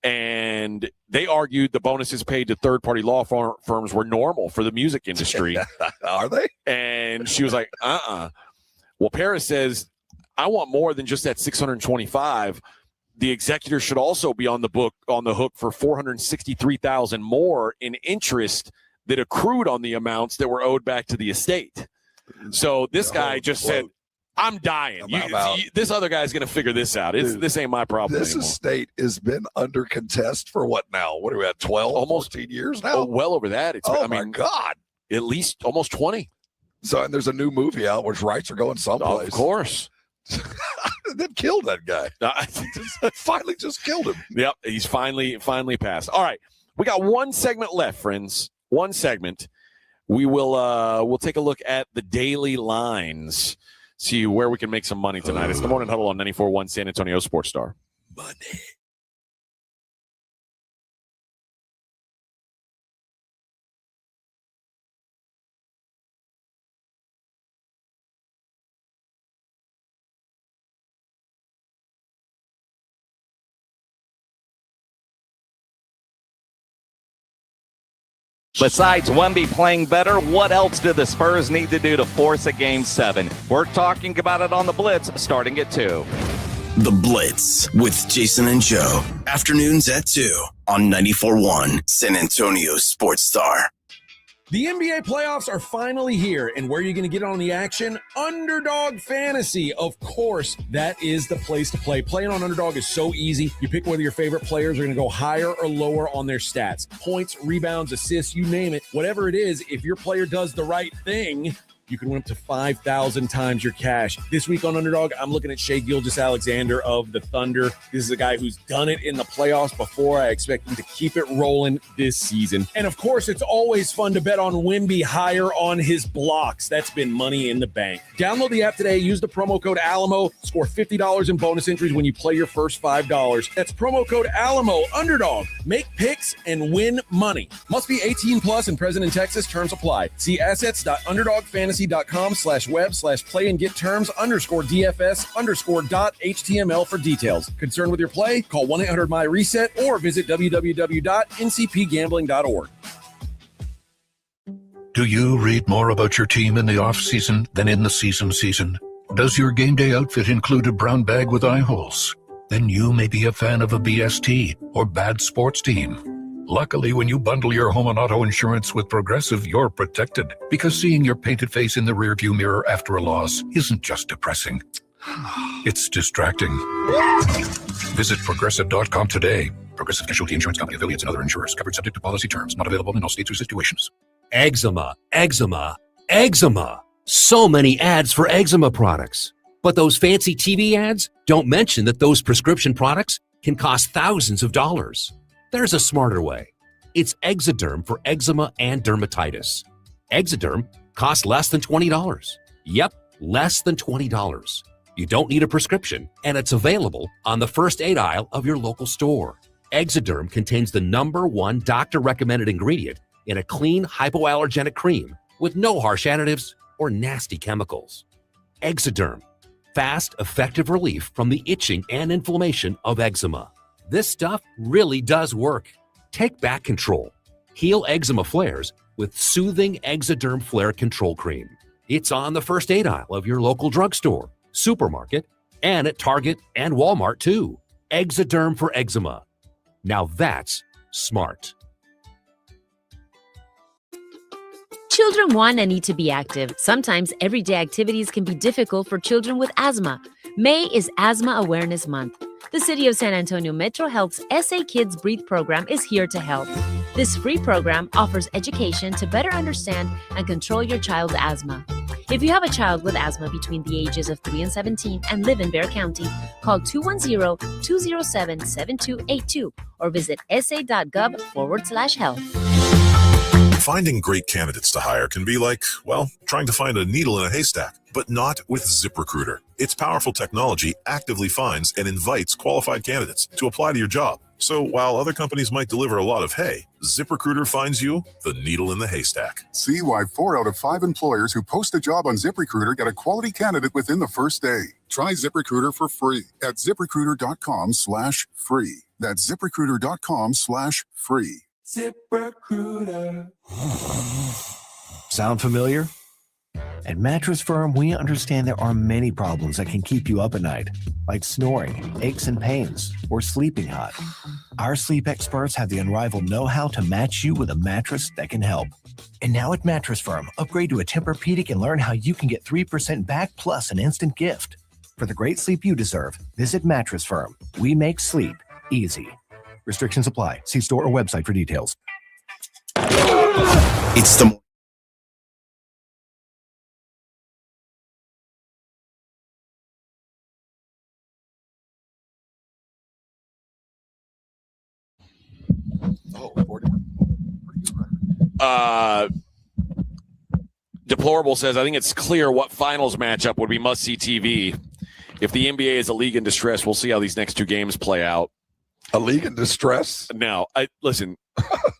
And they argued the bonuses paid to third-party law firms were normal for the music industry. Are they? And she was like, Well, Paris says, I want more than just that $625. The executor should also be on the hook for $463,000 more in interest that accrued on the amounts that were owed back to the estate. So this guy just said, I'm dying. This other guy's going to figure this out. This ain't my problem This anymore. estate has been under contest for what now? What are we at, 12, almost 14 years now? Oh, well over that. My God. At least almost 20. So, and there's a new movie out which rights are going someplace. Of course. They killed that guy. Finally just killed him. Yep, he's finally passed. All right, we got one segment left, friends. One segment. We will we'll take a look at the daily lines, see where we can make some money tonight. It's the Morning Huddle on 94.1 San Antonio Sports Star. Money. Besides Wemby playing better, what else do the Spurs need to do to force a Game 7? We're talking about it on the Blitz starting at 2. The Blitz with Jason and Joe. Afternoons at 2 on 94.1 San Antonio Sports Star. The NBA playoffs are finally here, and where are you going to get on the action? Underdog Fantasy. Of course, that is the place to play. Playing on Underdog is so easy. You pick whether your favorite players are going to go higher or lower on their stats. Points, rebounds, assists, you name it. Whatever it is, if your player does the right thing, you can win up to 5,000 times your cash. This week on Underdog, I'm looking at Shai Gilgeous-Alexander of the Thunder. This is a guy who's done it in the playoffs before. I expect him to keep it rolling this season. And of course, it's always fun to bet on Wemby higher on his blocks. That's been money in the bank. Download the app today. Use the promo code Alamo. Score $50 in bonus entries when you play your first $5. That's promo code Alamo. Underdog. Make picks and win money. Must be 18 plus and present in Texas. Terms apply. See assets.underdogfantasy.com/web/play and get terms _DFS_.html for details. Concerned with your play? Call 1-800-MY-RESET or visit www.ncpgambling.org. Do you read more about your team in the off-season than in the season? Does your game day outfit include a brown bag with eye holes? Then you may be a fan of a BST or bad sports team. Luckily, when you bundle your home and auto insurance with Progressive, you're protected. Because seeing your painted face in the rearview mirror after a loss isn't just depressing. It's distracting. Visit Progressive.com today. Progressive Casualty Insurance Company, affiliates, and other insurers. Covered subject to policy terms. Not available in all states or situations. Eczema, eczema, eczema. So many ads for eczema products. But those fancy TV ads don't mention that those prescription products can cost thousands of dollars. There's a smarter way. It's Exoderm for eczema and dermatitis. Exoderm costs less than $20. Yep, less than $20. You don't need a prescription, and it's available on the first aid aisle of your local store. Exoderm contains the #1 doctor-recommended ingredient in a clean, hypoallergenic cream with no harsh additives or nasty chemicals. Exoderm, fast, effective relief from the itching and inflammation of eczema. This stuff really does work. Take back control. Heal eczema flares with soothing Exoderm Flare Control Cream. It's on the first aid aisle of your local drugstore, supermarket, and at Target and Walmart too. Exoderm for eczema. Now that's smart. Children want and need to be active. Sometimes everyday activities can be difficult for children with asthma. May is Asthma Awareness Month. The City of San Antonio Metro Health's SA Kids Breathe program is here to help. This free program offers education to better understand and control your child's asthma. If you have a child with asthma between the ages of 3 and 17 and live in Bexar County, call 210-207-7282 or visit sa.gov/health. Finding great candidates to hire can be like, well, trying to find a needle in a haystack, but not with ZipRecruiter. Its powerful technology actively finds and invites qualified candidates to apply to your job. So while other companies might deliver a lot of hay, ZipRecruiter finds you the needle in the haystack. See why 4 out of 5 employers who post a job on ZipRecruiter get a quality candidate within the first day. Try ZipRecruiter for free at ZipRecruiter.com/free. That's ZipRecruiter.com/free. ZipRecruiter. Sound familiar? At Mattress Firm, we understand there are many problems that can keep you up at night, like snoring, aches and pains, or sleeping hot. Our sleep experts have the unrivaled know-how to match you with a mattress that can help. And now at Mattress Firm, upgrade to a Tempur-Pedic and learn how you can get 3% back plus an instant gift. For the great sleep you deserve, visit Mattress Firm. We make sleep easy. Restrictions apply. See store or website for details. It's the Deplorable says, I think it's clear what finals matchup would be must-see TV. If the NBA is a league in distress, we'll see how these next 2 games play out. A league in distress? No, listen,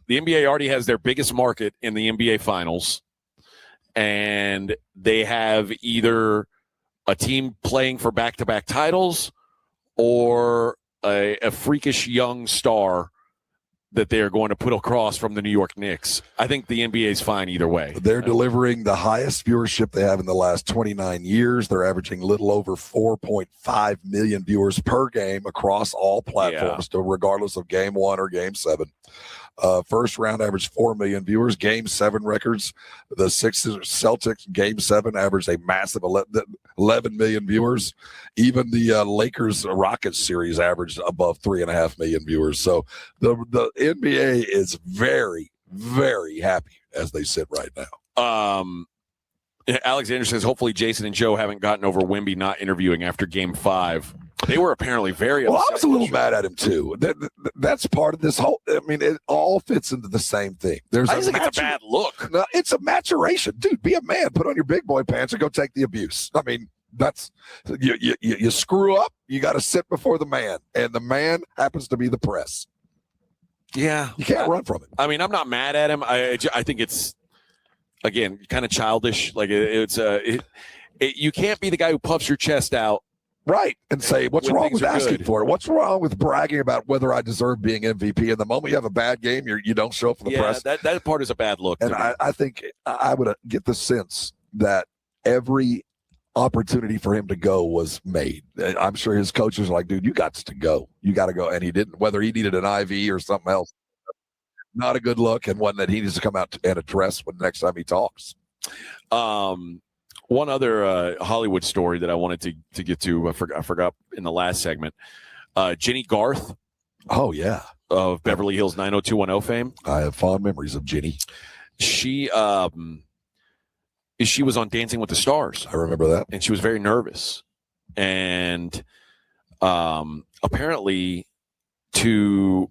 the NBA already has their biggest market in the NBA finals, and they have either a team playing for back-to-back titles or a freakish young star that they are going to put across from the New York Knicks. I think the NBA is fine either way. They're delivering the highest viewership they have in the last 29 years. They're averaging a little over 4.5 million viewers per game across all platforms, regardless of Game 1 or Game 7. First round averaged 4 million viewers. Game 7 records. The Sixers Celtics Game 7 averaged a massive 11 million viewers. Even the Lakers Rockets series averaged above 3.5 million viewers. So the NBA is very, very happy as they sit right now. Alexander says, hopefully Jason and Joe haven't gotten over Wemby not interviewing after Game 5. They were apparently very upset. Well, I was a little mad at him, too. That's part of this whole – I mean, it all fits into the same thing. I just think it's a bad look. No, it's a maturation. Dude, be a man. Put on your big boy pants and go take the abuse. I mean, that's you screw up, you got to sit before the man, and the man happens to be the press. Yeah. You can't run from it. I mean, I'm not mad at him. I think it's, again, kind of childish. Like, you can't be the guy who puffs your chest out. Right. And say, what's wrong with asking for it? What's wrong with bragging about whether I deserve being MVP? And the moment you have a bad game, you don't show up for the press. That part is a bad look. And I think I would get the sense that every opportunity for him to go was made. I'm sure his coaches are like, dude, you got to go. You got to go. And he didn't, whether he needed an IV or something else. Not a good look, and one that he needs to come out and address when next time he talks. One other Hollywood story that I wanted to get to, I forgot in the last segment. Jenny Garth. Oh, yeah. Of Beverly Hills 90210 fame. I have fond memories of Jenny. She was on Dancing with the Stars. I remember that. And she was very nervous. And apparently to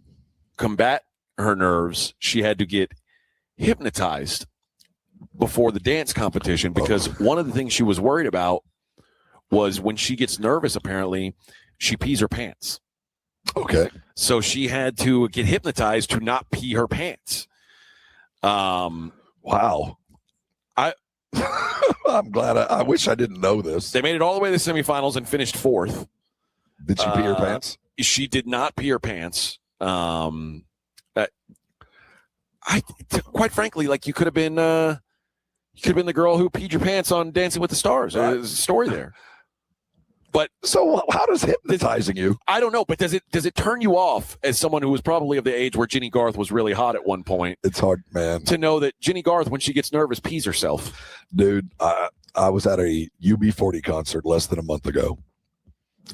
combat her nerves, she had to get hypnotized before the dance competition, because one of the things she was worried about was when she gets nervous, apparently she pees her pants. Okay. So she had to get hypnotized to not pee her pants. Wow. I'm glad. I wish I didn't know this. They made it all the way to the semifinals and finished 4th. Did she pee her pants? She did not pee her pants. Quite frankly, like, you could have been the girl who peed your pants on Dancing with the Stars. There's a story there. But so how does hypnotizing you? I don't know, but does it turn you off as someone who was probably of the age where Jenny Garth was really hot at one point? It's hard, man, to know that Jenny Garth, when she gets nervous, pees herself. Dude, I was at a UB40 concert less than a month ago,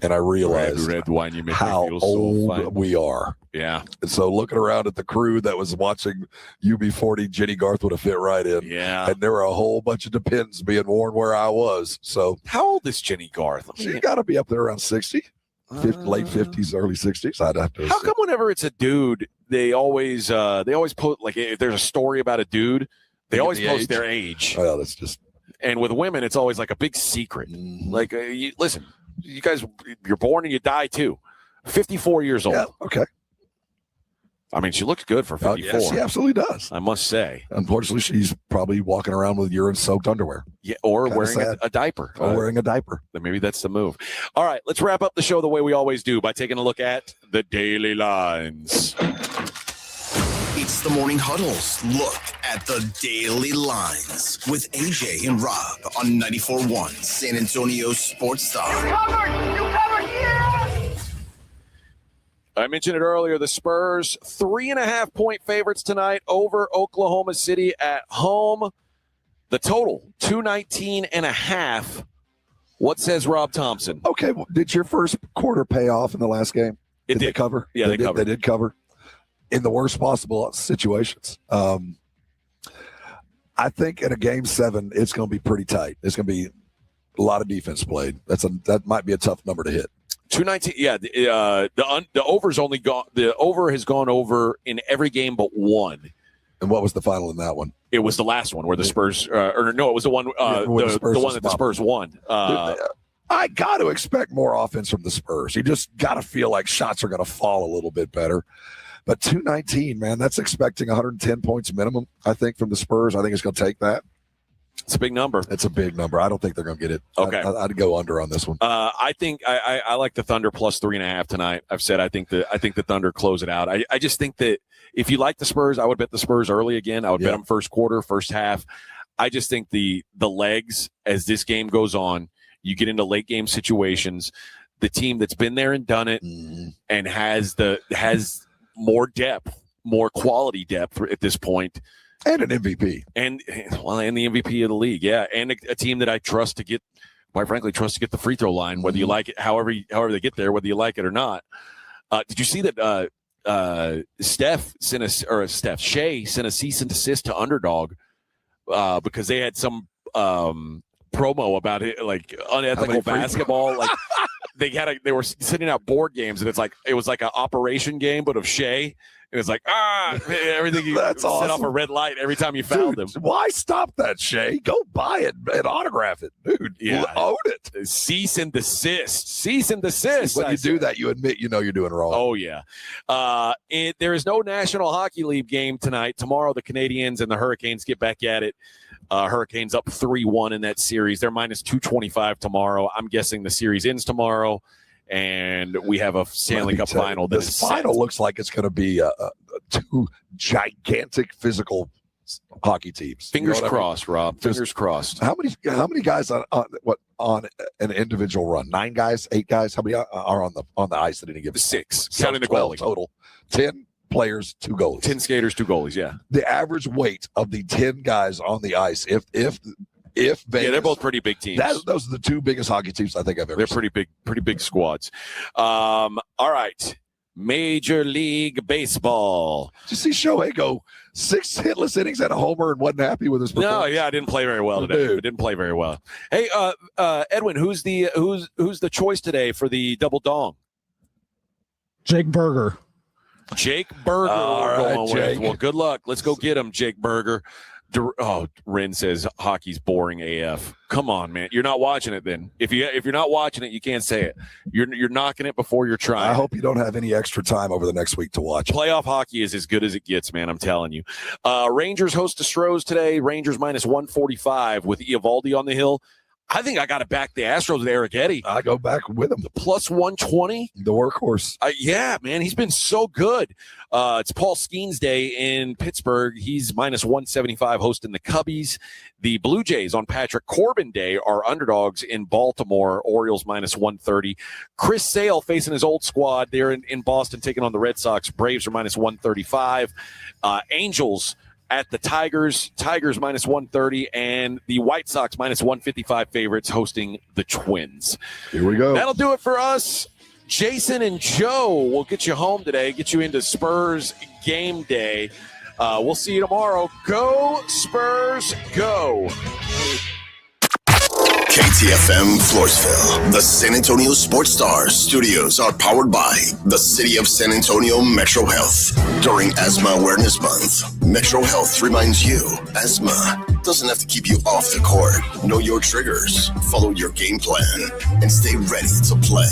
and I realized red wine, you make how me feel so old fine. we are. Yeah. And so looking around at the crew that was watching UB40, Jenny Garth would have fit right in. Yeah. And there were a whole bunch of Depends being worn where I was. So how old is Jenny Garth? She's got to be up there around 60, late 50s, early 60s. I'd have to. How come whenever it's a dude, they always post, like, if there's a story about a dude, they always post their age. Well, that's just. And with women, it's always like a big secret. Like, listen, you guys, you're born and you die too. 54 years old. Yeah, okay. I mean, she looks good for 54. Yes, she absolutely does. I must say. Unfortunately, she's probably walking around with urine-soaked underwear. Yeah, or Kinda wearing a diaper. Or wearing a diaper. Then maybe that's the move. All right, let's wrap up the show the way we always do by taking a look at the daily lines. It's the Morning Huddle's look at the daily lines with AJ and Rob on 94.1 San Antonio Sports Star. You covered, yeah! I mentioned it earlier. The Spurs, 3.5-point favorites tonight over Oklahoma City at home. The total, 219.5. What says Rob Thompson? Okay, well, did your first quarter pay off in the last game? Did they cover? Yeah, they covered. They did cover in the worst possible situations. I think in a Game 7, it's going to be pretty tight. It's going to be a lot of defense played. That might be a tough number to hit. 219. Yeah, the over's only gone. The over has gone over in every game but one. And what was the final in that one? It was the last one where the Spurs, or no, it was the one, the one that the Spurs won. I got to expect more offense from the Spurs. You just got to feel like shots are going to fall a little bit better. But 219, man, that's expecting 110 points minimum, I think, from the Spurs. I think it's going to take that. It's a big number. It's a big number. I don't think they're going to get it. Okay. I'd go under on this one. I think I like the Thunder plus 3.5 tonight. I've said I think the Thunder close it out. I just think that if you like the Spurs, I would bet the Spurs early again. I would bet them first quarter, first half. I just think the legs as this game goes on, you get into late game situations. The team that's been there and done it and has more depth, more quality depth at this point. And an MVP. And the MVP of the league, yeah. And a team that I trust to get, quite frankly, the free throw line, whether you like it, however they get there, whether you like it or not. Did you see that Shea sent a cease and desist to Underdog because they had some promo about it, like unethical basketball. Like they were sending out board games, and it was like an operation game, but of Shea. And it's like, everything you That's set awesome. off a red light every time you fouled him. Why stop that, Shea? Go buy it and autograph it, dude. Yeah. Own it. Cease and desist. Cease and desist. When you do that, you admit you know you're doing wrong. Oh, yeah. There is no National Hockey League game tonight. Tomorrow, the Canadiens and the Hurricanes get back at it. Hurricanes up 3-1 in that series. They're minus 225 tomorrow. I'm guessing the series ends tomorrow. And we have a Stanley Cup final. This final looks like it's going to be two gigantic physical hockey teams. Fingers crossed, Rob. Fingers crossed. How many guys on an individual run? 9 guys, 8 guys. How many are on the ice at any given? 6, counting the goalie. Total. 10 players, 2 goalies. 10 skaters, 2 goalies. Yeah. The average weight of the 10 guys on the ice, if Vegas, they're both pretty big teams. Those are the 2 biggest hockey teams I think I've ever They're seen. pretty big squads. All right. Major League Baseball. Did you see Shohei go 6 hitless innings at a homer and wasn't happy with his performance? No, yeah, I didn't play very well today. I didn't play very well. Hey, Edwin, who's the choice today for the double dong? Jake Berger. Jake Berger. All right, Jake. Well, good luck. Let's go get him, Jake Berger. Ren says hockey's boring AF. Come on, man. You're not watching it then. If you're not watching it, you can't say it. You're knocking it before you're trying. I hope you don't have any extra time over the next week to watch. Playoff hockey is as good as it gets, man. I'm telling you. Rangers host the Stros today. Rangers minus 145 with Eovaldi on the hill. I think I got to back the Astros with Eric Eddy. I go back with him. The plus 120. The workhorse. Yeah, man. He's been so good. It's Paul Skeens Day in Pittsburgh. He's minus 175 hosting the Cubbies. The Blue Jays on Patrick Corbin Day are underdogs in Baltimore. Orioles minus 130. Chris Sale facing his old squad. They're in Boston taking on the Red Sox. Braves are minus 135. Angels at the Tigers minus 130, and the White Sox minus 155 favorites hosting the Twins. Here we go. That'll do it for us. Jason and Joe will get you home today, get you into Spurs game day. We'll see you tomorrow. Go Spurs, go. KTFM Floresville. The San Antonio Sports Star studios are powered by the City of San Antonio Metro Health. During Asthma Awareness Month, Metro Health reminds you, asthma doesn't have to keep you off the court. Know your triggers, follow your game plan, and stay ready to play.